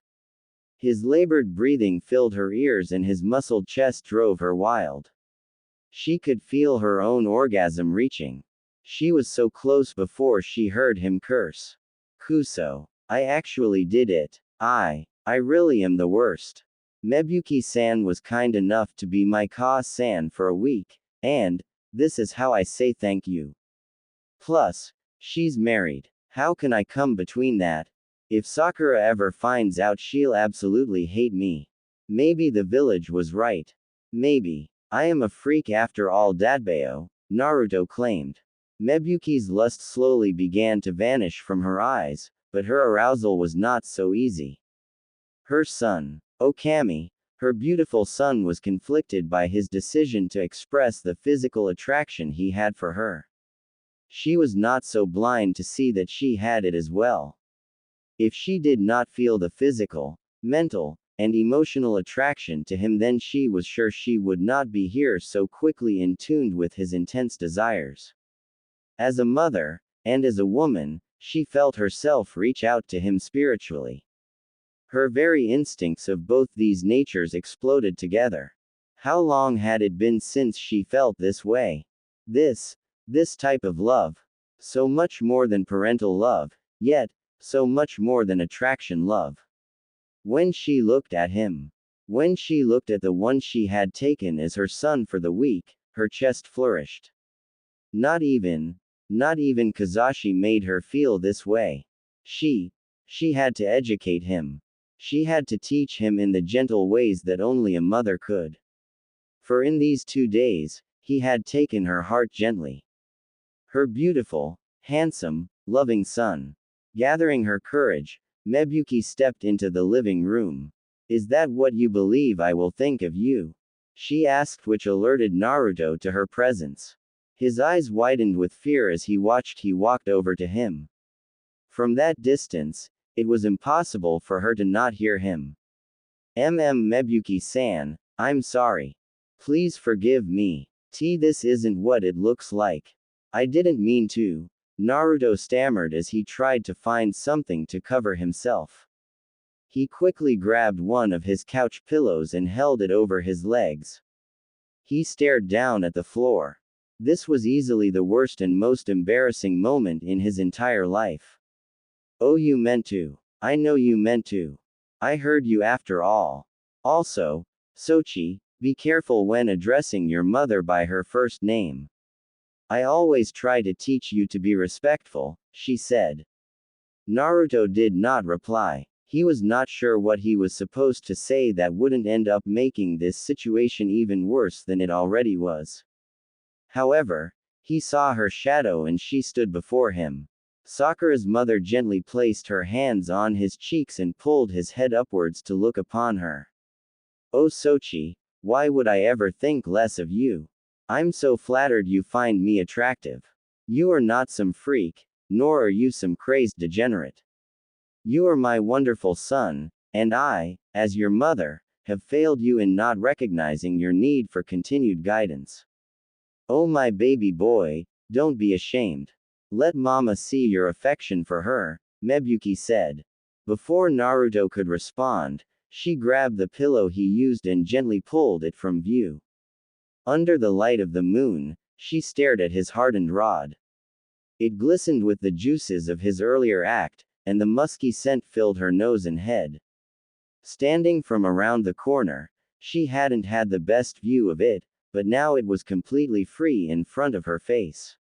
His labored breathing filled her ears and his muscled chest drove her wild. She could feel her own orgasm reaching. She was so close before she heard him curse. Kuso. I actually did it. I really am the worst. Mebuki-san was kind enough to be my ka-san for a week, and this is how I say thank you. Plus, she's married. How can I come between that? If Sakura ever finds out, she'll absolutely hate me. Maybe the village was right. Maybe. I am a freak after all, Dadbeo, Naruto claimed. Mebuki's lust slowly began to vanish from her eyes, but her arousal was not so easy. Her son, Okami, her beautiful son, was conflicted by his decision to express the physical attraction he had for her. She was not so blind to see that she had it as well. If she did not feel the physical, mental, and emotional attraction to him, then she was sure she would not be here so quickly in tune with his intense desires. As a mother, and as a woman, she felt herself reach out to him spiritually. Her very instincts of both these natures exploded together. How long had it been since she felt this way? This type of love. So much more than parental love, yet, so much more than attraction love. When she looked at him, when she looked at the one she had taken as her son for the week, her chest flourished. Not even Kazashi made her feel this way. She had to educate him. She had to teach him in the gentle ways that only a mother could. For in these 2 days, he had taken her heart gently. Her beautiful, handsome, loving son. Gathering her courage, Mebuki stepped into the living room. Is that what you believe I will think of you? She asked, which alerted Naruto to her presence. His eyes widened with fear as he walked over to him. From that distance, it was impossible for her to not hear him. Mebuki-san, I'm sorry. Please forgive me. This isn't what it looks like. I didn't mean to. Naruto stammered as he tried to find something to cover himself. He quickly grabbed one of his couch pillows and held it over his legs. He stared down at the floor. This was easily the worst and most embarrassing moment in his entire life. Oh, you meant to. I know you meant to. I heard you after all. Also, Sochi, be careful when addressing your mother by her first name. I always try to teach you to be respectful, she said. Naruto did not reply. He was not sure what he was supposed to say that wouldn't end up making this situation even worse than it already was. However, he saw her shadow and she stood before him. Sakura's mother gently placed her hands on his cheeks and pulled his head upwards to look upon her. Oh Sochi, why would I ever think less of you? I'm so flattered you find me attractive. You are not some freak, nor are you some crazed degenerate. You are my wonderful son, and I, as your mother, have failed you in not recognizing your need for continued guidance. Oh my baby boy, don't be ashamed. Let mama see your affection for her, Mebuki said. Before Naruto could respond, she grabbed the pillow he used and gently pulled it from view. Under the light of the moon, she stared at his hardened rod. It glistened with the juices of his earlier act, and the musky scent filled her nose and head. Standing from around the corner, she hadn't had the best view of it, but now it was completely free in front of her face.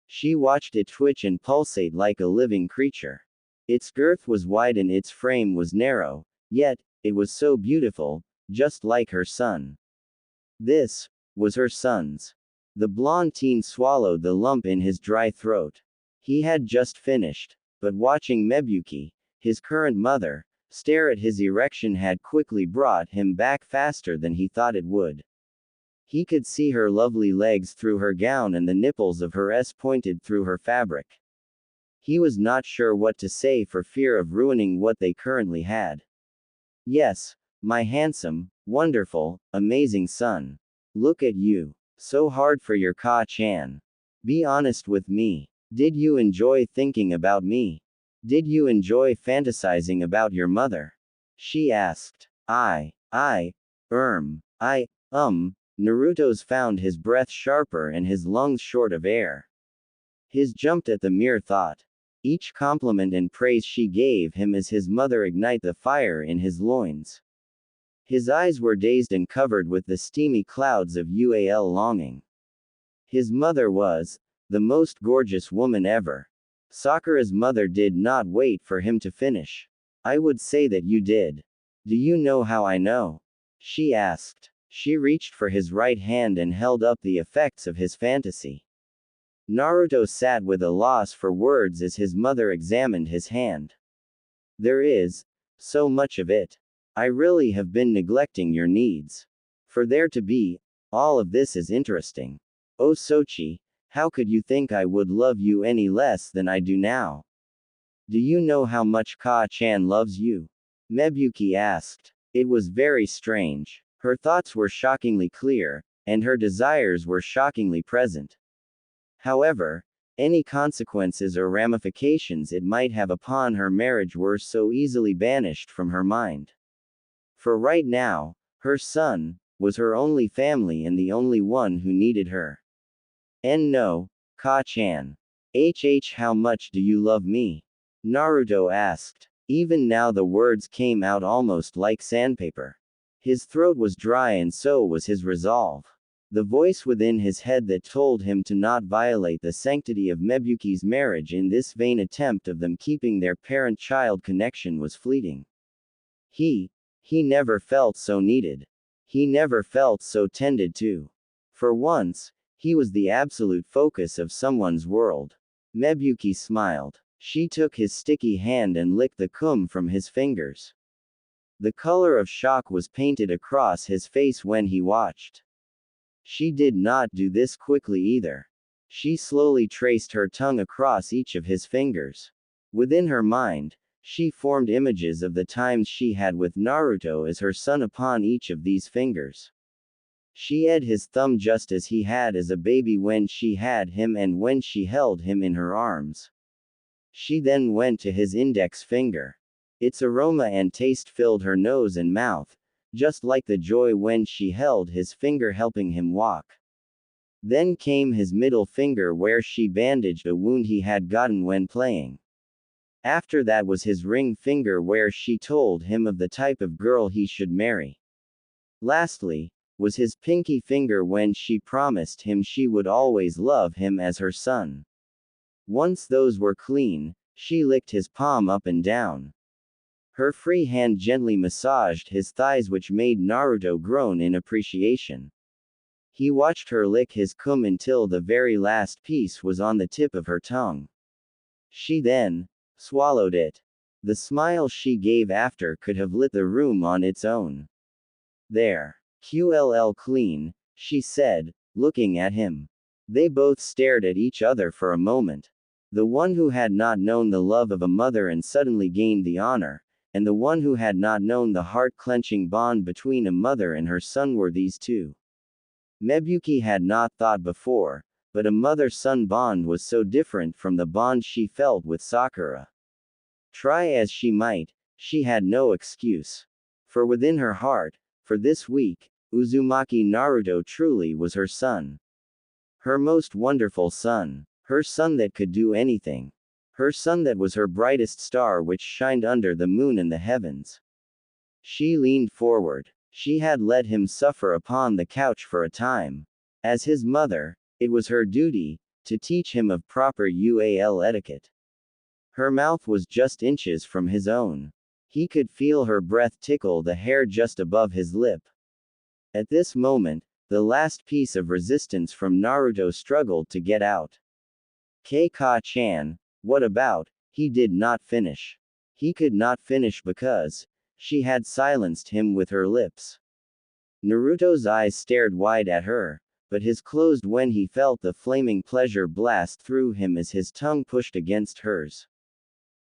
She watched it twitch and pulsate like a living creature. Its girth was wide and its frame was narrow, yet, it was so beautiful, just like her son. This was her son's. The blonde teen swallowed the lump in his dry throat. He had just finished, but watching Mebuki, his current mother, stare at his erection had quickly brought him back faster than he thought it would. He could see her lovely legs through her gown and the nipples of her S pointed through her fabric. He was not sure what to say for fear of ruining what they currently had. Yes, my handsome, wonderful, amazing son. Look at you. So hard for your Ka-chan. Be honest with me. Did you enjoy thinking about me? Did you enjoy fantasizing about your mother? She asked. Naruto's found his breath sharper and his lungs short of air. His jumped at the mere thought. Each compliment and praise she gave him as his mother ignite the fire in his loins. His eyes were dazed and covered with the steamy clouds of UAL longing. His mother was the most gorgeous woman ever. Sakura's mother did not wait for him to finish. I would say that you did. Do you know how I know? She asked. She reached for his right hand and held up the effects of his fantasy. Naruto sat with a loss for words as his mother examined his hand. There is so much of it. I really have been neglecting your needs. For there to be all of this is interesting. Oh Sochi, how could you think I would love you any less than I do now? Do you know how much Ka-chan loves you? Mebuki asked. It was very strange. Her thoughts were shockingly clear, and her desires were shockingly present. However, any consequences or ramifications it might have upon her marriage were so easily banished from her mind. For right now, her son was her only family and the only one who needed her. No, Ka-chan. How much do you love me? Naruto asked. Even now the words came out almost like sandpaper. His throat was dry and so was his resolve. The voice within his head that told him to not violate the sanctity of Mebuki's marriage in this vain attempt of them keeping their parent-child connection was fleeting. He never felt so needed. He never felt so tended to. For once, he was the absolute focus of someone's world. Mebuki smiled. She took his sticky hand and licked the cum from his fingers. The color of shock was painted across his face when he watched. She did not do this quickly either. She slowly traced her tongue across each of his fingers. Within her mind, she formed images of the times she had with Naruto as her son upon each of these fingers. She ate his thumb just as he had as a baby when she had him and when she held him in her arms. She then went to his index finger. Its aroma and taste filled her nose and mouth, just like the joy when she held his finger helping him walk. Then came his middle finger where she bandaged a wound he had gotten when playing. After that was his ring finger where she told him of the type of girl he should marry. Lastly, was his pinky finger when she promised him she would always love him as her son. Once those were clean, she licked his palm up and down. Her free hand gently massaged his thighs, which made Naruto groan in appreciation. He watched her lick his cum until the very last piece was on the tip of her tongue. She then swallowed it. The smile she gave after could have lit the room on its own. There. QLL clean, she said, looking at him. They both stared at each other for a moment. The one who had not known the love of a mother and suddenly gained the honor, and the one who had not known the heart-clenching bond between a mother and her son were these two. Mebuki had not thought before, but a mother-son bond was so different from the bond she felt with Sakura. Try as she might, she had no excuse. For within her heart, for this week, Uzumaki Naruto truly was her son. Her most wonderful son. Her son that could do anything. Her son that was her brightest star which shined under the moon in the heavens. She leaned forward. She had let him suffer upon the couch for a time. As his mother, it was her duty to teach him of proper UAL etiquette. Her mouth was just inches from his own. He could feel her breath tickle the hair just above his lip. At this moment, the last piece of resistance from Naruto struggled to get out. Keika-chan, what about? He did not finish. He could not finish because she had silenced him with her lips. Naruto's eyes stared wide at her, but his closed when he felt the flaming pleasure blast through him as his tongue pushed against hers.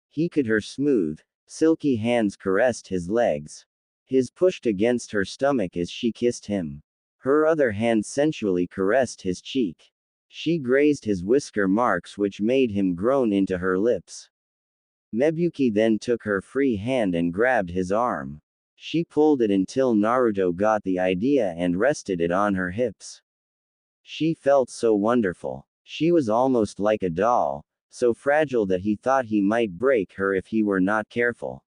He could her smooth, silky hands caressed his legs. His pushed against her stomach as she kissed him. Her other hand sensually caressed his cheek. She grazed his whisker marks which made him groan into her lips. Mebuki then took her free hand and grabbed his arm. She pulled it until Naruto got the idea and rested it on her hips. She felt so wonderful. She was almost like a doll, so fragile that he thought he might break her if he were not careful.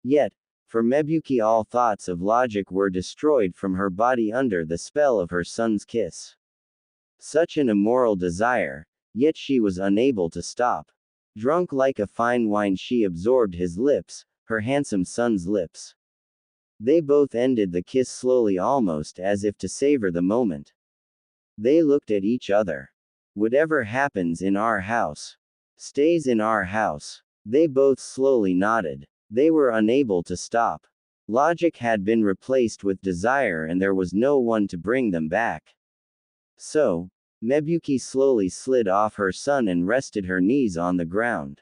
Yet, for Mebuki all thoughts of logic were destroyed from her body under the spell of her son's kiss. Such an immoral desire, yet she was unable to stop. Drunk like a fine wine she absorbed his lips, her handsome son's lips. They both ended the kiss slowly almost as if to savor the moment. They looked at each other. Whatever happens in our house stays in our house. They both slowly nodded. They were unable to stop. Logic had been replaced with desire and there was no one to bring them back. So, Mebuki slowly slid off her son and rested her knees on the ground.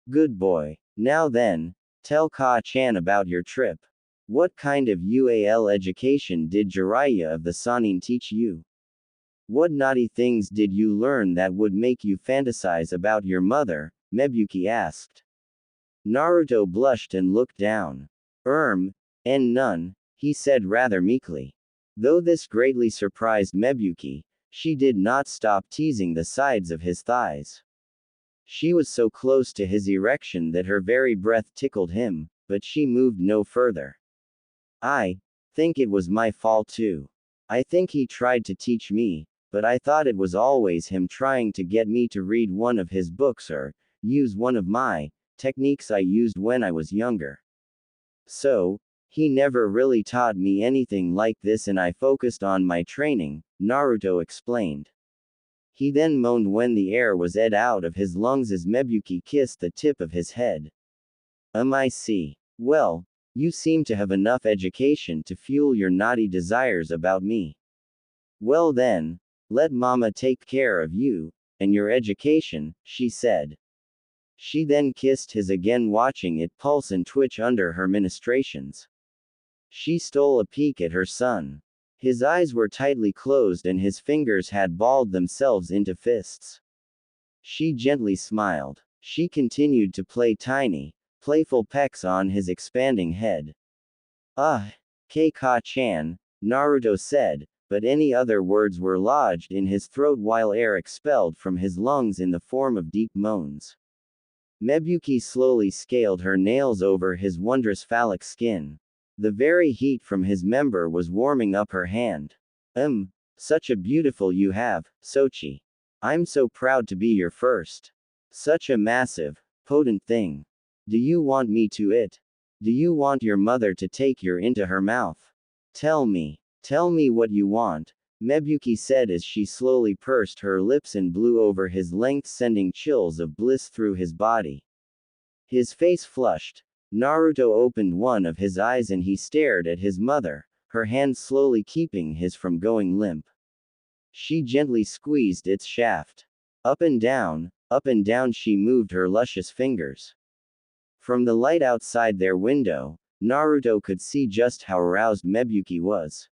Good boy. Now then, tell Ka-chan about your trip. What kind of UAL education did Jiraiya of the Sannin teach you? What naughty things did you learn that would make you fantasize about your mother? Mebuki asked. Naruto blushed and looked down. None, he said rather meekly. Though this greatly surprised Mebuki, she did not stop teasing the sides of his thighs. She was so close to his erection that her very breath tickled him, but she moved no further. I think it was my fault too. I think he tried to teach me, but I thought it was always him trying to get me to read one of his books or use one of my techniques I used when I was younger. So, he never really taught me anything like this and I focused on my training, Naruto explained. He then moaned when the air was ed out of his lungs as Mebuki kissed the tip of his head. I see. Well, you seem to have enough education to fuel your naughty desires about me. Well then, let mama take care of you, and your education, she said. She then kissed his again watching it pulse and twitch under her ministrations. She stole a peek at her son. His eyes were tightly closed and his fingers had balled themselves into fists. She gently smiled. She continued to play tiny, playful pecks on his expanding head. Keika-chan, Naruto said, but any other words were lodged in his throat while air expelled from his lungs in the form of deep moans. Mebuki slowly scaled her nails over his wondrous phallic skin. The very heat from his member was warming up her hand. Such a beautiful you have, Sochi. I'm so proud to be your first. Such a massive, potent thing. Do you want me to it? Do you want your mother to take you into her mouth? Tell me what you want, Mebuki said as she slowly pursed her lips and blew over his length sending chills of bliss through his body. His face flushed. Naruto opened one of his eyes and he stared at his mother, her hand slowly keeping his from going limp. She gently squeezed its shaft. Up and down she moved her luscious fingers. From the light outside their window, Naruto could see just how aroused Mebuki was.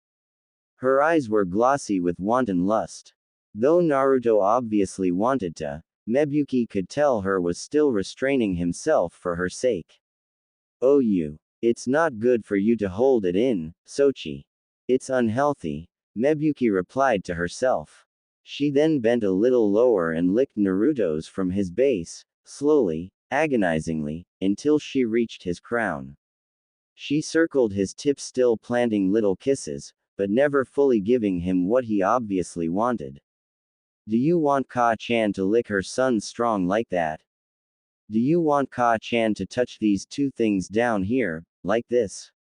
Her eyes were glossy with wanton lust. Though Naruto obviously wanted to Mebuki could tell her was still restraining himself for her sake. Oh it's not good for you to hold it in, Sochi. It's unhealthy, Mebuki replied to herself. She then bent a little lower and licked Naruto's from his base, slowly, agonizingly, until she reached his crown. She circled his tip, still planting little kisses, but never fully giving him what he obviously wanted. Do you want Ka-chan to lick her son strong like that? Do you want Ka-chan to touch these two things down here, like this?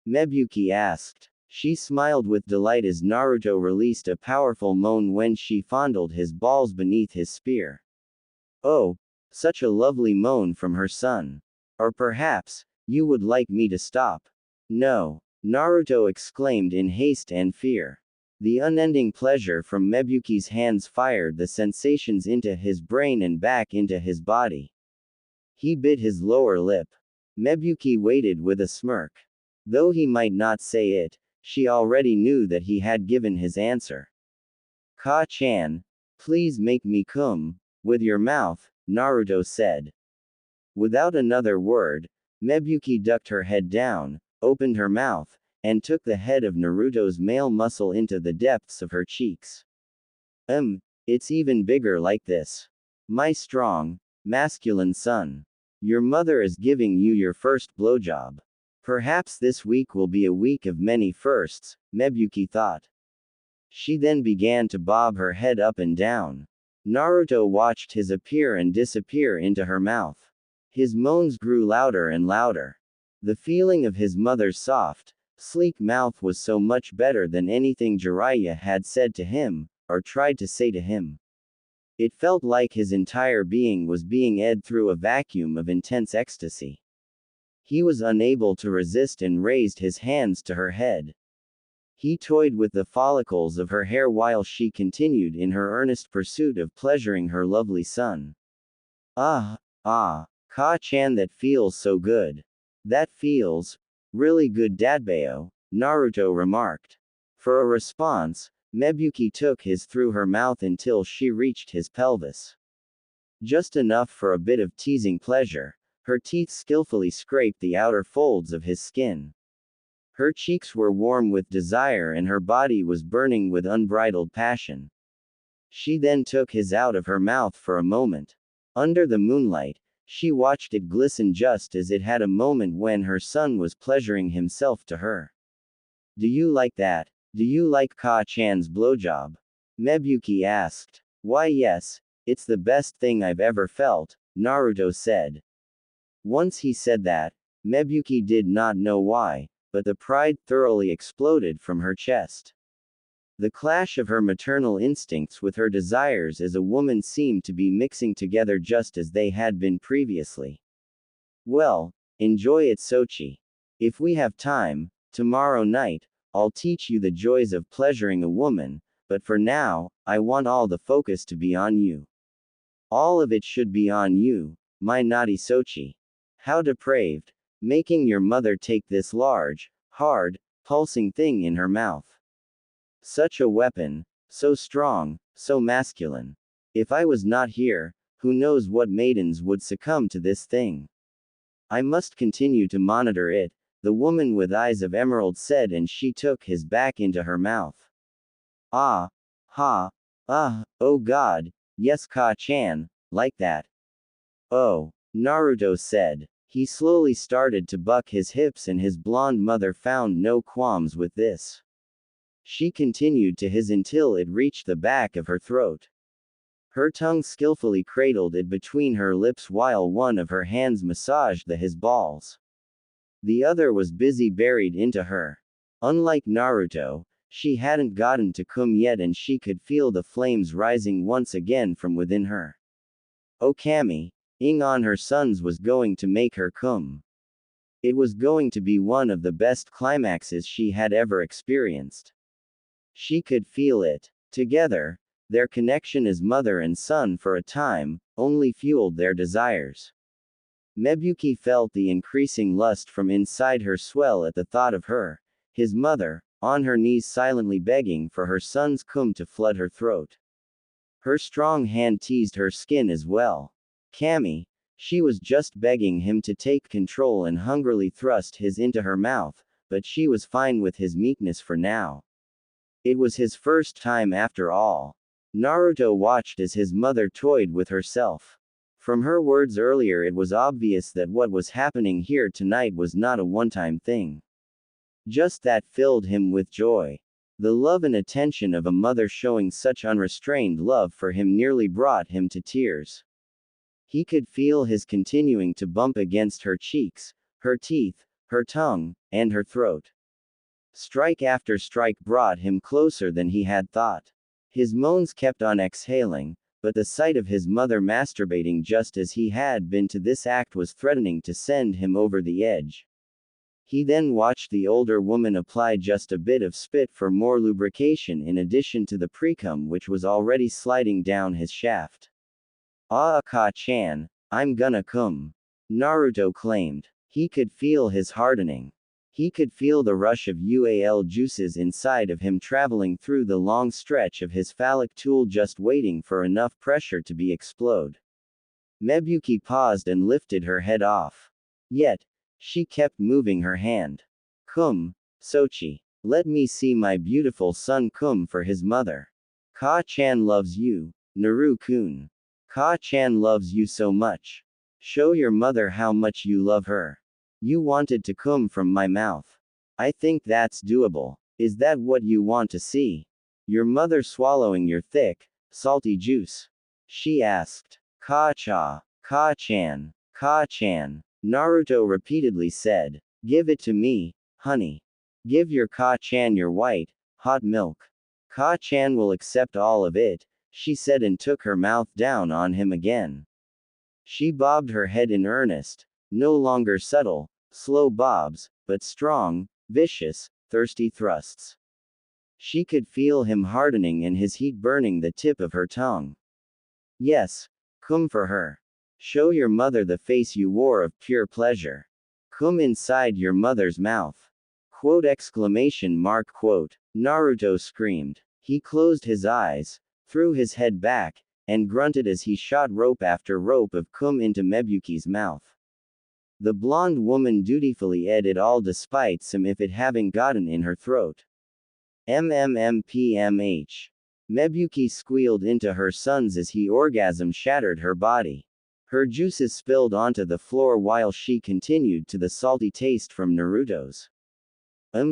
Mebuki asked. She smiled with delight as Naruto released a powerful moan when she fondled his balls beneath his spear. Oh, such a lovely moan from her son. Or perhaps, you would like me to stop? No, Naruto exclaimed in haste and fear. The unending pleasure from Mebuki's hands fired the sensations into his brain and back into his body. He bit his lower lip. Mebuki waited with a smirk. Though he might not say it, she already knew that he had given his answer. Ka-chan, please make me come, with your mouth, Naruto said. Without another word, Mebuki ducked her head down, opened her mouth, and took the head of Naruto's male muscle into the depths of her cheeks. It's even bigger like this. My strong, masculine son. Your mother is giving you your first blowjob. Perhaps this week will be a week of many firsts, Mebuki thought. She then began to bob her head up and down. Naruto watched his appear and disappear into her mouth. His moans grew louder and louder. The feeling of his mother's soft, sleek mouth was so much better than anything Jiraiya had said to him, or tried to say to him. It felt like his entire being was being edged through a vacuum of intense ecstasy. He was unable to resist and raised his hands to her head. He toyed with the follicles of her hair while she continued in her earnest pursuit of pleasuring her lovely son. Ka-chan, that feels so good. That feels really good, Dadbao, Naruto remarked. For a response, Mebuki took his through her mouth until she reached his pelvis. Just enough for a bit of teasing pleasure. Her teeth skillfully scraped the outer folds of his skin. Her cheeks were warm with desire and her body was burning with unbridled passion. She then took his out of her mouth for a moment. Under the moonlight, she watched it glisten just as it had a moment when her son was pleasuring himself to her. Do you like that? Do you like Ka-chan's blowjob? Mebuki asked. Why yes, it's the best thing I've ever felt, Naruto said. Once he said that, Mebuki did not know why, but the pride thoroughly exploded from her chest. The clash of her maternal instincts with her desires as a woman seemed to be mixing together just as they had been previously. Well, enjoy it, Sochi. If we have time, tomorrow night, I'll teach you the joys of pleasuring a woman, but for now, I want all the focus to be on you. All of it should be on you, my naughty Sochi. How depraved, making your mother take this large, hard, pulsing thing in her mouth. Such a weapon, so strong, so masculine. If I was not here, who knows what maidens would succumb to this thing. I must continue to monitor it, the woman with eyes of emerald said, and she took his back into her mouth. Oh God, yes, Ka-chan, like that. Oh, Naruto said. He slowly started to buck his hips and his blonde mother found no qualms with this. She continued to his until it reached the back of her throat. Her tongue skillfully cradled it between her lips while one of her hands massaged his balls. The other was busy buried into her. Unlike Naruto, she hadn't gotten to cum yet and she could feel the flames rising once again from within her. Okami, ing on her sons was going to make her cum. It was going to be one of the best climaxes she had ever experienced. She could feel it. Together, their connection as mother and son for a time, only fueled their desires. Mebuki felt the increasing lust from inside her swell at the thought of her, his mother, on her knees silently begging for her son's cum to flood her throat. Her strong hand teased her skin as well. Cammy. She was just begging him to take control and hungrily thrust his into her mouth, but she was fine with his meekness for now. It was his first time after all. Naruto watched as his mother toyed with herself. From her words earlier, it was obvious that what was happening here tonight was not a one-time thing. Just that filled him with joy. The love and attention of a mother showing such unrestrained love for him nearly brought him to tears. He could feel his continuing to bump against her cheeks, her teeth, her tongue, and her throat. Strike after strike brought him closer than he had thought. His moans kept on exhaling, but the sight of his mother masturbating just as he had been to this act was threatening to send him over the edge. He then watched the older woman apply just a bit of spit for more lubrication in addition to the precum which was already sliding down his shaft. Aka-chan, I'm gonna come. Naruto claimed. He could feel his hardening. He could feel the rush of UAL juices inside of him traveling through the long stretch of his phallic tool just waiting for enough pressure to be explode. Mebuki paused and lifted her head off. Yet, she kept moving her hand. Come, Sochi. Let me see my beautiful son come for his mother. Ka-chan loves you, Naru-kun. Ka-chan loves you so much. Show your mother how much you love her. You wanted to come from my mouth. I think that's doable. Is that what you want to see? Your mother swallowing your thick, salty juice? She asked. Ka-cha, Ka-chan, Ka-chan. Naruto repeatedly said. Give it to me, honey. Give your Ka-chan your white, hot milk. Ka-chan will accept all of it, she said and took her mouth down on him again. She bobbed her head in earnest. No longer subtle, slow bobs, but strong, vicious, thirsty thrusts. She could feel him hardening and his heat burning the tip of her tongue. Yes, come for her. Show your mother the face you wore of pure pleasure. Come inside your mother's mouth. Quote exclamation mark quote. Naruto screamed. He closed his eyes, threw his head back, and grunted as he shot rope after rope of cum into Mebuki's mouth. The blonde woman dutifully ate it all despite some if it having gotten in her throat. MMMPMH. Mebuki squealed into her sons as he orgasm shattered her body. Her juices spilled onto the floor while she continued to the salty taste from Naruto's.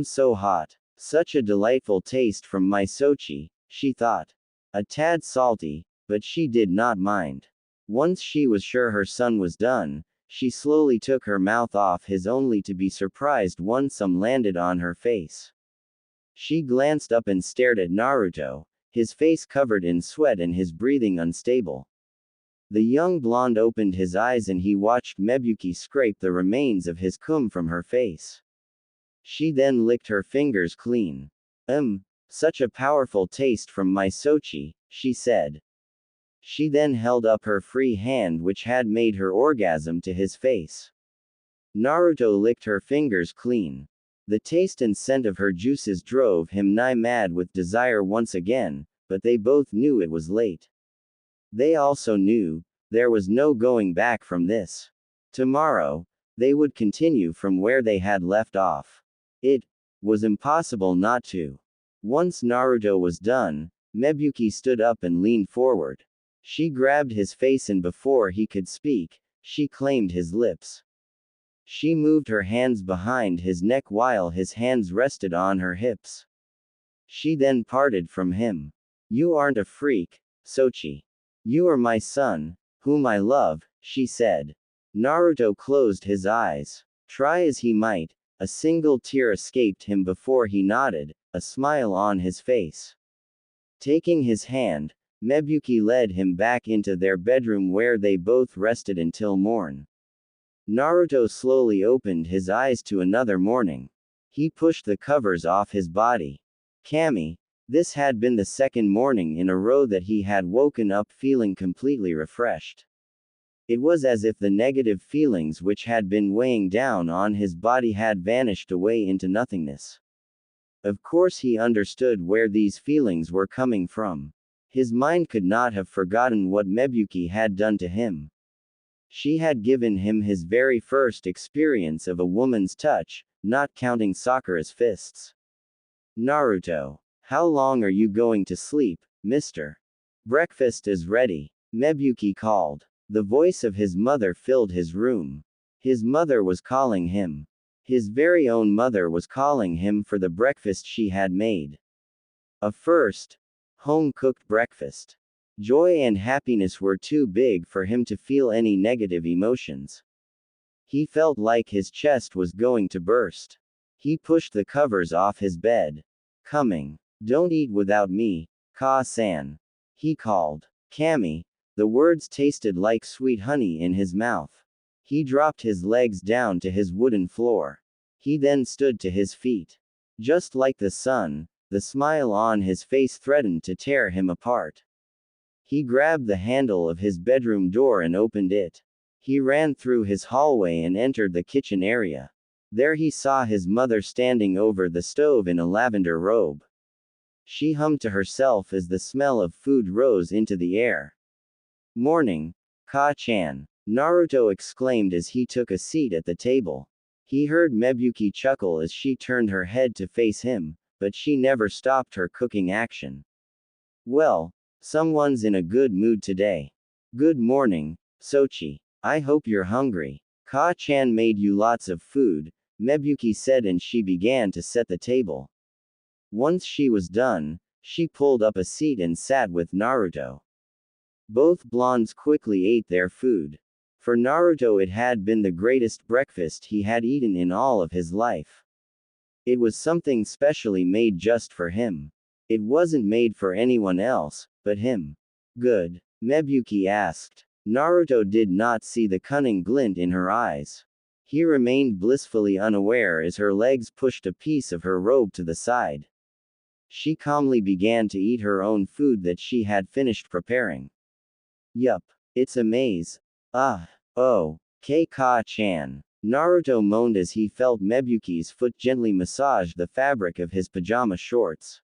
So hot. Such a delightful taste from my Sochi, she thought. A tad salty, but she did not mind. Once she was sure her son was done, she slowly took her mouth off his only to be surprised when some landed on her face. She glanced up and stared at Naruto, his face covered in sweat and his breathing unstable. The young blonde opened his eyes and he watched Mebuki scrape the remains of his cum from her face. She then licked her fingers clean. Such a powerful taste from my Sochi, she said. She then held up her free hand which had made her orgasm to his face. Naruto licked her fingers clean. The taste and scent of her juices drove him nigh mad with desire once again, but they both knew it was late. They also knew, there was no going back from this. Tomorrow, they would continue from where they had left off. It was impossible not to. Once Naruto was done, Mebuki stood up and leaned forward. She grabbed his face and before he could speak, she claimed his lips. She moved her hands behind his neck while his hands rested on her hips. She then parted from him. You aren't a freak, Sochi. You are my son, whom I love, she said. Naruto closed his eyes. Try as he might, a single tear escaped him before he nodded, a smile on his face. Taking his hand, Mebuki led him back into their bedroom where they both rested until morn. Naruto slowly opened his eyes to another morning. He pushed the covers off his body. Cammy, this had been the second morning in a row that he had woken up feeling completely refreshed. It was as if the negative feelings which had been weighing down on his body had vanished away into nothingness. Of course he understood where these feelings were coming from. His mind could not have forgotten what Mebuki had done to him. She had given him his very first experience of a woman's touch, not counting Sakura's fists. Naruto. How long are you going to sleep, mister? Breakfast is ready. Mebuki called. The voice of his mother filled his room. His mother was calling him. His very own mother was calling him for the breakfast she had made. A first, home-cooked breakfast. Joy and happiness were too big for him to feel any negative emotions. He felt like his chest was going to burst. He pushed the covers off his bed. Coming. Don't eat without me, Ka-san. He called. Kami. The words tasted like sweet honey in his mouth. He dropped his legs down to his wooden floor. He then stood to his feet. Just like the sun, the smile on his face threatened to tear him apart. He grabbed the handle of his bedroom door and opened it. He ran through his hallway and entered the kitchen area. There he saw his mother standing over the stove in a lavender robe. She hummed to herself as the smell of food rose into the air. Morning, Ka-chan, Naruto exclaimed as he took a seat at the table. He heard Mebuki chuckle as she turned her head to face him, but she never stopped her cooking action. Well, someone's in a good mood today. Good morning, Sochi. I hope you're hungry. Ka-chan made you lots of food, Mebuki said, and she began to set the table. Once she was done, she pulled up a seat and sat with Naruto. Both blondes quickly ate their food. For Naruto, it had been the greatest breakfast he had eaten in all of his life. It was something specially made just for him. It wasn't made for anyone else, but him. Good? Mebuki asked. Naruto did not see the cunning glint in her eyes. He remained blissfully unaware as her legs pushed a piece of her robe to the side. She calmly began to eat her own food that she had finished preparing. Yup. It's a maze. Oh. Ka-chan. Naruto moaned as he felt Mebuki's foot gently massage the fabric of his pajama shorts.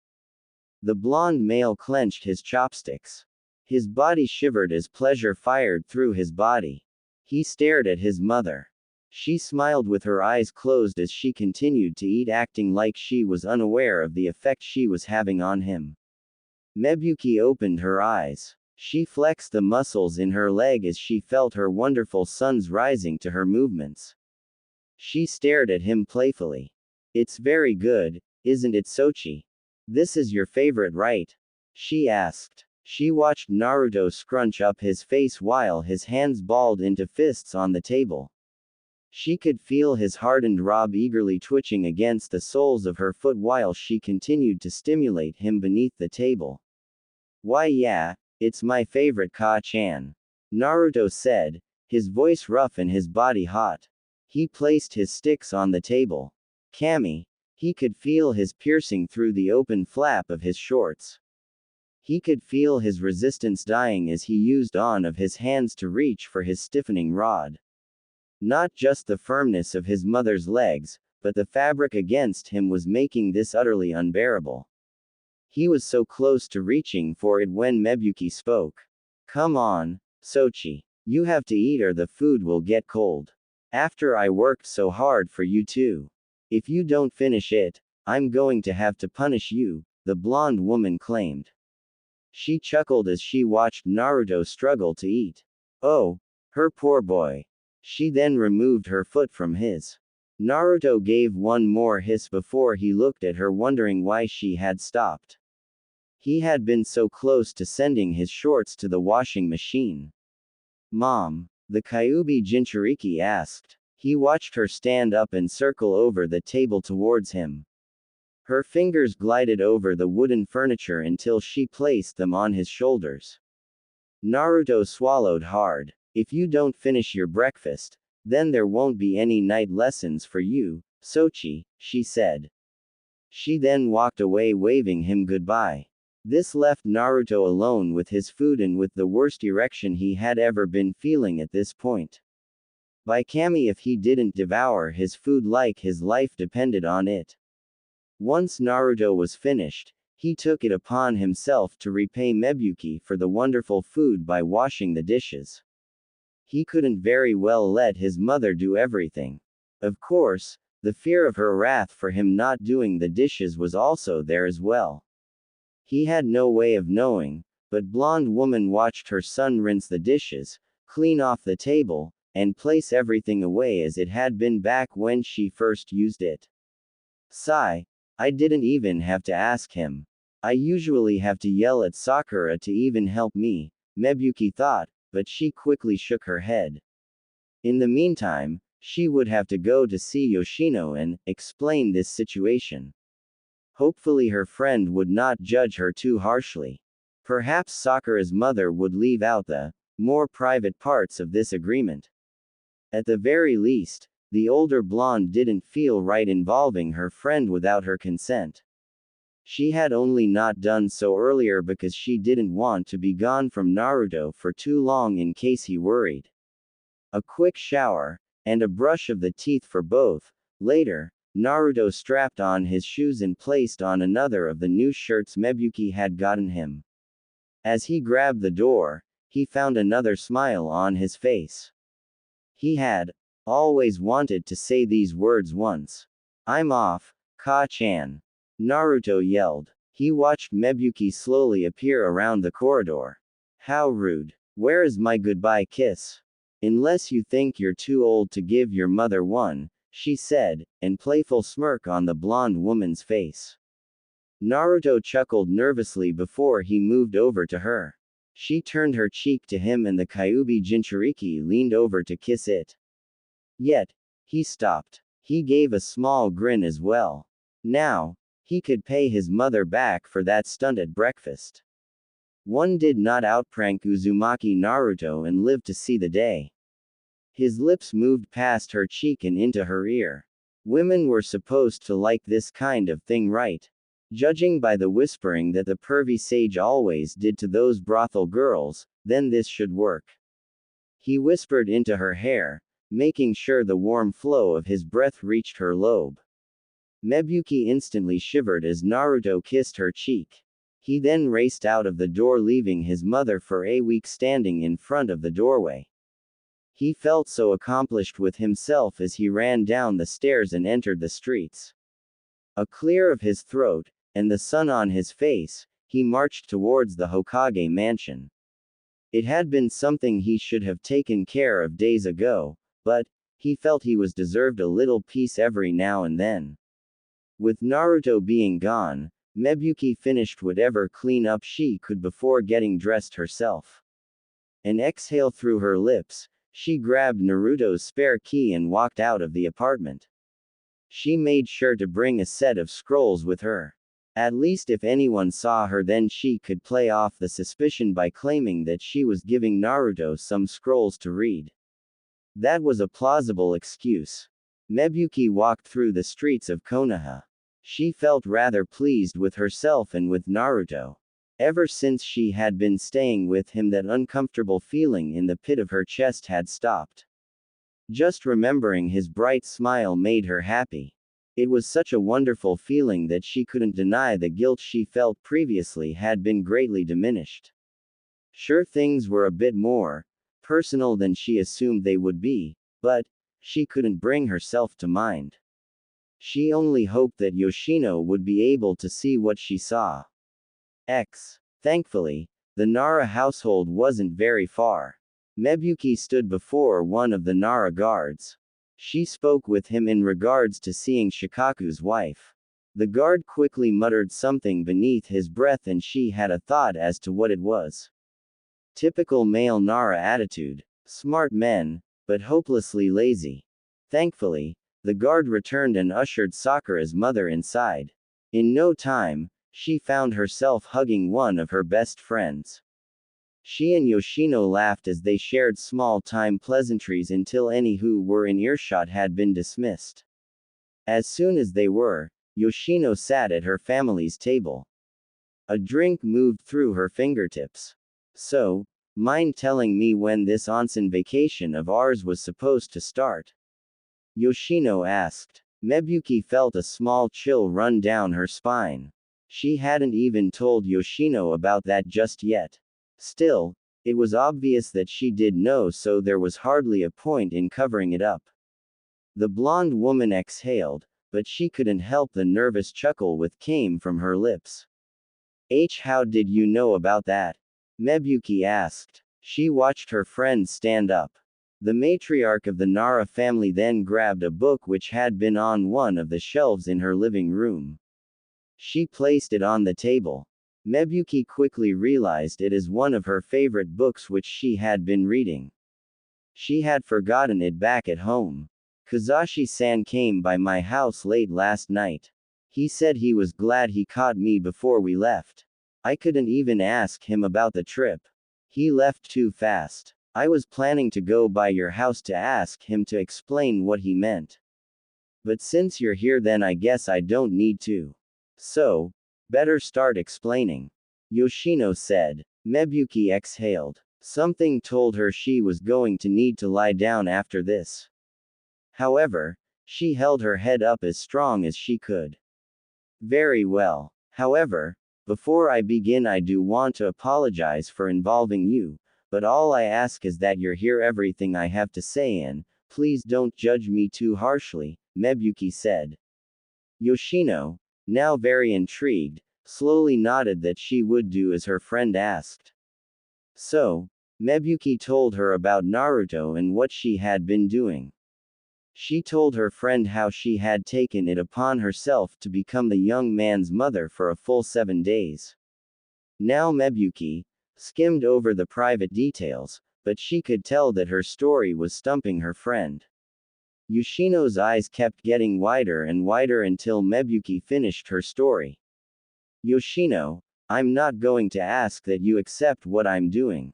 The blonde male clenched his chopsticks. His body shivered as pleasure fired through his body. He stared at his mother. She smiled with her eyes closed as she continued to eat, acting like she was unaware of the effect she was having on him. Mebuki opened her eyes. She flexed the muscles in her leg as she felt her wonderful suns rising to her movements. She stared at him playfully. It's very good, isn't it, Sochi? This is your favorite, right? She asked. She watched Naruto scrunch up his face while his hands balled into fists on the table. She could feel his hardened robe eagerly twitching against the soles of her foot while she continued to stimulate him beneath the table. Why yeah, it's my favorite, Ka-chan. Naruto said, his voice rough and his body hot. He placed his sticks on the table. Kami. He could feel his piercing through the open flap of his shorts. He could feel his resistance dying as he used on of his hands to reach for his stiffening rod. Not just the firmness of his mother's legs, but the fabric against him was making this utterly unbearable. He was so close to reaching for it when Mebuki spoke. Come on, Sochi. You have to eat or the food will get cold. After I worked so hard for you too. If you don't finish it, I'm going to have to punish you, the blonde woman claimed. She chuckled as she watched Naruto struggle to eat. Oh, her poor boy. She then removed her foot from his. Naruto gave one more hiss before he looked at her, wondering why she had stopped. He had been so close to sending his shorts to the washing machine. Mom, the Kyuubi Jinchuriki asked. He watched her stand up and circle over the table towards him. Her fingers glided over the wooden furniture until she placed them on his shoulders. Naruto swallowed hard. If you don't finish your breakfast, then there won't be any night lessons for you, Sochi, she said. She then walked away waving him goodbye. This left Naruto alone with his food and with the worst erection he had ever been feeling at this point. By Kami, if he didn't devour his food like his life depended on it. Once Naruto was finished, He took it upon himself to repay Mebuki for the wonderful food by washing the dishes. He couldn't very well let his mother do everything. Of course, the fear of her wrath for him not doing the dishes was also there as well. He had no way of knowing, but blonde woman watched her son rinse the dishes, clean off the table, and place everything away as it had been back when she first used it. Sigh. I didn't even have to ask him. I usually have to yell at Sakura to even help me, Mebuki thought, but she quickly shook her head. In the meantime, she would have to go to see Yoshino and explain this situation. Hopefully her friend would not judge her too harshly. Perhaps Sakura's mother would leave out the more private parts of this agreement. At the very least, the older blonde didn't feel right involving her friend without her consent. She had only not done so earlier because she didn't want to be gone from Naruto for too long in case he worried. A quick shower, and a brush of the teeth for both. Later, Naruto strapped on his shoes and placed on another of the new shirts Mebuki had gotten him. As he grabbed the door, he found another smile on his face. He had always wanted to say these words once. I'm off, Ka-chan. Naruto yelled. He watched Mebuki slowly appear around the corridor. How rude. Where is my goodbye kiss? Unless you think you're too old to give your mother one, she said, and playful smirk on the blonde woman's face. Naruto chuckled nervously before he moved over to her. She turned her cheek to him and the Kyuubi Jinchuriki leaned over to kiss it. Yet, he stopped. He gave a small grin as well. Now, he could pay his mother back for that stunt at breakfast. One did not outprank Uzumaki Naruto and live to see the day. His lips moved past her cheek and into her ear. Women were supposed to like this kind of thing, right? Judging by the whispering that the pervy sage always did to those brothel girls, then this should work. He whispered into her hair, making sure the warm flow of his breath reached her lobe. Mebuki instantly shivered as Naruto kissed her cheek. He then raced out of the door, leaving his mother for a week standing in front of the doorway. He felt so accomplished with himself as he ran down the stairs and entered the streets. Clear of his throat, and the sun on his face, he marched towards the Hokage mansion. It had been something he should have taken care of days ago, but he felt he was deserved a little peace every now and then. With Naruto being gone, Mebuki finished whatever clean-up she could before getting dressed herself. An exhale through her lips, she grabbed Naruto's spare key and walked out of the apartment. She made sure to bring a set of scrolls with her. At least if anyone saw her, then she could play off the suspicion by claiming that she was giving Naruto some scrolls to read. That was a plausible excuse. Mebuki walked through the streets of Konoha. She felt rather pleased with herself and with Naruto. Ever since she had been staying with him, that uncomfortable feeling in the pit of her chest had stopped. Just remembering his bright smile made her happy. It was such a wonderful feeling that she couldn't deny the guilt she felt previously had been greatly diminished. Sure, things were a bit more personal than she assumed they would be, but she couldn't bring herself to mind. She only hoped that Yoshino would be able to see what she saw. Thankfully, the Nara household wasn't very far. Mebuki stood before one of the Nara guards. She spoke with him in regards to seeing Shikaku's wife. The guard quickly muttered something beneath his breath and she had a thought as to what it was. Typical male Nara attitude. Smart men, but hopelessly lazy. Thankfully, the guard returned and ushered Sakura's mother inside. In no time, she found herself hugging one of her best friends. She and Yoshino laughed as they shared small-time pleasantries until any who were in earshot had been dismissed. As soon as they were, Yoshino sat at her family's table. A drink moved through her fingertips. So, mind telling me when this onsen vacation of ours was supposed to start? Yoshino asked. Mebuki felt a small chill run down her spine. She hadn't even told Yoshino about that just yet. Still, it was obvious that she did know, so there was hardly a point in covering it up. The blonde woman exhaled, but she couldn't help the nervous chuckle which came from her lips. How did you know about that? Mebuki asked. She watched her friend stand up. The matriarch of the Nara family then grabbed a book which had been on one of the shelves in her living room. She placed it on the table. Mebuki quickly realized it is one of her favorite books which she had been reading. She had forgotten it back at home. Kazashi-san came by my house late last night. He said he was glad he caught me before we left. I couldn't even ask him about the trip. He left too fast. I was planning to go by your house to ask him to explain what he meant. But since you're here, then I guess I don't need to. So, better start explaining. Yoshino said. Mebuki exhaled. Something told her she was going to need to lie down after this. However, she held her head up as strong as she could. Very well. However, before I begin, I do want to apologize for involving you, but all I ask is that you hear everything I have to say and, please don't judge me too harshly, Mebuki said. Yoshino, now very intrigued, slowly nodded that she would do as her friend asked. So, Mebuki told her about Naruto and what she had been doing. She told her friend how she had taken it upon herself to become the young man's mother for a full 7 days. Now Mebuki skimmed over the private details, but she could tell that her story was stumping her friend. Yoshino's eyes kept getting wider and wider until Mebuki finished her story. Yoshino, I'm not going to ask that you accept what I'm doing.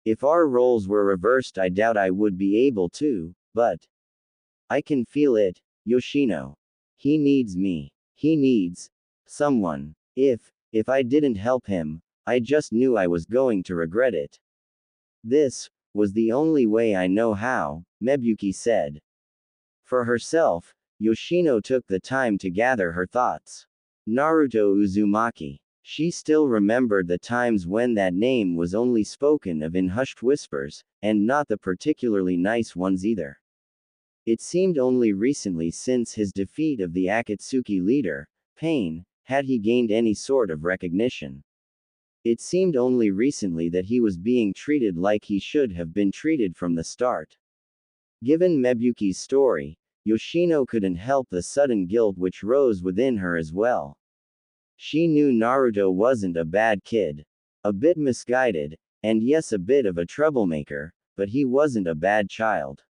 If our roles were reversed, I doubt I would be able to, but I can feel it, Yoshino. He needs me. He needs someone. If I didn't help him, I just knew I was going to regret it. This was the only way I know how, Mebuki said. For herself, Yoshino took the time to gather her thoughts. Naruto Uzumaki. She still remembered the times when that name was only spoken of in hushed whispers, and not the particularly nice ones either. It seemed only recently since his defeat of the Akatsuki leader, Pain, had he gained any sort of recognition. It seemed only recently that he was being treated like he should have been treated from the start. Given Mebuki's story, Yoshino couldn't help the sudden guilt which rose within her as well. She knew Naruto wasn't a bad kid. A bit misguided, and yes, a bit of a troublemaker, but he wasn't a bad child.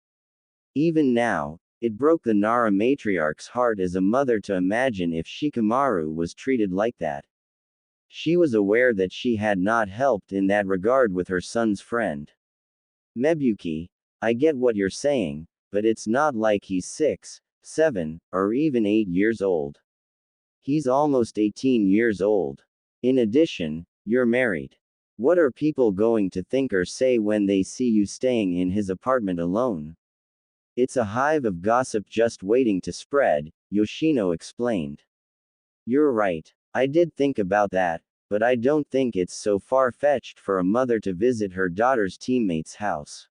Even now, it broke the Nara matriarch's heart as a mother to imagine if Shikamaru was treated like that. She was aware that she had not helped in that regard with her son's friend. Mebuki, I get what you're saying, but it's not like he's 6, 7, or even 8 years old. He's almost 18 years old. In addition, you're married. What are people going to think or say when they see you staying in his apartment alone? It's a hive of gossip just waiting to spread, Yoshino explained. You're right. I did think about that, but I don't think it's so far-fetched for a mother to visit her daughter's teammate's house.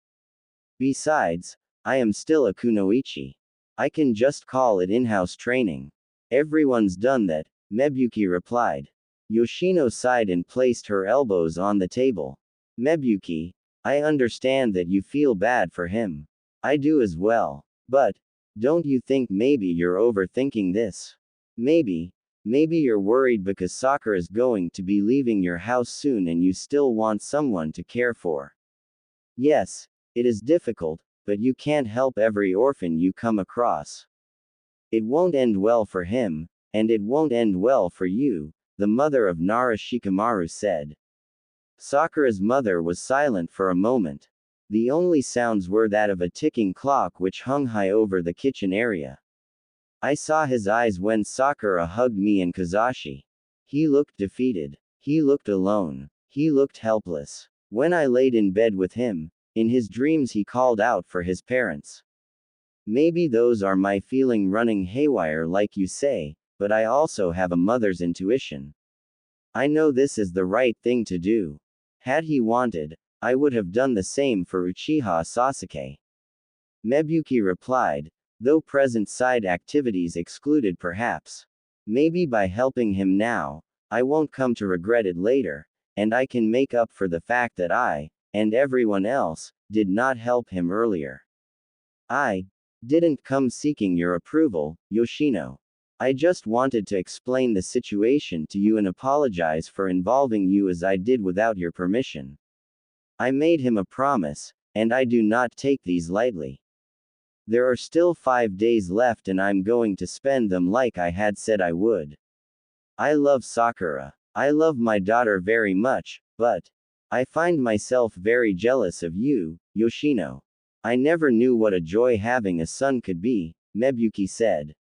Besides, I am still a kunoichi. I can just call it in-house training. Everyone's done that, Mebuki replied. Yoshino sighed and placed her elbows on the table. Mebuki, I understand that you feel bad for him. I do as well. But, don't you think maybe you're overthinking this? Maybe you're worried because Sakura's going to be leaving your house soon and you still want someone to care for. Yes, it is difficult, but you can't help every orphan you come across. It won't end well for him, and it won't end well for you, the mother of Nara Shikamaru said. Sakura's mother was silent for a moment. The only sounds were that of a ticking clock which hung high over the kitchen area. I saw his eyes when Sakura hugged me and Kazashi. He looked defeated. He looked alone. He looked helpless. When I laid in bed with him, in his dreams he called out for his parents. Maybe those are my feeling running haywire like you say, but I also have a mother's intuition. I know this is the right thing to do. Had he wanted, I would have done the same for Uchiha Sasuke. Mebuki replied, though present side activities excluded perhaps. Maybe by helping him now, I won't come to regret it later, and I can make up for the fact that I, and everyone else, did not help him earlier. I didn't come seeking your approval, Yoshino. I just wanted to explain the situation to you and apologize for involving you as I did without your permission. I made him a promise, and I do not take these lightly. There are still 5 days left and I'm going to spend them like I had said I would. I love Sakura. I love my daughter very much, but I find myself very jealous of you, Yoshino. I never knew what a joy having a son could be, Mebuki said.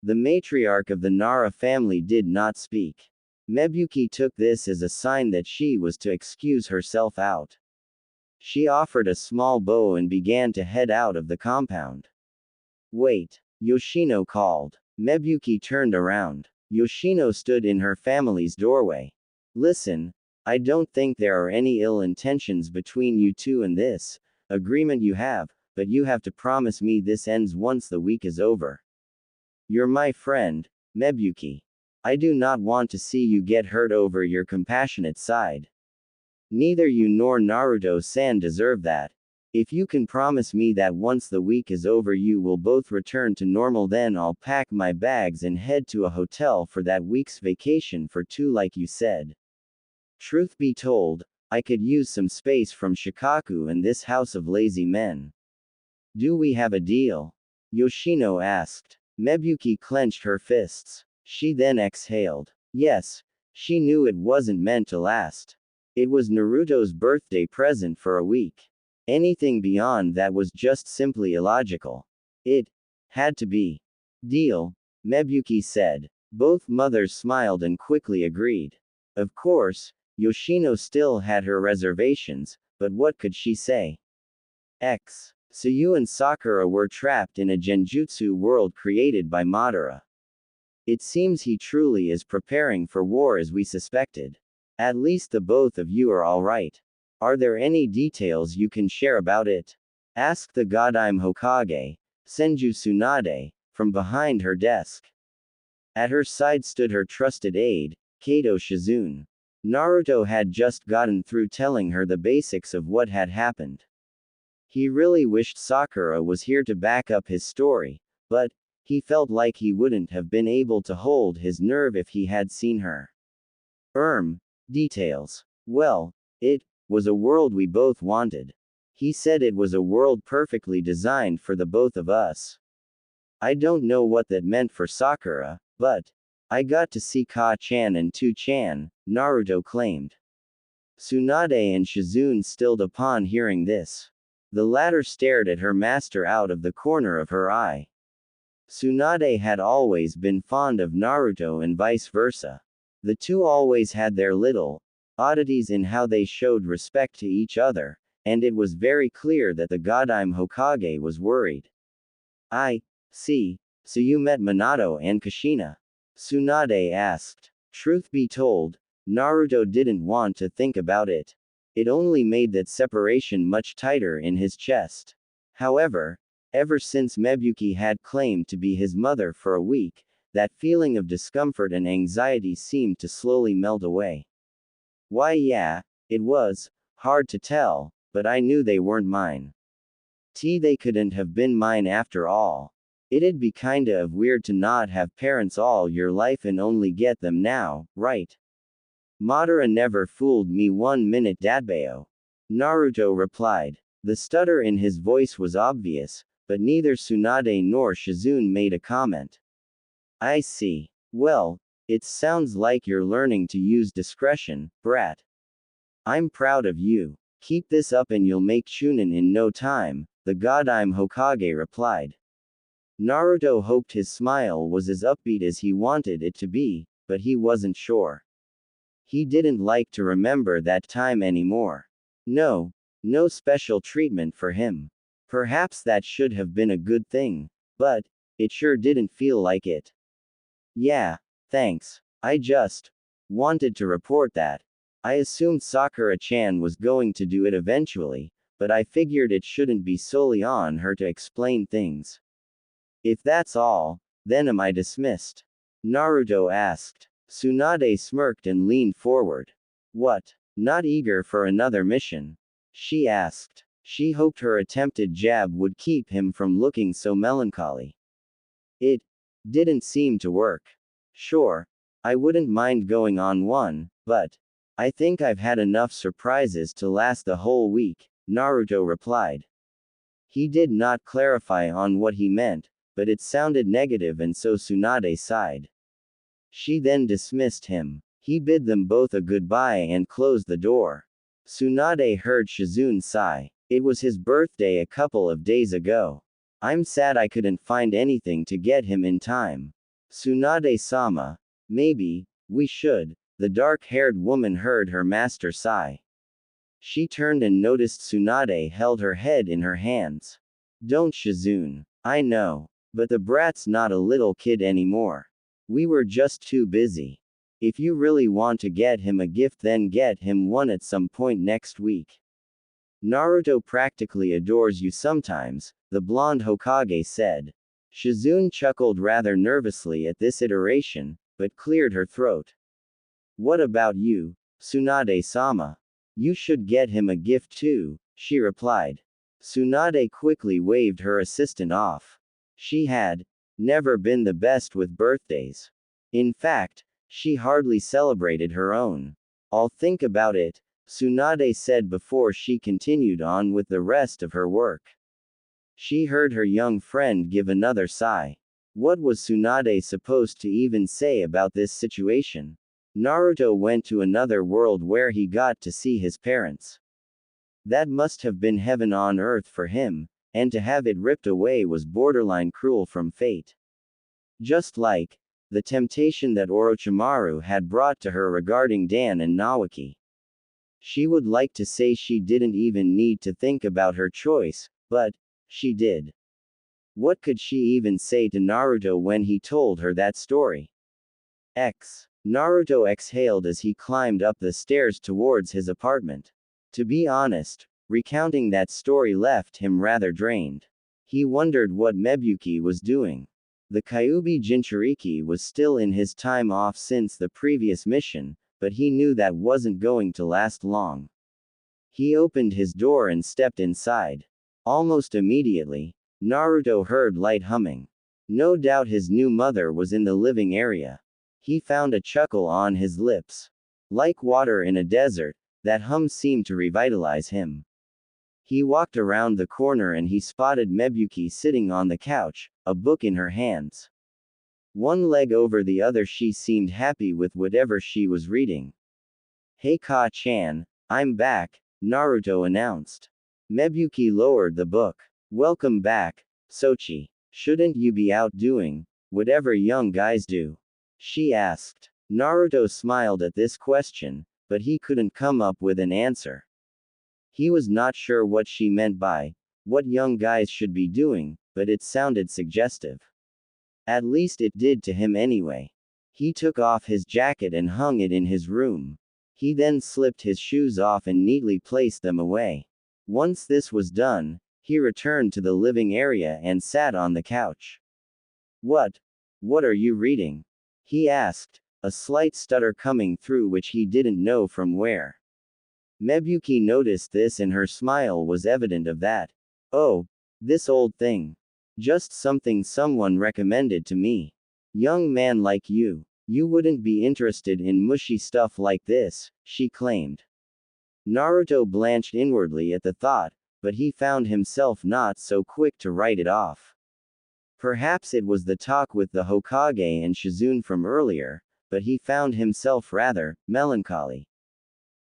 The matriarch of the Nara family did not speak. Mebuki took this as a sign that she was to excuse herself out. She offered a small bow and began to head out of the compound. Wait, Yoshino called. Mebuki turned around. Yoshino stood in her family's doorway. Listen, I don't think there are any ill intentions between you two in this agreement you have, but you have to promise me this ends once the week is over. You're my friend, Mebuki. I do not want to see you get hurt over your compassionate side. Neither you nor Naruto-san deserve that. If you can promise me that once the week is over you will both return to normal, then I'll pack my bags and head to a hotel for that week's vacation for two like you said. Truth be told, I could use some space from Shikaku and this house of lazy men. Do we have a deal? Yoshino asked. Mebuki clenched her fists. She then exhaled. Yes, she knew it wasn't meant to last. It was Naruto's birthday present for a week. Anything beyond that was just simply illogical. It had to be. Deal, Mebuki said. Both mothers smiled and quickly agreed. Of course, Yoshino still had her reservations, but what could she say? So you and Sakura were trapped in a genjutsu world created by Madara. It seems he truly is preparing for war as we suspected. At least the both of you are alright. Are there any details you can share about it? Asked the Godime Hokage, Senju Tsunade, from behind her desk. At her side stood her trusted aide, Kato Shizune. Naruto had just gotten through telling her the basics of what had happened. He really wished Sakura was here to back up his story, but he felt like he wouldn't have been able to hold his nerve if he had seen her. Details. Well, it was a world we both wanted. He said it was a world perfectly designed for the both of us. I don't know what that meant for Sakura, but I got to see Ka-chan and Tu-chan, Naruto claimed. Tsunade and Shizune stilled upon hearing this. The latter stared at her master out of the corner of her eye. Tsunade had always been fond of Naruto and vice versa. The two always had their little oddities in how they showed respect to each other, and it was very clear that the Godime Hokage was worried. I see, so you met Minato and Kushina? Tsunade asked. Truth be told, Naruto didn't want to think about it. It only made that separation much tighter in his chest. However, ever since Mebuki had claimed to be his mother for a week, that feeling of discomfort and anxiety seemed to slowly melt away. Why yeah, it was hard to tell, but I knew they weren't mine. They couldn't have been mine after all. It'd be kinda of weird to not have parents all your life and only get them now, right? Madara never fooled me 1 minute Dadbao. Naruto replied. The stutter in his voice was obvious, but neither Tsunade nor Shizune made a comment. I see. Well, it sounds like you're learning to use discretion, brat. I'm proud of you. Keep this up and you'll make Chunin in no time, the Godime Hokage replied. Naruto hoped his smile was as upbeat as he wanted it to be, but he wasn't sure. He didn't like to remember that time anymore. No special treatment for him. Perhaps that should have been a good thing, but it sure didn't feel like it. Yeah, thanks. I just wanted to report that. I assumed Sakura-chan was going to do it eventually, but I figured it shouldn't be solely on her to explain things. If that's all, then am I dismissed? Naruto asked. Tsunade smirked and leaned forward. What? Not eager for another mission? She asked. She hoped her attempted jab would keep him from looking so melancholy. It didn't seem to work. Sure, I wouldn't mind going on one, but I think I've had enough surprises to last the whole week, Naruto replied. He did not clarify on what he meant, but it sounded negative and so Tsunade sighed. She then dismissed him. He bid them both a goodbye and closed the door. Tsunade heard Shizune sigh. It was his birthday a couple of days ago. I'm sad I couldn't find anything to get him in time. Tsunade-sama. Maybe we should. The dark-haired woman heard her master sigh. She turned and noticed Tsunade held her head in her hands. Don't, Shizune. I know. But the brat's not a little kid anymore. We were just too busy. If you really want to get him a gift, then get him one at some point next week. Naruto practically adores you sometimes, the blonde Hokage said. Shizune chuckled rather nervously at this iteration, but cleared her throat. What about you, Tsunade-sama? You should get him a gift too, she replied. Tsunade quickly waved her assistant off. She had never been the best with birthdays. In fact, she hardly celebrated her own. I'll think about it, Tsunade said before she continued on with the rest of her work. She heard her young friend give another sigh. What was Tsunade supposed to even say about this situation? Naruto went to another world where he got to see his parents. That must have been heaven on earth for him, and to have it ripped away was borderline cruel from fate. Just like the temptation that Orochimaru had brought to her regarding Dan and Nawaki. She would like to say she didn't even need to think about her choice, but she did. What could she even say to Naruto when he told her that story? Naruto exhaled as he climbed up the stairs towards his apartment. To be honest, recounting that story left him rather drained. He wondered what Mebuki was doing. The Kyuubi Jinchuriki was still in his time off since the previous mission, but he knew that wasn't going to last long. He opened his door and stepped inside. Almost immediately, Naruto heard light humming. No doubt his new mother was in the living area. He found a chuckle on his lips. Like water in a desert, that hum seemed to revitalize him. He walked around the corner and he spotted Mebuki sitting on the couch, a book in her hands. One leg over the other, she seemed happy with whatever she was reading. Hey Ka-chan, I'm back, Naruto announced. Mebuki lowered the book. Welcome back, Sochi. Shouldn't you be out doing whatever young guys do? She asked. Naruto smiled at this question, but he couldn't come up with an answer. He was not sure what she meant by what young guys should be doing, but it sounded suggestive. At least it did to him anyway. He took off his jacket and hung it in his room. He then slipped his shoes off and neatly placed them away. Once this was done, he returned to the living area and sat on the couch. What are you reading? He asked, a slight stutter coming through which he didn't know from where. Mebuki noticed this and her smile was evident of that. Oh, this old thing. Just something someone recommended to me. Young man like you wouldn't be interested in mushy stuff like this, she claimed. Naruto blanched inwardly at the thought, but he found himself not so quick to write it off. Perhaps it was the talk with the Hokage and Shizune from earlier, but he found himself rather melancholy.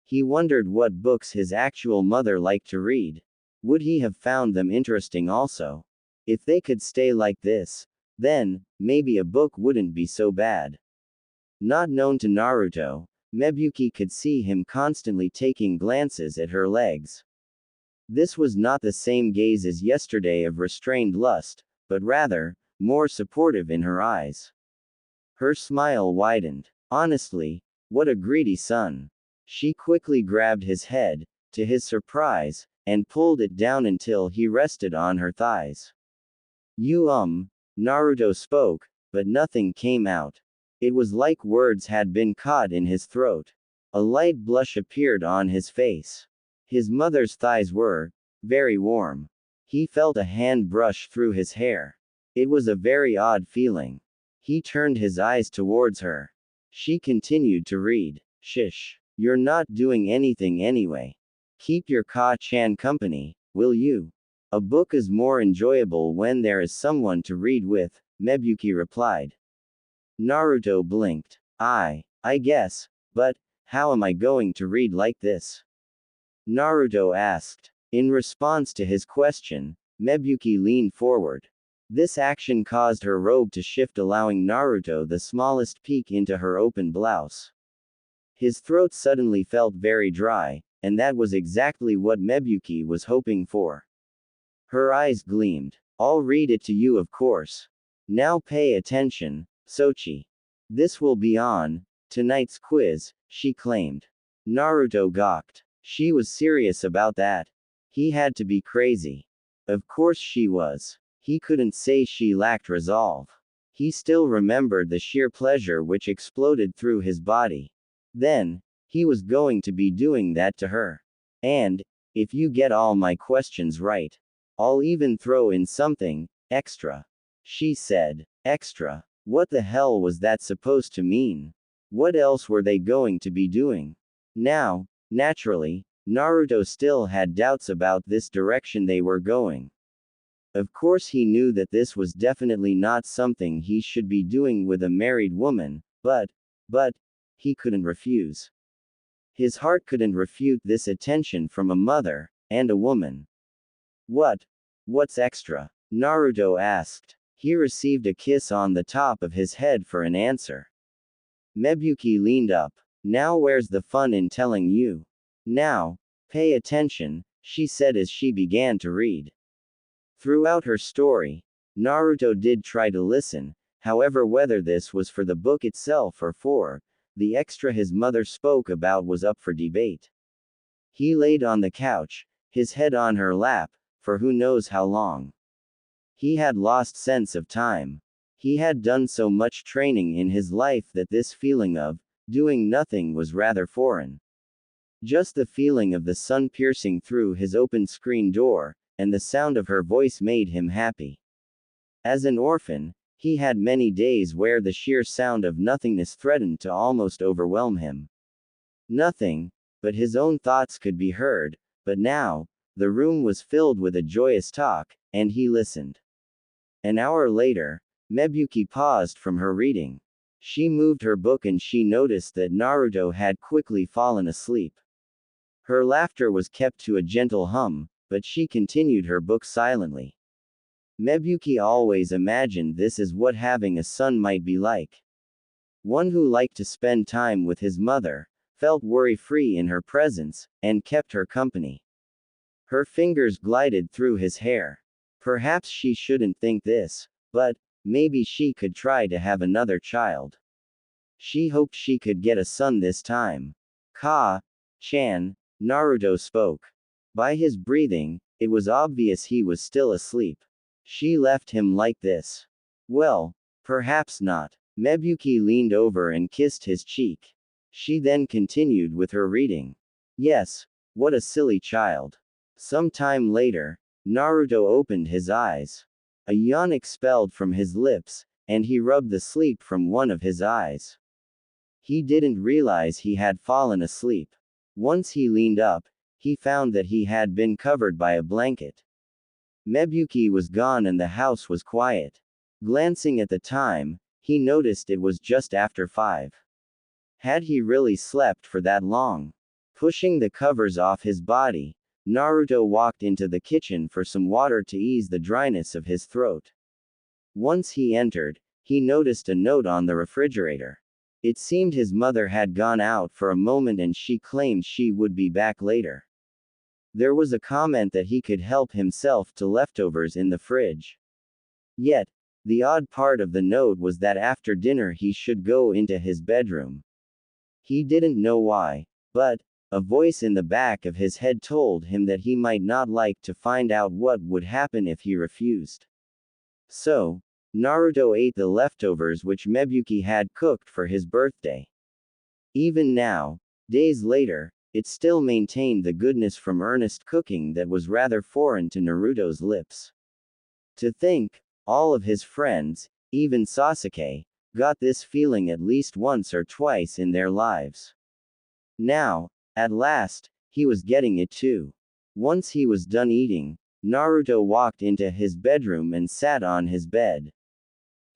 He wondered what books his actual mother liked to read. Would he have found them interesting also? If they could stay like this, then maybe a book wouldn't be so bad. Not known to Naruto, Mebuki could see him constantly taking glances at her legs. This was not the same gaze as yesterday of restrained lust, but rather, more supportive in her eyes. Her smile widened. Honestly, what a greedy son. She quickly grabbed his head, to his surprise, and pulled it down until he rested on her thighs. Naruto spoke, but nothing came out. It was like words had been caught in his throat. A light blush appeared on his face. His mother's thighs were very warm. He felt a hand brush through his hair. It was a very odd feeling. He turned his eyes towards her. She continued to read. Shish. You're not doing anything anyway. Keep your Ka-chan company, will you? A book is more enjoyable when there is someone to read with, Mebuki replied. Naruto blinked. I guess, but, how am I going to read like this? Naruto asked. In response to his question, Mebuki leaned forward. This action caused her robe to shift, allowing Naruto the smallest peek into her open blouse. His throat suddenly felt very dry, and that was exactly what Mebuki was hoping for. Her eyes gleamed. I'll read it to you, of course. Now pay attention, Sochi. This will be on tonight's quiz, she claimed. Naruto gawked. She was serious about that. He had to be crazy. Of course she was. He couldn't say she lacked resolve. He still remembered the sheer pleasure which exploded through his body. Then, he was going to be doing that to her. And, if you get all my questions right, I'll even throw in something extra. She said. Extra. What the hell was that supposed to mean? What else were they going to be doing? Now, naturally, Naruto still had doubts about this direction they were going. Of course he knew that this was definitely not something he should be doing with a married woman, but, he couldn't refuse. His heart couldn't refute this attention from a mother, and a woman. What's extra? Naruto asked. He received a kiss on the top of his head for an answer. Mebuki leaned up. Now where's the fun in telling you? Now, pay attention, she said as she began to read. Throughout her story, Naruto did try to listen, however whether this was for the book itself or for the extra his mother spoke about was up for debate. He laid on the couch, his head on her lap, for who knows how long. He had lost sense of time. He had done so much training in his life that this feeling of doing nothing was rather foreign. Just the feeling of the sun piercing through his open screen door, and the sound of her voice made him happy. As an orphan, he had many days where the sheer sound of nothingness threatened to almost overwhelm him. Nothing, but his own thoughts could be heard, but now, the room was filled with a joyous talk, and he listened. An hour later, Mebuki paused from her reading. She moved her book and she noticed that Naruto had quickly fallen asleep. Her laughter was kept to a gentle hum, but she continued her book silently. Mebuki always imagined this is what having a son might be like. One who liked to spend time with his mother, felt worry-free in her presence, and kept her company. Her fingers glided through his hair. Perhaps she shouldn't think this, but maybe she could try to have another child. She hoped she could get a son this time. Ka-chan, Naruto spoke. By his breathing, it was obvious he was still asleep. She left him like this. Well, perhaps not. Mebuki leaned over and kissed his cheek. She then continued with her reading. Yes, what a silly child. Some time later, Naruto opened his eyes. A yawn expelled from his lips, and he rubbed the sleep from one of his eyes. He didn't realize he had fallen asleep. Once he leaned up, he found that he had been covered by a blanket. Mebuki was gone and the house was quiet. Glancing at the time, he noticed it was just after 5. Had he really slept for that long? Pushing the covers off his body, Naruto walked into the kitchen for some water to ease the dryness of his throat. Once he entered, he noticed a note on the refrigerator. It seemed his mother had gone out for a moment and she claimed she would be back later. There was a comment that he could help himself to leftovers in the fridge. Yet, The odd part of the note was that after dinner he should go into his bedroom. He didn't know why, but a voice in the back of his head told him that he might not like to find out what would happen if he refused. So, Naruto ate the leftovers which Mebuki had cooked for his birthday. Even now, days later, it still maintained the goodness from earnest cooking that was rather foreign to Naruto's lips. To think, all of his friends, even Sasuke, got this feeling at least once or twice in their lives. Now, at last, he was getting it too. Once he was done eating, Naruto walked into his bedroom and sat on his bed.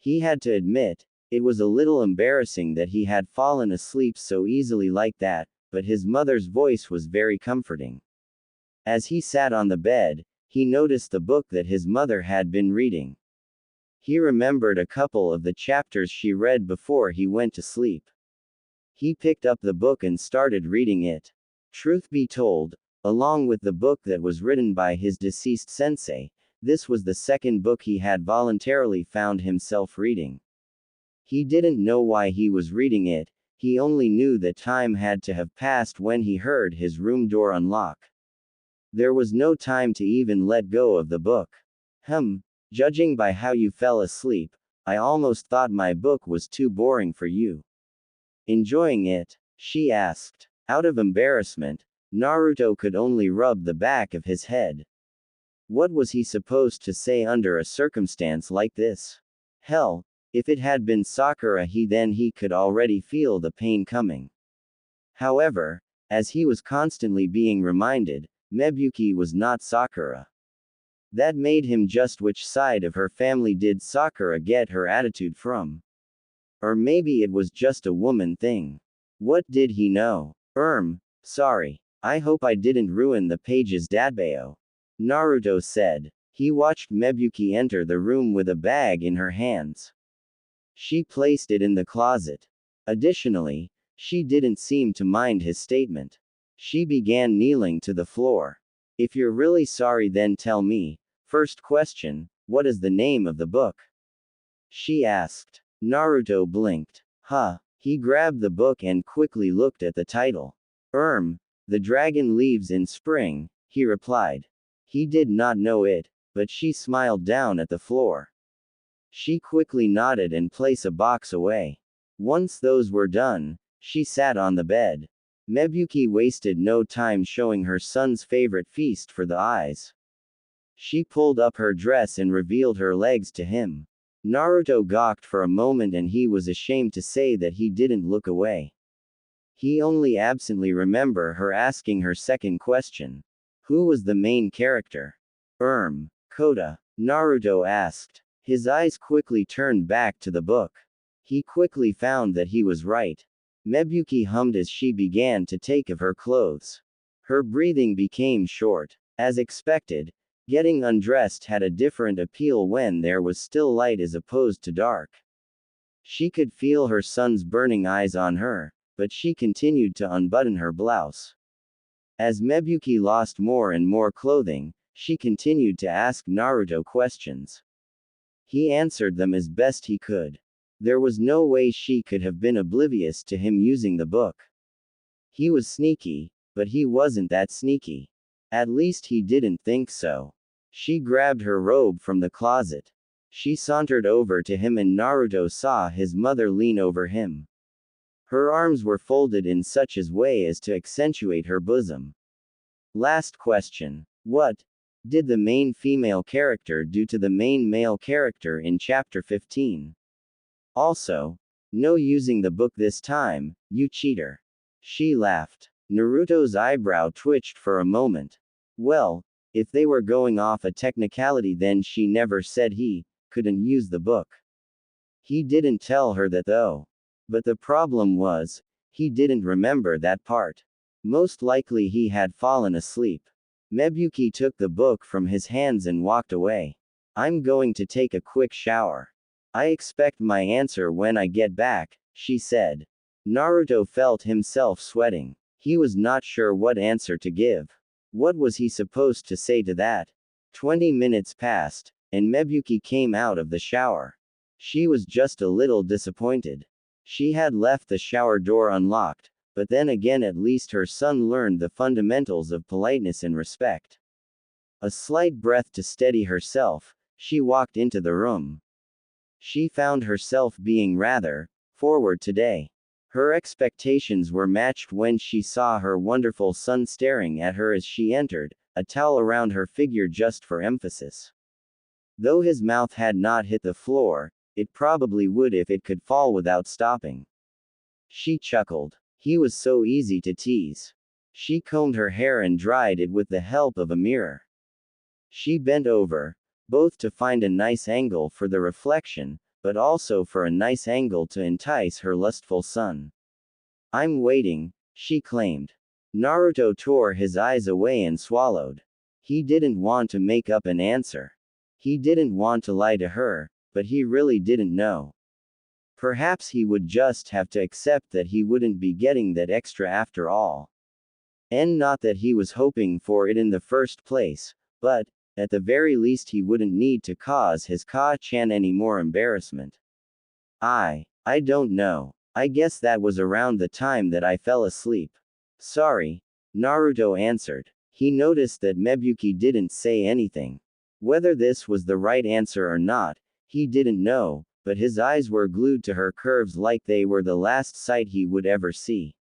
He had to admit, it was a little embarrassing that he had fallen asleep so easily like that, but his mother's voice was very comforting. As he sat on the bed, he noticed the book that his mother had been reading. He remembered a couple of the chapters she read before he went to sleep. He picked up the book and started reading it. Truth be told, along with the book that was written by his deceased sensei, this was the second book he had voluntarily found himself reading. He didn't know why he was reading it, he only knew that time had to have passed when he heard his room door unlock. There was no time to even let go of the book. Judging by how you fell asleep, I almost thought my book was too boring for you. Enjoying it? She asked. Out of embarrassment, Naruto could only rub the back of his head. What was he supposed to say under a circumstance like this? Hell, if it had been Sakura he could already feel the pain coming. However, as he was constantly being reminded, Mebuki was not Sakura. That made him just which side of her family did Sakura get her attitude from? Or maybe it was just a woman thing. What did he know? Sorry. I hope I didn't ruin the page's datbao. Naruto said. He watched Mebuki enter the room with a bag in her hands. She placed it in the closet. Additionally, she didn't seem to mind his statement. She began kneeling to the floor. If you're really sorry then tell me. First question, what is the name of the book? She asked. Naruto blinked. He grabbed the book and quickly looked at the title. The Dragon Leaves in Spring, he replied. He did not know it, but she smiled down at the floor. She quickly nodded and placed a box away. Once those were done, she sat on the bed. Mebuki wasted no time showing her son's favorite feast for the eyes. She pulled up her dress and revealed her legs to him. Naruto gawked for a moment and he was ashamed to say that he didn't look away. He only absently remembered her asking her second question. Who was the main character? Kota, Naruto asked. His eyes quickly turned back to the book. He quickly found that he was right. Mebuki hummed as she began to take off her clothes. Her breathing became short. As expected, getting undressed had a different appeal when there was still light as opposed to dark. She could feel her son's burning eyes on her, but she continued to unbutton her blouse. As Mebuki lost more and more clothing, she continued to ask Naruto questions. He answered them as best he could. There was no way she could have been oblivious to him using the book. He was sneaky, but he wasn't that sneaky. At least he didn't think so. She grabbed her robe from the closet. She sauntered over to him and Naruto saw his mother lean over him. Her arms were folded in such a way as to accentuate her bosom. Last question. What did the main female character do to the main male character in chapter 15? Also, no using the book this time, you cheater. She laughed. Naruto's eyebrow twitched for a moment. Well, if they were going off a technicality then she never said he couldn't use the book. He didn't tell her that though. But the problem was, he didn't remember that part. Most likely he had fallen asleep. Mebuki took the book from his hands and walked away. I'm going to take a quick shower. I expect my answer when I get back, she said. Naruto felt himself sweating. He was not sure what answer to give. What was he supposed to say to that? 20 minutes passed, and Mebuki came out of the shower. She was just a little disappointed. She had left the shower door unlocked, but then again at least her son learned the fundamentals of politeness and respect. A slight breath to steady herself, she walked into the room. She found herself being rather forward today. Her expectations were matched when she saw her wonderful son staring at her as she entered, a towel around her figure just for emphasis. Though his mouth had not hit the floor, it probably would if it could fall without stopping. She chuckled. He was so easy to tease. She combed her hair and dried it with the help of a mirror. She bent over, both to find a nice angle for the reflection, but also for a nice angle to entice her lustful son. I'm waiting, she claimed. Naruto tore his eyes away and swallowed. He didn't want to make up an answer. He didn't want to lie to her, but he really didn't know. Perhaps he would just have to accept that he wouldn't be getting that extra after all. And not that he was hoping for it in the first place, but, at the very least he wouldn't need to cause his Ka-chan any more embarrassment. I don't know. I guess that was around the time that I fell asleep. Sorry, Naruto answered. He noticed that Mebuki didn't say anything. Whether this was the right answer or not, he didn't know, but his eyes were glued to her curves like they were the last sight he would ever see.